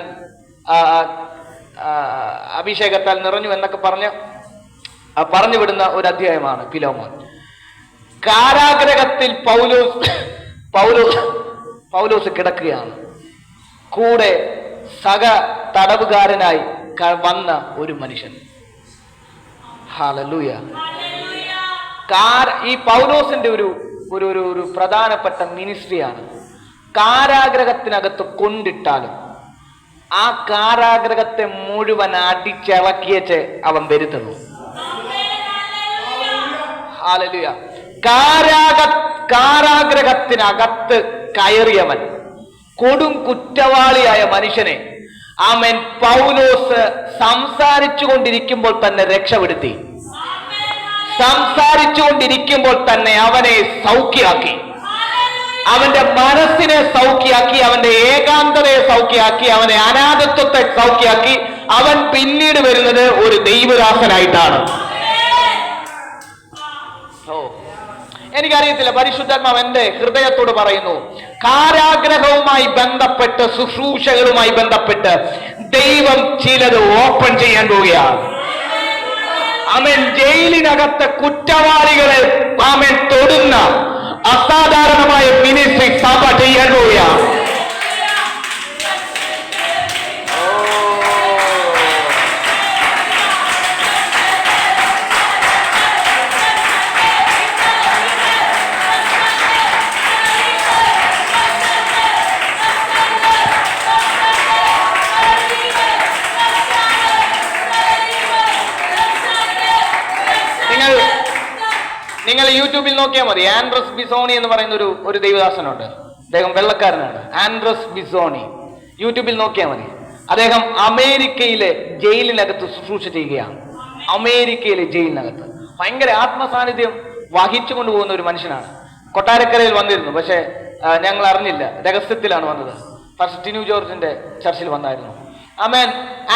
അഭിഷേകത്താൽ നിറഞ്ഞു എന്നൊക്കെ പറഞ്ഞു വിടുന്ന ഒരു അധ്യായമാണ് ഫിലോമോൻ. കാരാഗ്രഹത്തിൽ പൗലോസ് കിടക്കുകയാണ്. കൂടെ സഹ തടവുകാരനായി വന്ന ഒരു മനുഷ്യൻ. ഹല്ലേലൂയ. ഈ പൗലോസിന്റെ ഒരു പ്രധാനപ്പെട്ട മിനിസ്ട്രിയാണ്, കാരാഗ്രഹത്തിനകത്ത് കൊണ്ടിട്ടാലും ആ കാരാഗ്രഹത്തെ മുഴുവൻ അടിച്ചിളക്കിയച്ച് അവൻ വരുത്തുന്നു. ഹല്ലേലൂയ. കാരാഗ്രഹത്തിനകത്ത് കയറിയവൻ, കൊടും കുറ്റവാളിയായ മനുഷ്യനെ പൗലോസ് സംസാരിച്ചു കൊണ്ടിരിക്കുമ്പോൾ തന്നെ രക്ഷപ്പെടുത്തി. സംസാരിച്ചു കൊണ്ടിരിക്കുമ്പോൾ തന്നെ അവനെ സൗഖ്യമാക്കി, അവന്റെ മനസ്സിനെ സൗഖ്യമാക്കി, അവന്റെ ഏകാന്തതയെ സൗഖ്യമാക്കി, അവനെ അനാഥത്വത്തെ സൗഖ്യമാക്കി. അവൻ പിന്നീട് വരുന്നത് ഒരു ദൈവദാസനായിട്ടാണ്. എനിക്കറിയത്തില്ല, പരിശുദ്ധാത്മാവ് എന്റെ ഹൃദയത്തോട് പറയുന്നു, കാരാഗ്രഹവുമായി ബന്ധപ്പെട്ട്, ശുശ്രൂഷകളുമായി ബന്ധപ്പെട്ട് ദൈവം ചിലത് ഓപ്പൺ ചെയ്യാൻ പോവുകയാണ്. ജയിലിനകത്ത് കുറ്റവാളികളെ തൊടുന്ന അസാധാരണമായ മിനിസ്ട്രി സഭ ചെയ്യാൻ പോവുകയാണ്. നിങ്ങൾ യൂട്യൂബിൽ നോക്കിയാൽ മതി, ആൻഡ്രസ് ബിസോണി എന്ന് പറയുന്ന ഒരു ദൈവദാസനുണ്ട്. അദ്ദേഹം വെള്ളക്കാരനാണ്, ആൻഡ്രസ് ബിസോണി. യൂട്യൂബിൽ നോക്കിയാൽ മതി. അദ്ദേഹം അമേരിക്കയിലെ ജയിലിനകത്ത് ശുശ്രൂഷ ചെയ്യുകയാണ്. അമേരിക്കയിലെ ജയിലിനകത്ത് ഭയങ്കര ആത്മസാന്നിധ്യം വഹിച്ചു കൊണ്ടുപോകുന്ന ഒരു മനുഷ്യനാണ്. കൊട്ടാരക്കരയിൽ വന്നിരുന്നു, പക്ഷെ ഞങ്ങൾ അറിഞ്ഞില്ല, രഹസ്യത്തിലാണ് വന്നത്. ഫസ്റ്റ് ടിനു ജോർജിന്റെ ചർച്ചിൽ വന്നായിരുന്നു.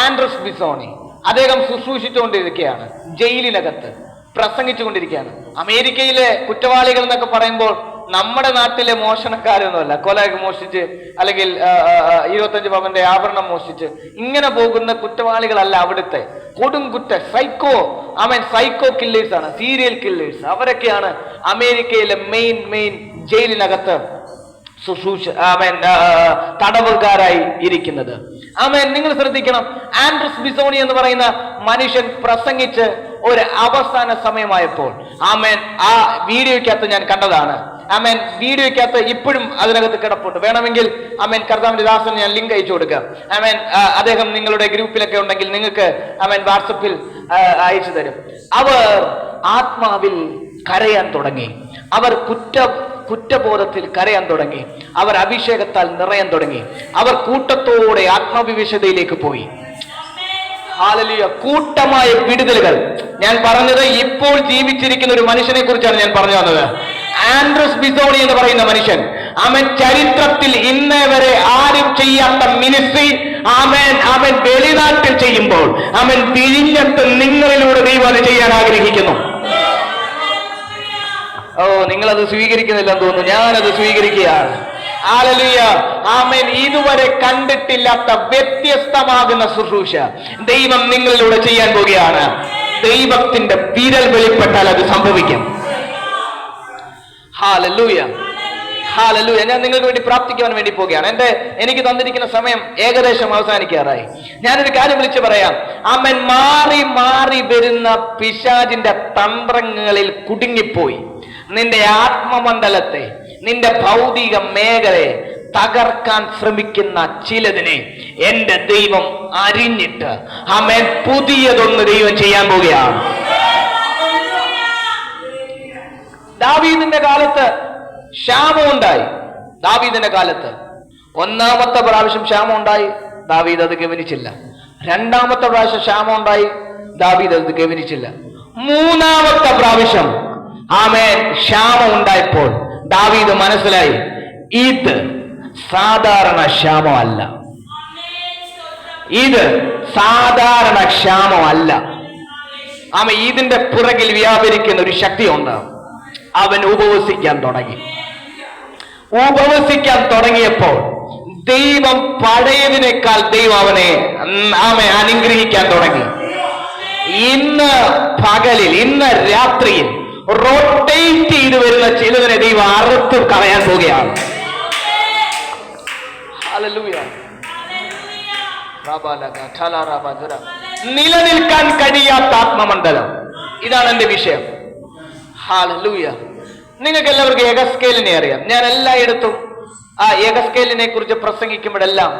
ആൻഡ്രസ് ബിസോണി അദ്ദേഹം ശുശ്രൂഷിച്ചുകൊണ്ടിരിക്കുകയാണ്, ജയിലിനകത്ത് പ്രസംഗിച്ചുകൊണ്ടിരിക്കുകയാണ്. അമേരിക്കയിലെ കുറ്റവാളികൾ എന്നൊക്കെ പറയുമ്പോൾ നമ്മുടെ നാട്ടിലെ മോഷണക്കാരൊന്നുമല്ല, കൊലയൊക്കെ മോഷ്ടിച്ച് അല്ലെങ്കിൽ 25 പവന്റെ ആഭരണം മോഷ്ടിച്ച് ഇങ്ങനെ പോകുന്ന കുറ്റവാളികളല്ല അവിടുത്തെ. കൊടുംകുറ്റ സൈക്കോ കില്ലേഴ്സ് ആണ്, സീരിയൽ കില്ലേഴ്സ്. അവരൊക്കെയാണ് അമേരിക്കയിലെ മെയിൻ ജയിലിനകത്ത് തടവുകാരായി ഇരിക്കുന്നത്. നിങ്ങൾ ശ്രദ്ധിക്കണം, ആൻഡ്രസ് ബിസോണി എന്ന് പറയുന്ന മനുഷ്യൻ പ്രസംഗിച്ച് ഒരു അവസാന സമയമായപ്പോൾ ആ വീഡിയോയ്ക്കകത്ത് ഞാൻ കണ്ടതാണ്. വീഡിയോയ്ക്കകത്ത് ഇപ്പോഴും അതിനകത്ത് കിടപ്പുണ്ട്. വേണമെങ്കിൽ കർത്താവിന്റെ ദാസന് ഞാൻ ലിങ്ക് അയച്ചു കൊടുക്കാം. അദ്ദേഹം നിങ്ങളുടെ ഗ്രൂപ്പിലൊക്കെ ഉണ്ടെങ്കിൽ നിങ്ങൾക്ക് വാട്സപ്പിൽ അയച്ചു തരും. അവർ ആത്മാവിൽ കരയാൻ തുടങ്ങി, അവർ കുറ്റബോധത്തിൽ കരയാൻ തുടങ്ങി, അവർ അഭിഷേകത്താൽ നിറയാൻ തുടങ്ങി, അവർ കൂട്ടത്തോടെ ആത്മവിവശതയിലേക്ക് പോയി. ഹല്ലേലൂയ. കൂട്ടമായ വിടുതലുകൾ. ഞാൻ പറഞ്ഞത് ഇപ്പോൾ ജീവിച്ചിരിക്കുന്ന ഒരു മനുഷ്യനെ കുറിച്ചാണ് ഞാൻ പറഞ്ഞു വന്നത്. ആൻഡ്രസ് ബിസോണി എന്ന് പറയുന്ന മനുഷ്യൻ, ചരിത്രത്തിൽ ഇന്നേ വരെ ആരും ചെയ്യാത്ത മിനിസ്ട്രി വെളിനാട്ടിൽ ചെയ്യുമ്പോൾ വിഴിഞ്ഞത്ത് നിങ്ങളിലൂടെ ദൈവം അത് ചെയ്യാൻ ആഗ്രഹിക്കുന്നു. നിങ്ങളത് സ്വീകരിക്കുന്നില്ലെന്ന് തോന്നുന്നു, ഞാനത് സ്വീകരിക്കുകയാണ്. ഹല്ലേലൂയ. ഇതുവരെ കണ്ടിട്ടില്ലാത്ത വ്യത്യസ്തമാകുന്ന ശുശ്രൂഷ ദൈവം നിങ്ങളിലൂടെ ചെയ്യാൻ പോവുകയാണ്. ദൈവത്തിന്റെ വിരൽ വെളിപ്പെട്ടാൽ അത് സംഭവിക്കും. ഹല്ലേലൂയ. ഞാൻ നിങ്ങൾക്ക് വേണ്ടി പ്രാർത്ഥിക്കുവാൻ വേണ്ടി പോവുകയാണ്. എനിക്ക് തന്നിരിക്കുന്ന സമയം ഏകദേശം അവസാനിക്കാറായി. ഞാനൊരു കാര്യം വിളിച്ചു പറയാം. മാറി വരുന്ന പിശാചിന്റെ തന്ത്രങ്ങളിൽ കുടുങ്ങിപ്പോയി നിന്റെ ആത്മമണ്ഡലത്തെ, നിന്റെ ഭൗതിക മേഖലയെ തകർക്കാൻ ശ്രമിക്കുന്ന ചിലതിനെ എന്റെ ദൈവം അരിഞ്ഞിട്ട് പുതിയതൊന്ന് ദൈവം ചെയ്യാൻ പോവുകയാണ്. ദാവീദിന്റെ കാലത്ത് ക്ഷാമമുണ്ടായി. ദാവീദിന്റെ കാലത്ത് ഒന്നാമത്തെ പ്രാവശ്യം ക്ഷാമമുണ്ടായി, ദാവീദ് അത് ഗവനിച്ചില്ല. രണ്ടാമത്തെ പ്രാവശ്യം ക്ഷാമമുണ്ടായി, ദാവീദ് അത് ഗവനിച്ചില്ല. മൂന്നാമത്തെ പ്രാവശ്യം ആമേൻ ക്ഷാമം ഉണ്ടായപ്പോൾ ദാവീദ് മനസ്സിലായി, ഇത് സാധാരണ ക്ഷാമമല്ല, ഇത് സാധാരണ ക്ഷാമമല്ല. ആമേൻ, ഇതിന്റെ പുറകിൽ വ്യാപരിക്കുന്ന ഒരു ശക്തിയുണ്ട്. അവൻ ഉപവസിക്കാൻ തുടങ്ങി. ഉപവസിക്കാൻ തുടങ്ങിയപ്പോൾ ദൈവം പഴയതിനേക്കാൾ ദൈവം അവനെ അനുഗ്രഹിക്കാൻ തുടങ്ങി. ഇന്ന് പകലിൽ, ഇന്ന് രാത്രിയിൽ റൊട്ടേറ്റ് ചെയ്ത് വരുന്ന ചിലതിനെ ദൈവം അറുത്ത് കളയാൻ പോവുകയാണ്. നിലനിൽക്കാൻ കഴിയാത്ത ആത്മമണ്ഡലം, ഇതാണ് എന്റെ വിഷയം. ഹല്ലേലൂയ. നിങ്ങൾക്ക് എല്ലാവർക്കും യെഹെസ്കേലിനെ അറിയാം. ഞാൻ എല്ലായിടത്തും ആ യെഹെസ്കേലിനെ കുറിച്ച് പ്രസംഗിക്കുമ്പോഴെല്ലാം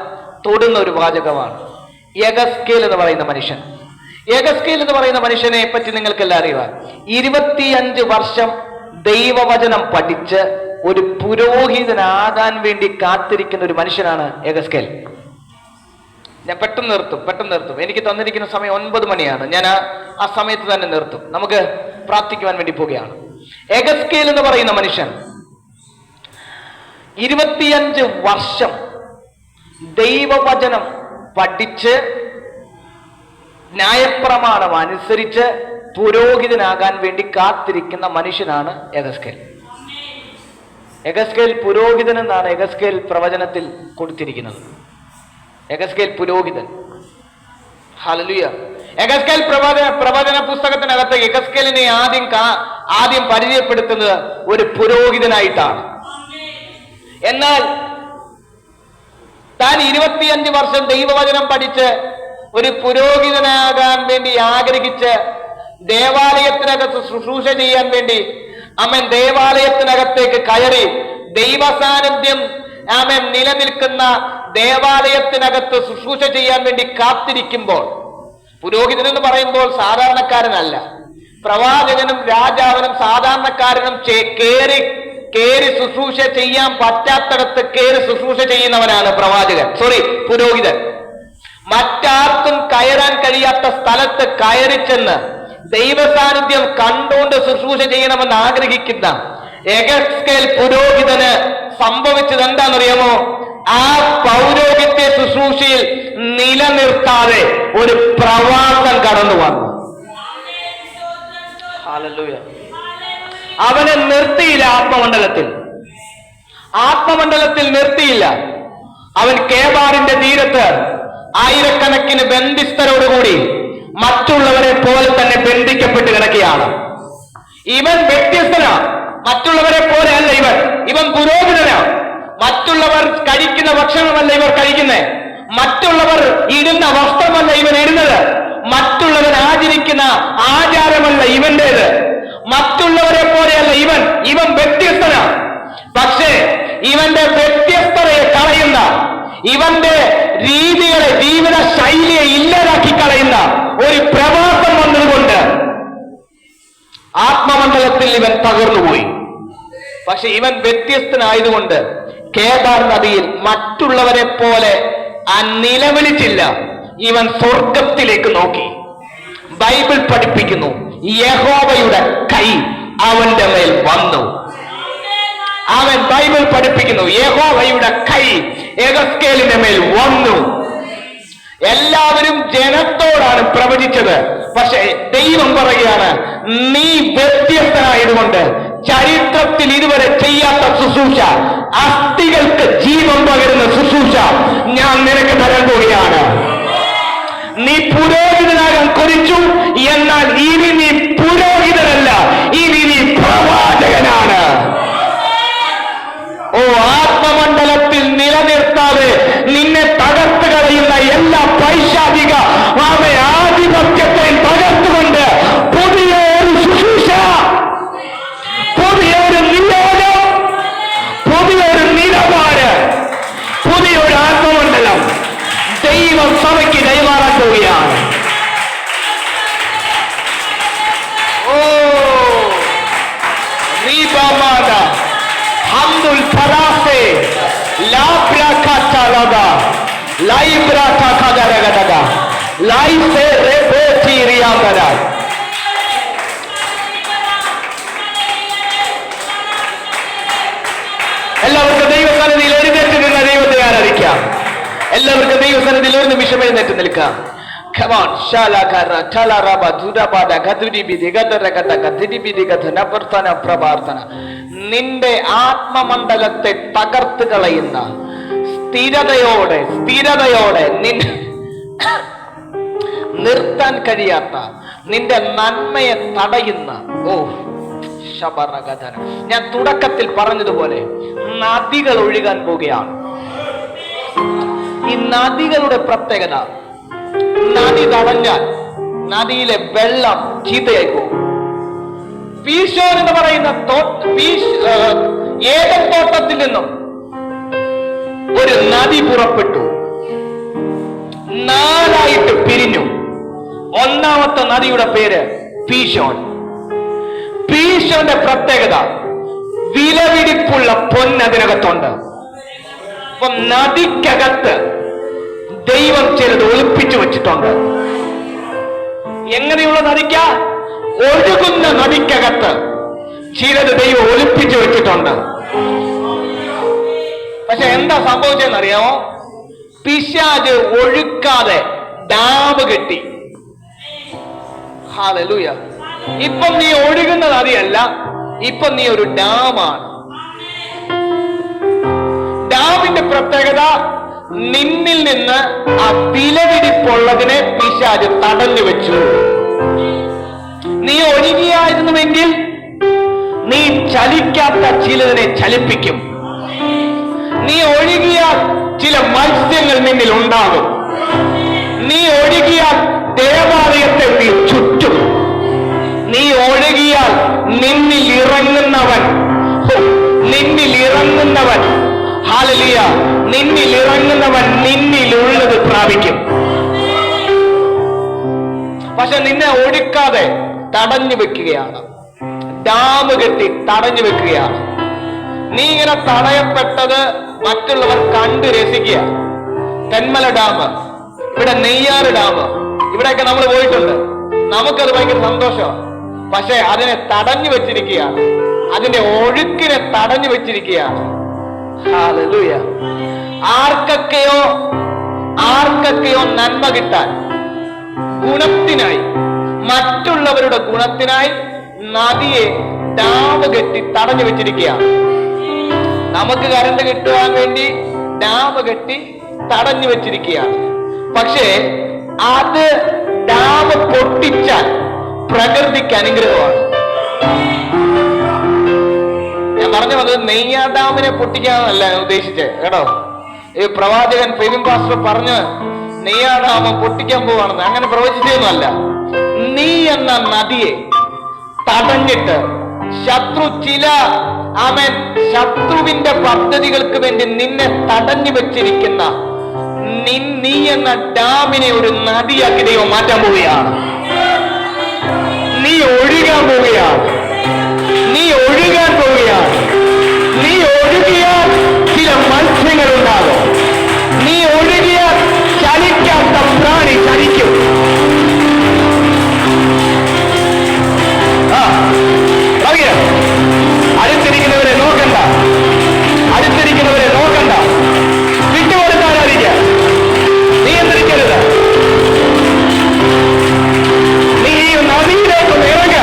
തൊടുന്ന ഒരു വാചകമാണ് യെഹെസ്കേൽ എന്ന് പറയുന്ന മനുഷ്യൻ. യെഹെസ്കേൽ എന്ന് പറയുന്ന മനുഷ്യനെ പറ്റി നിങ്ങൾക്കെല്ലാം അറിയാം. 25 വർഷം ദൈവവചനം പഠിച്ച് ഒരു പുരോഹിതനാകാൻ വേണ്ടി കാത്തിരിക്കുന്ന ഒരു മനുഷ്യനാണ് യെഹെസ്കേൽ. ഞാൻ പെട്ടെന്ന് നിർത്തും. എനിക്ക് തന്നിരിക്കുന്ന സമയം 9 മണിയാണ്. ഞാൻ ആ സമയത്ത് തന്നെ നിർത്തും. നമുക്ക് പ്രാർത്ഥിക്കുവാൻ വേണ്ടി പോവുകയാണ്. യെഹെസ്കേൽ എന്ന് പറയുന്ന മനുഷ്യൻ 25 വർഷം ദൈവവചനം പഠിച്ച് ന്യായപ്രമാണം അനുസരിച്ച് പുരോഹിതനാകാൻ വേണ്ടി കാത്തിരിക്കുന്ന മനുഷ്യനാണ് യെഹെസ്കേൽ. യെഹെസ്കേൽ പുരോഹിതൻ എന്നാണ് യെഹെസ്കേൽ പ്രവചനത്തിൽ കൊടുത്തിരിക്കുന്നത്. യെഹെസ്കേൽ പുരോഹിതൻ. ഹല്ലേലൂയ. യെഹെസ്കേൽ പ്രവചന പുസ്തകത്തിനകത്ത് യെഹെസ്കേലിനെ ആദ്യം പരിചയപ്പെടുത്തുന്നത് ഒരു പുരോഹിതനായിട്ടാണ്. എന്നാൽ താൻ 25 വർഷം ദൈവവചനം പഠിച്ച് ഒരു പുരോഹിതനാകാൻ വേണ്ടി ആഗ്രഹിച്ച് ദേവാലയത്തിനകത്ത് ശുശ്രൂഷ ചെയ്യാൻ വേണ്ടി അവൻ ദേവാലയത്തിനകത്തേക്ക് കയറി ദൈവ സാന്നിധ്യം അവൻ നിലനിൽക്കുന്ന ദേവാലയത്തിനകത്ത് ശുശ്രൂഷ ചെയ്യാൻ വേണ്ടി കാത്തിരിക്കുമ്പോൾ, പുരോഹിതൻ എന്ന് പറയുമ്പോൾ സാധാരണക്കാരനല്ല, പ്രവാചകനും രാജാവിനും സാധാരണക്കാരനും കേറി ശുശ്രൂഷ ചെയ്യാൻ പറ്റാത്തടത്ത് കേറി ശുശ്രൂഷ ചെയ്യുന്നവനാണ് പുരോഹിതൻ. മറ്റാർക്കും കയറാൻ കഴിയാത്ത സ്ഥലത്ത് കയറി ചെന്ന് ദൈവ സാന്നിധ്യം കണ്ടുകൊണ്ട് ശുശ്രൂഷ ചെയ്യണമെന്ന് ആഗ്രഹിക്കുന്ന യെഹെസ്കേൽ പുരോഹിതന് സംഭവിച്ചത് എന്താണെന്നറിയാമോ? ആ പൗരോഹിത്യ ശുശ്രൂഷയിൽ നിലനിർത്താതെ ഒരു പ്രവാസം കടന്നു വന്നു. ഹല്ലേലൂയ. അവനെ നിർത്തിയില്ല. ആത്മമണ്ഡലത്തിൽ നിർത്തിയില്ല. അവൻ കേബാറിന്റെ തീരത്ത് ആയിരക്കണക്കിന് ബന്ധിസ്ഥരോടുകൂടി മറ്റുള്ളവരെ പോലെ തന്നെ ബന്ധിക്കപ്പെട്ട് കിടക്കുകയാണ്. ഇവൻ വ്യത്യസ്തനാണ്, മറ്റുള്ളവരെ പോലെ അല്ല ഇവൻ പുരോഹിതനാണ്. മറ്റുള്ളവർ കഴിക്കുന്ന ഭക്ഷണമല്ല ഇവർ കഴിക്കുന്നത്, മറ്റുള്ളവർ ഇടുന്ന വസ്ത്രമല്ല ഇവൻ ഇടുന്നത്, മറ്റുള്ളവർ ആചരിക്കുന്ന ആചാരമല്ല ഇവന്റേത്, മറ്റുള്ളവരെ പോലെയല്ല ഇവൻ വ്യത്യസ്തനാണ്. പക്ഷേ ഇവന്റെ വ്യത്യസ്തതയെ കളയുന്ന, ഇവന്റെ രീതികളെ, ജീവിത ശൈലിയെ ഇല്ലാതാക്കി കളയുന്ന ഒരു പ്രവാസം വന്നതുകൊണ്ട് ആത്മമണ്ഡലത്തിൽ ഇവൻ തകർന്നുപോയി. പക്ഷെ ഇവൻ വ്യത്യസ്തനായതുകൊണ്ട് കേദാർ നദിയിൽ മറ്റുള്ളവരെ പോലെ നിലവിളിച്ചില്ല. ഇവൻ സ്വർഗത്തിലേക്ക് നോക്കി. ബൈബിൾ പഠിപ്പിക്കുന്നു, യഹോവയുടെ കൈ അവന്റെ മേൽ വന്നു. അവൻ ബൈബിൾ പഠിപ്പിക്കുന്നു, യഹോവയുടെ കൈ യെഹെസ്കേലിന്റെ മേൽ വന്നു. എല്ലാവരും ജനത്തോടാണ് പ്രവചിച്ചത്. പക്ഷെ ദൈവം പറയുകയാണ്, നീ വ്യത്യസ്തനായതുകൊണ്ട് ചരിത്രത്തിൽ ഇതുവരെ ചെയ്യാത്ത ശുശ്രൂഷ, അസ്ഥികൾക്ക് ജീവൻ പകരുന്ന ശുശ്രൂഷ ഞാൻ നിനക്ക് തരാൻ പോവുകയാണ്. നീ പുരോഹിതനാകാൻ കൊതിച്ചു, എന്നാൽ ഇനി നീ പുരോഹിതനല്ല, ഇനി നീ പ്രവാചകനാണ്. ഓ, ആത്മമണ്ഡലത്തിൽ നിലനിർത്താതെ നിന്നെ തകർത്ത് കളയുന്ന എല്ലാ പൈശാചിക ആധിപത്യത്തെ തകർത്തുകൊണ്ട് പുതിയൊരു ശുശ്രൂഷ, പുതിയൊരു നിയോഗം, പുതിയൊരു നിലപാട്, പുതിയൊരു ആത്മമണ്ഡലം ദൈവം സഭയ്ക്ക് കൈമാറാൻ പോവുകയാണ്. ഓ ഹംദുൽ ഫറാസെ ലാബ്രാ കാറ്റാലഗ ലൈബ്രാ കാഗരഗദഗ ലൈസേ റെബോചീരിയാന്തരാൽ. എല്ലാവർക്കും ദൈവസന്നിധിയിൽ എഴുന്നേറ്റ് നിന്ന് ദൈവത്തെ ആരാധിക്കാം. എല്ലാവർക്കും ദൈവസന്നിധിയിൽ ഒരു നിമിഷം എഴുന്നേറ്റ് നിൽക്കാം. Come on, Shalakara, Talaraba, Dudabada, Gadribi, Gadaraga, Gadribi, Gadanapartana, Prabartana. നിന്റെ ആത്മമണ്ഡലത്തെ തകർത്ത് കളയുന്ന സ്ഥിരതയോടെ നിർത്താൻ കഴിയാത്ത നിന്റെ നന്മയെ തടയുന്ന ശബറഗദന. ഞാൻ തുടക്കത്തിൽ പറഞ്ഞതുപോലെ നദികൾ ഒഴുകാൻ പോവുകയാണ്. ഈ നദികളുടെ പ്രത്യേകത, നദി തടഞ്ഞാൽ നദിയിലെ വെള്ളം ചീത്തയായി പോകും. പീശോൻ എന്ന് പറയുന്ന ഏദൻ തോട്ടത്തിൽ നിന്നും ഒരു നദി പുറപ്പെട്ടു, 4 പിരിഞ്ഞു. ഒന്നാമത്തെ നദിയുടെ പേര് പീശോൻ. പീശോന്റെ പ്രത്യേകത, വിലപിടിപ്പുള്ള പൊന്നതിനകത്തുണ്ട്. അപ്പൊ നദിക്കകത്ത് ദൈവം ചിലത് ഒളിപ്പിച്ചു വെച്ചിട്ടുണ്ട്. എങ്ങനെയുള്ള നദിക്ക? ഒഴുകുന്ന നദിക്കകത്ത് ചിലത് ദൈവം ഒളിപ്പിച്ചു വെച്ചിട്ടുണ്ട്. പക്ഷെ എന്താ സംഭവിച്ചെന്നറിയാമോ? പിശാച് ഒഴുക്കാതെ ഡാം കെട്ടി. ഹല്ലേലൂയ. ഇപ്പം നീ ഒഴുകുന്ന നദിയല്ല, ഇപ്പൊ നീ ഒരു ഡാമാണ്. ഡാമിന്റെ പ്രത്യേകത, നിന്നിൽ നിന്ന് ആ വിലപിടിപ്പുള്ളതിനെ പിശാച് തടഞ്ഞു വെച്ചു. നീ ഒഴുകിയായിരുന്നുവെങ്കിൽ നീ ചലിക്കാത്ത ചിലതിനെ ചലിപ്പിക്കും. നീ ഒഴുകിയാൽ ചില മത്സ്യങ്ങൾ നിന്നിൽ ഉണ്ടാകും. നീ ഒഴുകിയാൽ ദേവാലയത്തെ നീ ചുറ്റും. നീ ഒഴുകിയാൽ നിന്നിൽ ഇറങ്ങുന്നവൻ ഹല്ലേലൂയ, നിന്നിൽ ഇറങ്ങുന്നവൻ നിന്നിലുള്ളത് പ്രാപിക്കും. പക്ഷെ നിന്നെ ഒഴുക്കാതെ തടഞ്ഞു വെക്കുകയാണ്, ഡാം കെട്ടി തടഞ്ഞു വെക്കുകയാണ്. നീ ഇങ്ങനെ തടയപ്പെട്ടത് മറ്റുള്ളവർ കണ്ടു രസിക്കുക. തെന്മല ഡാം, ഇവിടെ നെയ്യാറ് ഡാം, ഇവിടെയൊക്കെ നമ്മൾ പോയിട്ടുണ്ട്. നമുക്കത് ഭയങ്കര സന്തോഷമാണ്. പക്ഷെ അതിനെ തടഞ്ഞു വെച്ചിരിക്കുകയാണ്, അതിന്റെ ഒഴുക്കിനെ തടഞ്ഞു വെച്ചിരിക്കുകയാണ്. ഹല്ലേലൂയ. ആർക്കൊക്കെയോ നന്മ കിട്ടാൻ, ഗുണത്തിനായി, മറ്റുള്ളവരുടെ ഗുണത്തിനായി നദിയെ ഡാം കെട്ടി തടഞ്ഞു വെച്ചിരിക്കുകയാണ്. നമുക്ക് കറണ്ട് കിട്ടുവാൻ വേണ്ടി ഡാം കെട്ടി തടഞ്ഞു വെച്ചിരിക്കുകയാണ്. പക്ഷേ അത് ഡാം പൊട്ടിച്ചാൽ പ്രകൃതിക്ക് അനുഗ്രഹമാണ്. ഞാൻ പറഞ്ഞു വന്നത് നെയ്യാർ ഡാമിനെ പൊട്ടിക്കാന്നല്ല ഞാൻ ഉദ്ദേശിച്ചത് കേട്ടോ. ഈ പ്രവാചകൻ ഫെബിൻ പാസ്റ്റർ പറഞ്ഞ് നെയ്യാർ ഡാം പൊട്ടിക്കാൻ പോവാണെന്ന് അങ്ങനെ പ്രവചിച്ചതൊന്നുമല്ല. നീ എന്ന നദിയെ തടഞ്ഞിട്ട് ശത്രുവിന്റെ പദ്ധതികൾക്ക് വേണ്ടി നിന്നെ തടഞ്ഞു വെച്ചിരിക്കുന്ന നീ എന്ന ഡാമിനെ ഒരു നദിയാക്കി ദൈവം മാറ്റാൻ പോവുകയാണ്. നീ ഒഴുകാൻ പോവുകയാണ്. നീ ഒഴുകിയാൽ ചില മത്സ്യങ്ങൾ ഉണ്ടാകും. നീ ഒഴുകിയാൽ ചലിക്കാത്ത പ്രാണി ചലിക്കും. അടുത്തിരിക്കുന്നവരെ നോക്കണ്ട, വിട്ടുകൊടുത്താലായിരിക്ക, നിയന്ത്രിക്കരുത്. നീ നദിയിലേക്ക് ഇറങ്ങ.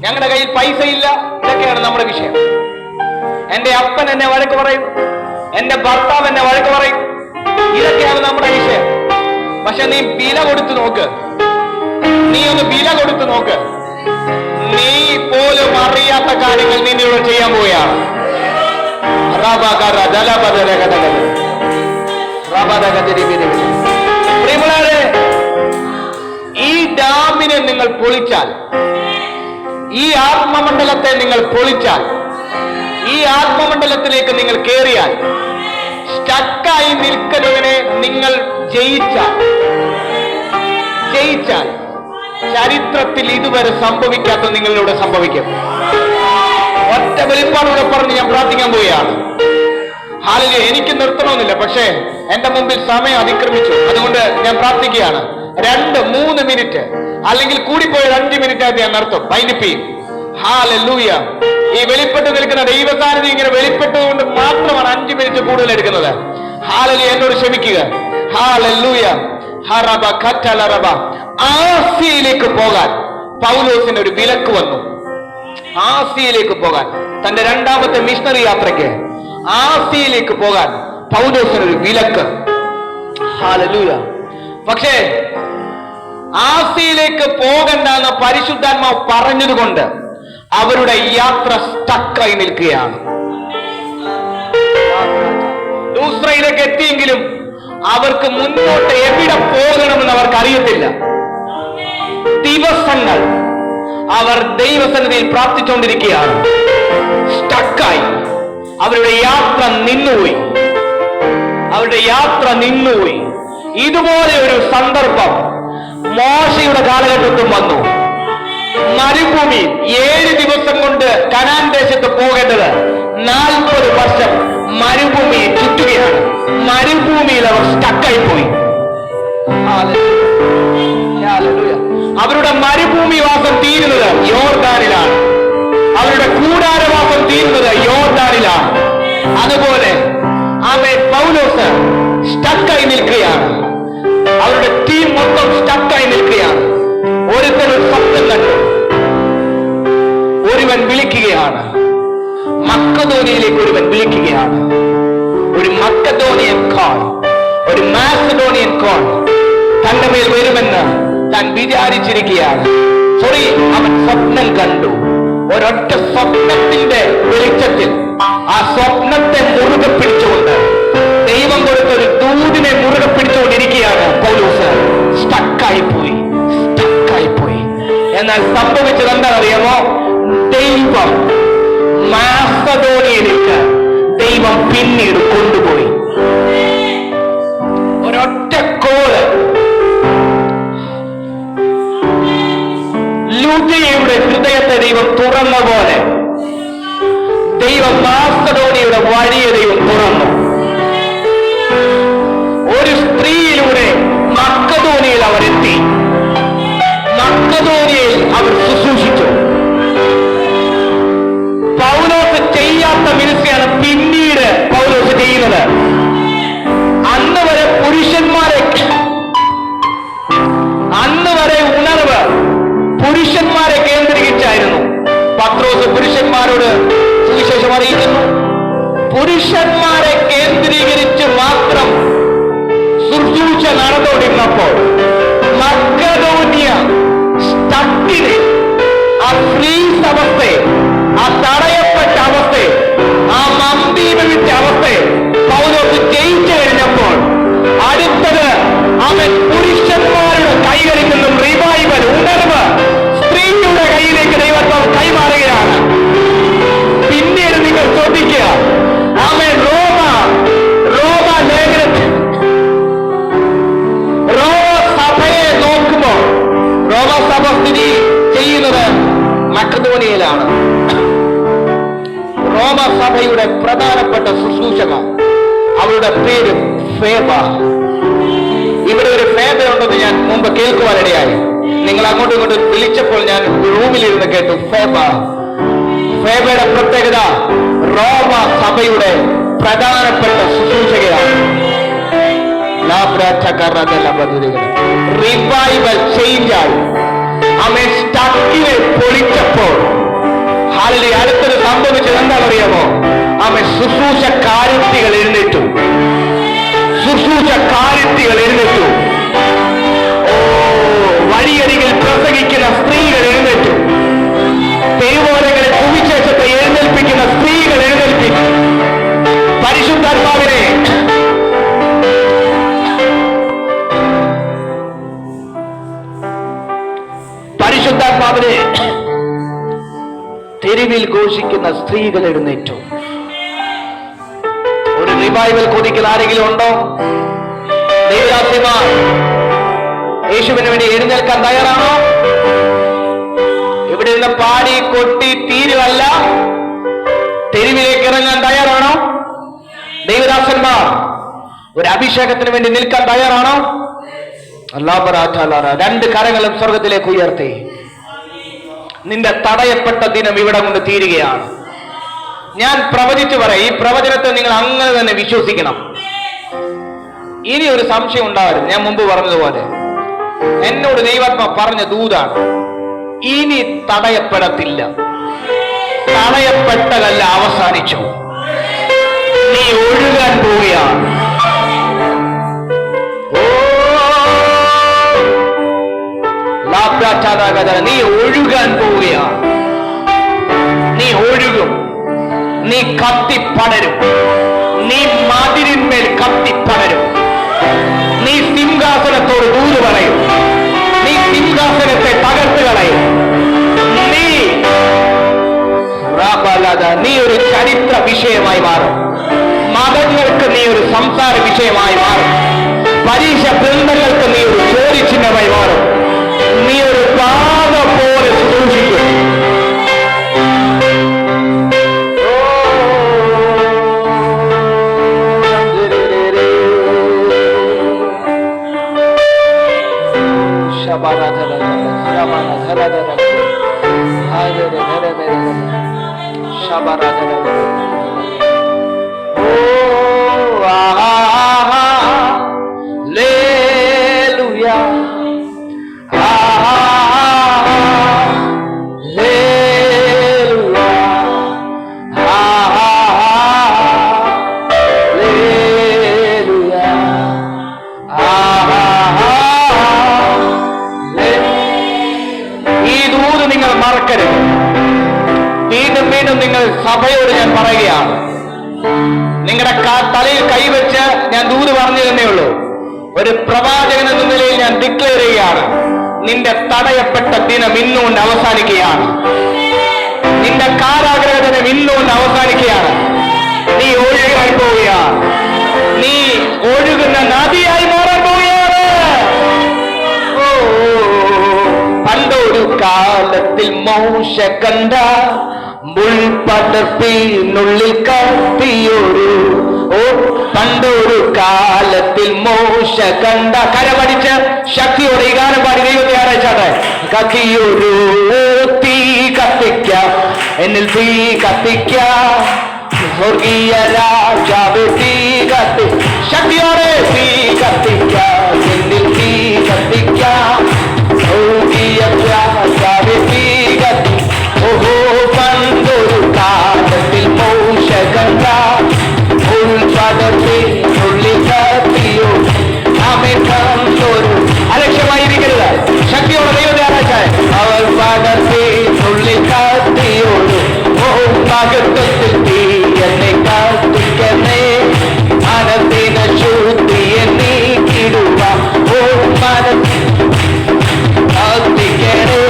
ഞങ്ങളുടെ കയ്യിൽ പൈസ ഇല്ല, ഇതൊക്കെയാണ് നമ്മുടെ വിഷയം. എന്റെ അപ്പൻ എന്നെ വഴക്ക് പറയും, എന്റെ ഭർത്താവ് എന്നെ വഴക്ക് പറയും, ഇതൊക്കെയാണ് നമ്മുടെ വിഷയം. പക്ഷെ നീ വില കൊടുത്തു നോക്ക്, നീ ഒന്ന് വില കൊടുത്തു നോക്ക്. നീ പോലും അറിയാത്ത കാര്യങ്ങൾ നിന്നോട് ചെയ്യാൻ പോവുകയാണ്. പ്രിയമുള്ളവരെ, ഈ ഡാമിനെ നിങ്ങൾ പൊളിച്ചാൽ, ഈ ആത്മമണ്ഡലത്തെ നിങ്ങൾ പൊളിച്ചാൽ, ഈ ആത്മമണ്ഡലത്തിലേക്ക് നിങ്ങൾ കയറിയാൽ, സ്റ്റക്കായി നിൽക്കുന്നതിനെ നിങ്ങൾ ജയിച്ചാൽ ചരിത്രത്തിൽ ഇതുവരെ സംഭവിക്കാത്ത നിങ്ങളിലൂടെ സംഭവിക്കും. ഒറ്റ വെളിപ്പാടൂടെ പറഞ്ഞ് ഞാൻ പ്രാർത്ഥിക്കാൻ പോവുകയാണ്. ഹാലലൂയ. എനിക്ക് നിർത്തണമെന്നില്ല, പക്ഷേ എന്റെ മുമ്പിൽ സമയം അതിക്രമിച്ചു. അതുകൊണ്ട് ഞാൻ പ്രാർത്ഥിക്കുകയാണ്. 2-3 മിനിറ്റ് അല്ലെങ്കിൽ കൂടിപ്പോയ 5 മിനിറ്റ് ആയിട്ട് ഞാൻ നിർത്തും. വൈൻഡപ്പ് ചെയ്യും. ഹാലലൂയ. ഈ വെളിപ്പെട്ട് നിൽക്കുന്ന ദൈവസാന്നിധ്യം ഇങ്ങനെ വെളിപ്പെട്ടതുകൊണ്ട് മാത്രമാണ് 5 മിനിറ്റ് കൂടുതൽ എടുക്കുന്നത്. ഹാലലൂയ. എന്നോട് ക്ഷമിക്കുക. ഹാലലൂയ. ഹറബ ഖറ്റലറബ. ആസിയയിലേക്ക് പോകാൻ പൗലോസിന് ഒരു വിലക്ക് വന്നു. ആസിയയിലേക്ക് പോകാൻ, തന്റെ 2ാമത്തെ മിഷണറി യാത്രയ്ക്ക് ആസിയയിലേക്ക് പോകാൻ പൗലോസിന് ഒരു വിലക്ക്. ഹല്ലേലൂയ. പക്ഷേ ആസിയയിലേക്ക് പോകണ്ടെന്ന് പരിശുദ്ധാത്മാവ് പറഞ്ഞതുകൊണ്ട് അവരുടെ യാത്ര സ്റ്റക്കായി നിൽക്കുകയാണ്. ലൂസ്ത്രയിലേക്ക് എത്തിയെങ്കിലും അവർക്ക് മുന്നോട്ട് എവിടെ പോകണമെന്ന് അവർക്ക് അറിയത്തില്ല. ദിവസങ്ങൾ അവർ ദൈവസന്നിധിയിൽ പ്രാർത്ഥിച്ചുകൊണ്ടിരിക്കുകയാണ്. സ്റ്റക്കായി. അവരുടെ യാത്ര നിന്നുപോയി. ഇതുപോലെ ഒരു സന്ദർഭം മോശയുടെ കാലഘട്ടത്തിൽ വന്നു. മരുഭൂമി 7 ദിവസം കൊണ്ട് കനാൻ ദേശത്ത് പോകേണ്ടത് 40 വർഷം മരുഭൂമിയെ ചുറ്റുകയാണ്. മരുഭൂമിയിൽ അവർ സ്റ്റക്കായി പോയി. അവരുടെ മരുഭൂമിവാസം തീരുന്നത് യോർദാനിലാണ്. അവരുടെ കൂടാരവാസം തീരുന്നത് യോർദാനിലാണ്. അതുപോലെ പൗലോസ് സ്റ്റക്കായി നിൽക്കുകയാണ്. അവരുടെ ടീം മൊത്തം സ്റ്റക്കായി നിൽക്കുകയാണ്. ഒരുത്തൻ സ്വപ്നം കണ്ടു. ഒരുവൻ വിളിക്കുകയാണ്. മക്കദോനിയയിലേക്ക് ഒരുവൻ വിളിക്കുകയാണ്. ഒരു മക്കദോനിയൻ കോൾ, ഒരു മാസഡോണിയൻ കോൾ തന്റെ മേൽ വരുമെന്ന് താൻ വിചാരിച്ചിരിക്കുകയാണ്. അവൻ സ്വപ്നം കണ്ടു. ഒരൊറ്റ സ്വപ്നത്തിന്റെ വെളിച്ചത്തിൽ ആ സ്വപ്നത്തെ മുറുകെ പിടിച്ചുകൊണ്ട് ദൈവം കൊടുത്ത ഒരു ദൂതിനെ മുറുകെ പിടിച്ചുകൊണ്ടിരിക്കുകയാണ് പൗലോസ്. സ്റ്റക്കായി പോയി. എന്നാൽ സംഭവിച്ചത് എന്താണെന്നറിയാമോ? ദൈവം മാസഡോണിയയിലേക്ക് ദൈവം പിന്നീട് കൊണ്ടുപോയി. ഒരൊറ്റ കോള് ലൂദിയയുടെ ഹൃദയത്തെ ദൈവം തുറന്ന പോലെ ദൈവം മാസഡോണിയയുടെ വഴിയെ ദൈവം തുറന്നു. ഒരു സ്ത്രീയിലൂടെ മക്കദോനിയയിൽ അവരെത്തി. മക്കദോനിയയിൽ അവർ ശുശ്രൂഷിച്ചു. പൗലോസ് ചെയ്യാത്ത മിനിസ്ട്രിയാണ് പിന്നീട് പൗലോസ് ചെയ്യുന്നത്. അന്ന് വരെ ഉണർവ് പുരുഷന്മാരെ കേന്ദ്രീകരിച്ചായിരുന്നു. പത്രോസ് പുരുഷന്മാരോട് സുവിശേഷം അറിയിക്കുന്നു. പുരുഷന്മാരെ കേന്ദ്രീകരിച്ച് മാത്രം ശുശ്രൂഷ നടന്നുകൊണ്ടിരുന്നപ്പോൾ മക്കദോനിയ സ്റ്റക്കിനെ, ആ ഫ്രീസ് അവസ്ഥയെ, ആ തടയപ്പെട്ട അവസ്ഥയെ, ആ മന്ദീപവിച്ച അവസ്ഥയെ പൗലോസ് ജയിച്ചു കഴിഞ്ഞപ്പോൾ അടുത്തത് അവൻ പുരുഷന്മാരുടെ കൈകളിൽ നിന്നും റിവൈവൽ, ഉണർവ് സ്ത്രീയുടെ കയ്യിലേക്ക് ദൈവത്വം കൈമാറുകയാണ്. പിന്നീട് നിങ്ങൾ ശ്രദ്ധിക്കുക, അവൻ റോമ ലേഖനത്തിൽ റോമസഭയെ നോക്കുമ്പോൾ റോമസഭ സ്ഥിതി ചെയ്യുന്നത് മക്കദോനിയയിലാണ്. റോമസഭയുടെ പ്രധാനപ്പെട്ട ശുശ്രൂഷക, അവരുടെ പേര് ഫേബ. ഇവിടെ ഒരു ഫേബ ഉണ്ടെന്ന് ഞാൻ മുമ്പ് കേൾക്കുവാനിടയായി. നിങ്ങൾ അങ്ങോട്ടും ഇങ്ങോട്ടും വിളിച്ചപ്പോൾ ഞാൻ റൂമിലിരുന്ന് കേട്ടു ഫേബയുടെ പ്രത്യേകത റോമ സഭയുടെ പ്രധാനപ്പെട്ട ശുശ്രൂഷകയാണ്. റിവൈവൽ ചേഞ്ചായി. സ്റ്റക്കിനെ പൊളിച്ചപ്പോൾ പരിശുദ്ധാത്മാവിനെ തെരുവിൽ ഘോഷിക്കുന്ന സ്ത്രീകൾ എഴുന്നേറ്റു. ഒരു റിവൈവൽ കൊതിക്കൽ ആരെങ്കിലും ഉണ്ടോ? ദൈവദാസിമാർ യേശുവിന് വേണ്ടി എഴുന്നേൽക്കാൻ തയ്യാറാണോ? ഇവിടെ നിന്ന് പാടി കൊട്ടി തീരുവല്ല, തെരുവിലേക്ക് ഇറങ്ങാൻ തയ്യാറാണോ? ദൈവദാസന്മാർ ഒരു അഭിഷേകത്തിന് വേണ്ടി നിൽക്കാൻ തയ്യാറാണോ? രണ്ട് കരങ്ങളും സ്വർഗത്തിലേക്ക് ഉയർത്തി. നിന്റെ തടയപ്പെട്ട ദിനം ഇവിടെ കൊണ്ട് തീരുകയാണ്. ഞാൻ പ്രവചിച്ചു പറയാം, ഈ പ്രവചനത്തെ നിങ്ങൾ അങ്ങനെ തന്നെ വിശ്വസിക്കണം. ഇനി ഒരു സംശയം ഉണ്ടാവരുത്. ഞാൻ മുമ്പ് പറഞ്ഞതുപോലെ എന്നോട് ദൈവാത്മാ പറഞ്ഞ ദൂതാണ്, ഇനി തടയപ്പെടത്തില്ല. തടയപ്പെട്ടതല്ല, അവസാനിച്ചു. നീ ഒഴുകാൻ പോവുകയാണ്. നീ ഒഴുകാൻ പോവുകയാണ്. നീ ഒഴുകും, നീ കത്തിപ്പടരും, നീ മതിലിന്മേൽ കത്തിപ്പടരും. നീ സിംഹാസനത്തോട് ദൂത് പറയും, നീ സിംഹാസനത്തെ തകർത്ത് കളയും. നീ ഒരു ചരിത്ര വിഷയമായി മാറും. മതങ്ങൾക്ക് നീ ഒരു സംസാര വിഷയമായി മാറും. പരീക്ഷ ബന്ധങ്ങൾക്ക് നീ ഒരു ചോദ്യചിഹ്നമായി മാറും. നീ ഒരു പാത പോലെ സൂക്ഷിക്കും. വീണ്ടും വീണ്ടും നിങ്ങൾ സഭയോട് ഞാൻ പറയുകയാണ്, നിങ്ങളുടെ തലയിൽ കൈവച്ച് ഞാൻ ദൂത് പറഞ്ഞു തന്നേ ഉള്ളൂ. ഒരു പ്രവാചകൻ എന്ന നിലയിൽ ഞാൻ ഡിക്ലെയർ ചെയ്യുകയാണ്, നിന്റെ തടയപ്പെട്ട ദിനം ഇന്നുകൊണ്ട് അവസാനിക്കുകയാണ്. നിന്റെ കാരാഗ്രഹ ദിനം ഇന്നുകൊണ്ട് അവസാനിക്കുകയാണ്. നീ ഒഴുകാൻ പോവുകയാണ്. നീ ഒഴുകുന്ന നദിയായി മാറാൻ പോവുകയാണ്. പണ്ടൊരു കാലത്തിൽ മോശ കണ്ട മുൾപടർപ്പിനുള്ളിൽ കത്തിയൊരു പണ്ടൊരു കാലത്തിൽ മോശ കണ്ട കരമടിച്ച് ശക്തിയോടെ ഈ ഗാനം പാടി ദൈവത്തെ ആരായിച്ചാട്ടെ. കത്തിയൊരു തീ കത്തിക്ക, എന്നിൽ തീ കത്തിക്ക, സ്വർഗീയ രാജാവ് തീ കത്തി, ശക്തിയോടെ തീ കത്തിക്ക, എന്നിൽ തീ കത്തിക്ക, സ്വർഗീയ രാജാവ് തീ കത്തി. ഓഹോ പണ്ടൊരു കാലത്തിൽ മോശ കണ്ട ഉൾപടർപ്പിനുള്ളിൽ കത്തിയോ ആമേൻ കണ്ടൊരു അലക്ഷ്യമായിരിക്കരുത്. ശക്തിയോടെ ദൈവത്തെ ആരാച്ചാൽ അവർ പടർപ്പിനുള്ളിൽ കത്തിയോളൂ. ഓ മഹത്വത്തിൽ തീ എന്നെ കത്തിക്കണേ, മനസ്സിന ശുദ്ധിയെ നീക്കിടുക. ഓ മനസ്സി കത്തിക്കണേ,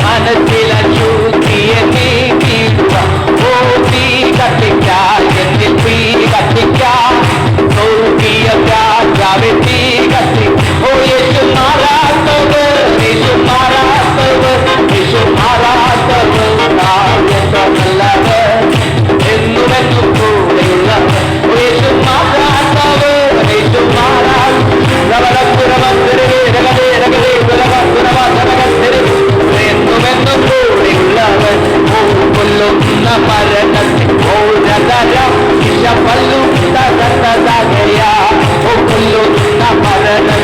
മനസ്സില ശുദ്ധിയെ നീക്കിടുക. ഓ തീ കത്തിക്ക, എന്നിൽ തീ കത്തിക്ക, സ്വർഗീയ രാജാവേ തീ കത്തി. ഓ യേശു മാറാത്തവർ, യേശു മാറാത്തവർ, യേശു മാറാത്തവർ, നല്ലവർ, എന്നുമെന്നും കൂടെയുള്ളവർ. ഓ യേശു മാറാത്തവർ, യേശു എന്നുമെന്നും കൂടെയുള്ളവർ. ഓ കൊല്ലുന്ന മരണത്തിൽ ഓരതരം വിഷപല്ലുകയ. ഓ കൊല്ലുന്ന മരണത്തിൽ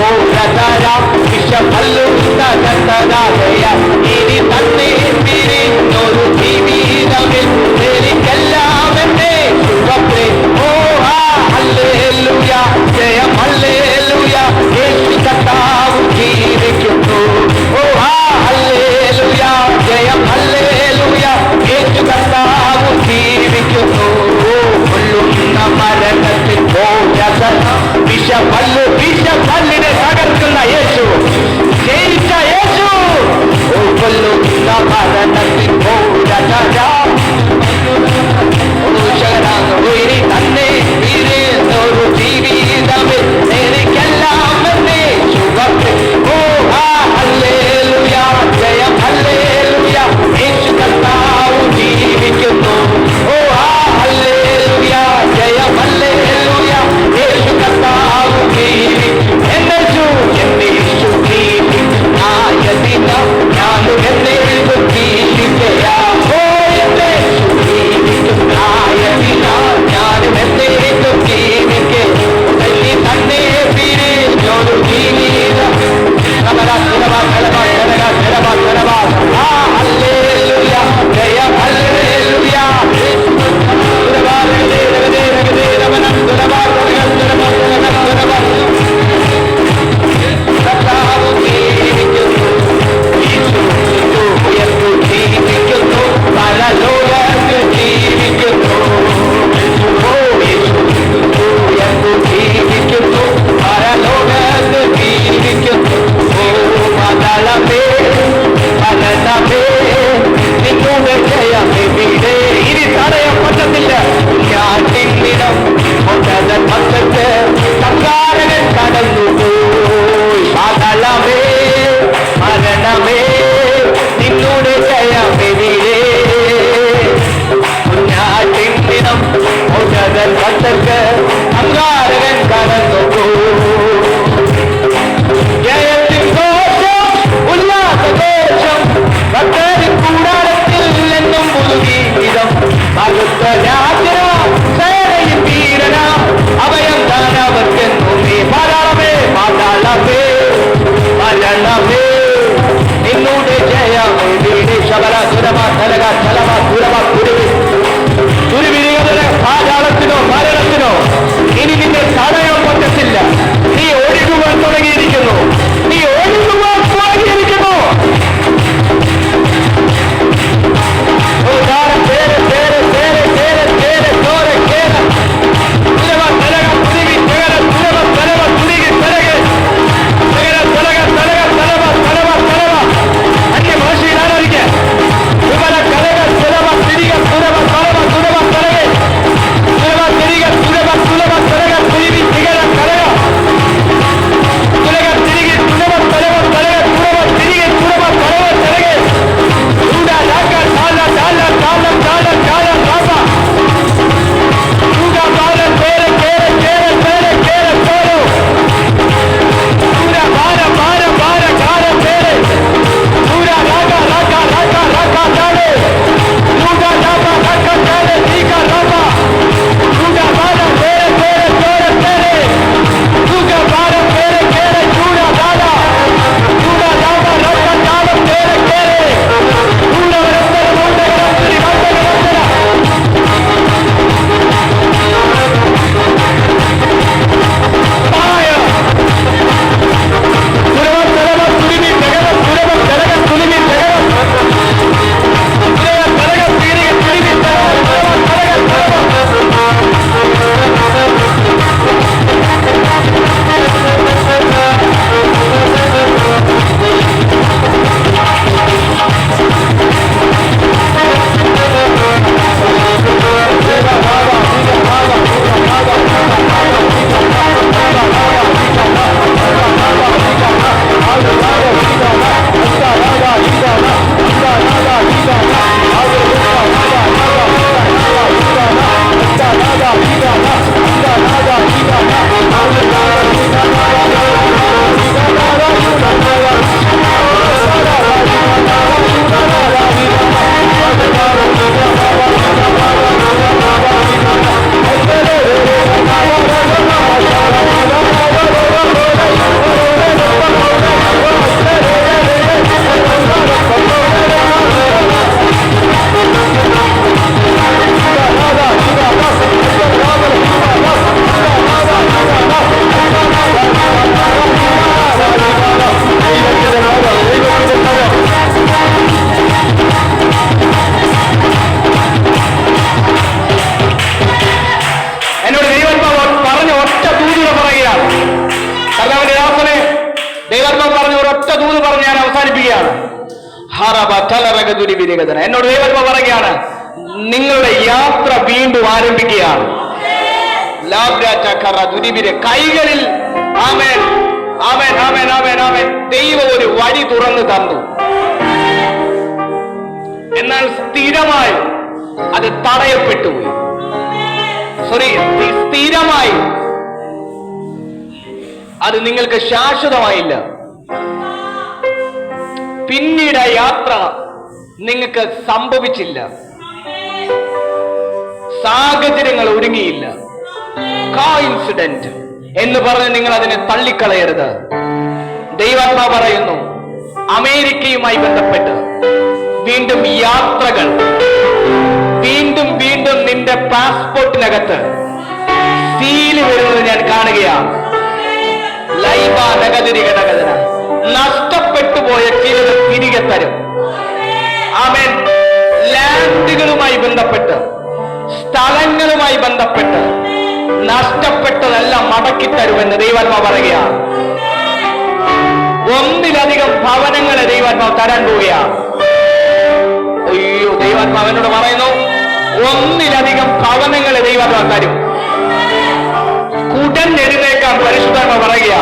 ഓരതരം വിഷപല്ലുകയ. ഇനി തന്നെ പിരിഞ്ഞൊരു ജീവിതമിൽ എനിക്കെല്ലാം എന്നെ സുഖപ്രേ. ഓ ഹല്ലേലൂയ, ജയം ഹല്ലേലൂയ, യേശു കർത്താവ് ജീവിക്കുന്നു. ഓ ഹല്ലേലൂയ, ജയം ഹല്ലേലൂയ, യേശു കർത്താവ് ജീവിക്കുന്നു. കൊല്ലുന്ന മരണത്തിൽ വിഷപല്ലിനെ തകർക്കുന്ന യേശു, ജയിച്ച യേശു. ഓ കടന്നുപോയി. പാതാളമേ മരണമേ നിന്നോട് ജയമെതിരേ. കുഞ്ഞാട്ടിൻ ദിനം ഔഷധൻ വത്തക്ക് അങ്കാരകൻ കടന്നുപോയി. ജയത്തിൻ ഘോഷം ഉല്ലാസഘോഷം ഭക്തരിൻ കൂടാരത്തിൽ എന്നും പുതുഗീതം. പകുത്ത രാജന സേനയും വീരന അഭയം താനവർക്കെന്നുമേ. പാതാളമേ പാതാളമേ മരണമേ നിന്നോട് ജയമെതിരേ. ശബര സുരമ തലക ചലമ സുരമ തുരുവിരികളെ പാതാളത്തിനോ മരണത്തിനോ ഇനി നിന്നെ തടയാൻ പറ്റത്തില്ല. നീ ഒഴുകുവാൻ തുടങ്ങിയിരിക്കുന്നു. നീ ഒഴുകുവാൻ തുടങ്ങിയിരിക്കുന്നു. എന്നോട് ദൈവം പറയുകയാണ്, നിങ്ങളുടെ യാത്ര വീണ്ടും ആരംഭിക്കുകയാണ്. കൈകളിൽ ആമേൻ ആമേൻ ആമേൻ ആമേൻ ആമേൻ ദൈവം ഒരു വഴി തുറന്നു തന്നു. എന്നാൽ സ്ഥിരമായി അത് തടയപ്പെട്ടുപോയി. സ്ഥിരമായി അത് നിങ്ങൾക്ക് ശാശ്വതമായില്ല. പിന്നീട് യാത്ര നിങ്ങൾക്ക് സംഭവിച്ചില്ല. സാഹചര്യങ്ങൾ ഒരുങ്ങിയില്ല. കോഇൻസിഡന്റ് എന്ന് പറഞ്ഞ് നിങ്ങൾ അതിനെ തള്ളിക്കളയരുത്. ദൈവാത്മാവ് പറയുന്നു, അമേരിക്കയുമായി ബന്ധപ്പെട്ട് വീണ്ടും യാത്രകൾ, വീണ്ടും വീണ്ടും നിന്റെ പാസ്പോർട്ടിനകത്ത് സീല് വരുന്നത് ഞാൻ കാണുകയാണ്. നഷ്ടപ്പെട്ടു പോയ ചിലത് തിരികെ തരും. ആമേൻ. ലാൻഡുകളുമായി ബന്ധപ്പെട്ട്, സ്ഥലങ്ങളുമായി ബന്ധപ്പെട്ട് നഷ്ടപ്പെട്ടതെല്ലാം മടക്കി തരുമെന്ന് ദൈവാത്മാവ് പറയുകയാണ്. ഒന്നിലധികം ഭവനങ്ങളെ ദൈവാത്മാവ് തരാൻ പോവുകയാണ്. അയ്യോ, ദൈവാത്മാവ് എന്നോട് പറയുന്നു, ഒന്നിലധികം ഭവനങ്ങളെ ദൈവാത്മാവ് തരും. കുടഞ്ഞെഴുന്നേക്കാൻ പറയാം, പരിശുദ്ധാത്മാവ് പറയുക,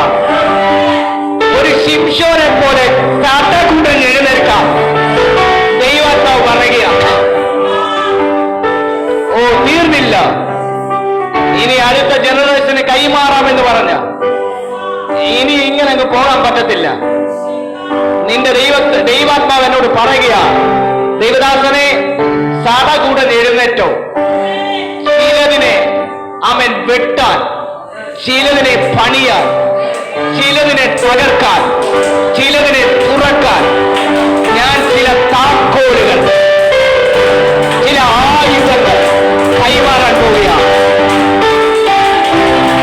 ഒരു ശിംശോനെ പോലെ കാട്ടാക്കൂട്ടൻ എഴുന്നേൽക്കാം. ദൈവാത്മാവ് പറയുക, ഓ തീർന്നില്ല, ഇനി അടുത്ത ജനറേഷന് കൈമാറാമെന്ന് പറഞ്ഞ ഇനി ഇങ്ങനെ അങ്ങ് പോകാൻ പറ്റത്തില്ല. നിന്റെ ദൈവാത്മാവ് എന്നോട് പറയുക, ദൈവദാസനെ സാടാകൂടൻ എഴുന്നേറ്റോ. ചിലതിനെ അവൻ വെട്ടാൻ, ചിലതിനെ പണിയാൻ, ചിലതിനെ തകർക്കാൻ, ചിലതിനെ തുറക്കാൻ ഞാൻ ചില താക്കോലുകൾ, ചില ആയുധങ്ങൾ കൈമാറാൻ പോവുകയാണ്.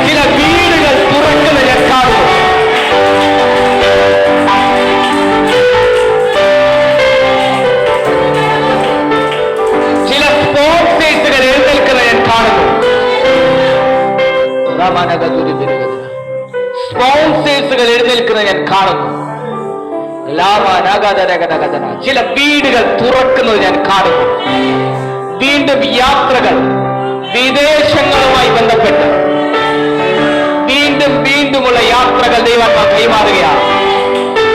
ചില വീടുകൾ തുറക്കുന്ന ഞാൻ കാണുന്നു. ചില സ്പോൺസേഴ്സുകൾ എഴുന്നേൽക്കുന്ന ഞാൻ കാണുന്നു. സ്പോൺസേഴ്സുകൾ എഴുന്നേൽക്കുന്ന ഞാൻ കാണുന്നു. ചില വീടുകൾ തുറക്കുന്നത് ഞാൻ കാണുന്നു. വീണ്ടും യാത്രകൾ, വിദേശങ്ങളുമായി ബന്ധപ്പെട്ട് വീണ്ടുമുള്ള യാത്രകൾ ദൈവാത്മാവ് കൈമാറുകയാണ്.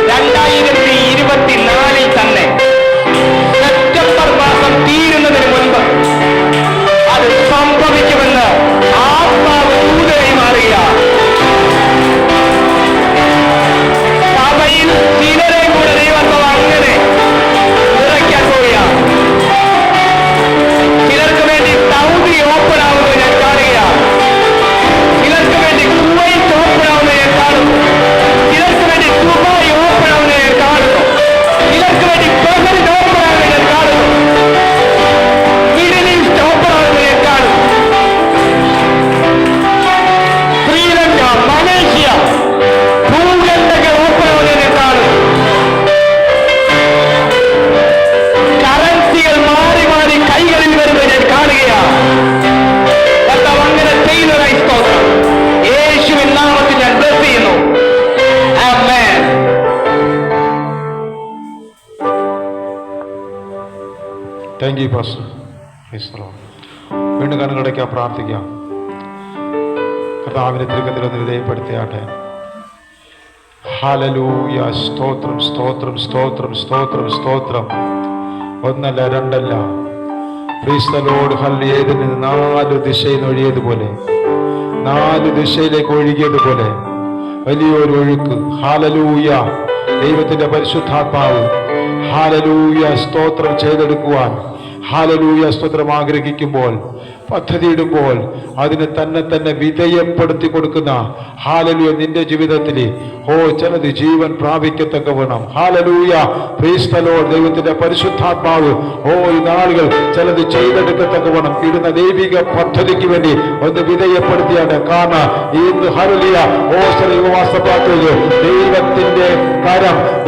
2024 തന്നെ സെപ്റ്റംബർ മാസം തീരുന്നതിന് മുൻപ് അത് സംഭവിക്കുമെന്ന് ആത്മാവ് ദൂത് കൈമാറുകയാണ്. സഭയിൽ ചിലരെ കൂടെ ദൈവാത്മാവ് അങ്ങനെ നിറയ്ക്കാൻ പോവുകയാണ്. ചിലർക്ക് വേണ്ടി സൗദി ഓപ്പൺ ആവുന്നത് ഞാൻ കാണുകയാണ്. ചിലർക്ക് വേണ്ടി കുവൈറ്റ് ഓപ്പൺ ആവുന്നത് ഞാൻ കാണുന്നു. ചിലർക്ക് വേണ്ടി ദുബായ് ഓപ്പൺ ആവുന്നത് ഞാൻ കാണുന്നു. ചിലർക്ക് വേണ്ടി ബഹ്റൈൻ ഓപ്പൺ ആവുന്നത് ഞാൻ കാണുന്നു. മിഡിൽ ഈസ്റ്റ് ഓപ്പൺ ആവുന്നത് ഞാൻ കാണുന്നു. ശ്രീലങ്ക, മലേഷ്യ, ഭൂഖണ്ഡങ്ങൾ ഓപ്പൺ ആവുന്നത് ഞാൻ കാണുന്നു. കറൻസികൾ മാറി മാറി കൈകളിൽ വരുന്നത് ഞാൻ കാണുകയാണ്. കർത്താവ് അങ്ങനെ ചെയ്യുന്നതായി സ്തോത്രം. യേശുവിൻ നാമത്തിൽ ഞാൻ ബ്ലെസ് ചെയ്യുന്നു. ആമേൻ. Thank you pastor. വീണ്ടും കണ്ണുകളടയ്ക്കാൻ പ്രാർത്ഥിക്കാം. കർത്താവിന്റെ തിരുക്കത്തിലൊന്ന് വിധേയപ്പെടുത്തിയാട്ടെ. ഹല്ലേലൂയ. സ്തോത്രം, സ്തോത്രം, സ്തോത്രം, സ്തോത്രം, സ്തോത്രം. ഒന്നല്ല, രണ്ടല്ല. Price the Lord. ഹല്ലേലൂയ. ഏതിന് 4 ദിശയിൽ നിന്ന് ഒഴിയതുപോലെ, 4 ദിശയിലേക്ക് ഒഴുകിയതുപോലെ വലിയൊരു ഒഴുക്ക്. ഹല്ലേലൂയ. ദൈവത്തിന്റെ പരിശുദ്ധാത്മാവ് ഹല്ലേലൂയ സ്തോത്രം ചെയ്തെടുക്കുവാൻ, ഹല്ലേലൂയ സ്തോത്രം ആഗ്രഹിക്കുമ്പോൾ, പദ്ധതിയിടുമ്പോൾ അതിനെ തന്നെ വിധേയപ്പെടുത്തി കൊടുക്കുന്ന ഹല്ലേലൂയ നിന്റെ ജീവിതത്തിൽ ചിലത് ജീവൻ പ്രാപിക്കത്തക്കവണ്ണം. ഹല്ലേലൂയ. Price the Lord. ദൈവത്തിന്റെ പരിശുദ്ധാത്മാവ് ഈ നാളുകൾ ചിലത് ചെയ്തെടുക്കത്തക്കവണ്ണം ഇടുന്ന ദൈവിക പദ്ധതിക്ക് വേണ്ടി ഒന്ന് വിധേയപ്പെടുത്തിയാണ്. കാരണം ഇന്ന് ഹല്ലേലൂയ ദൈവത്തിന്റെ കരം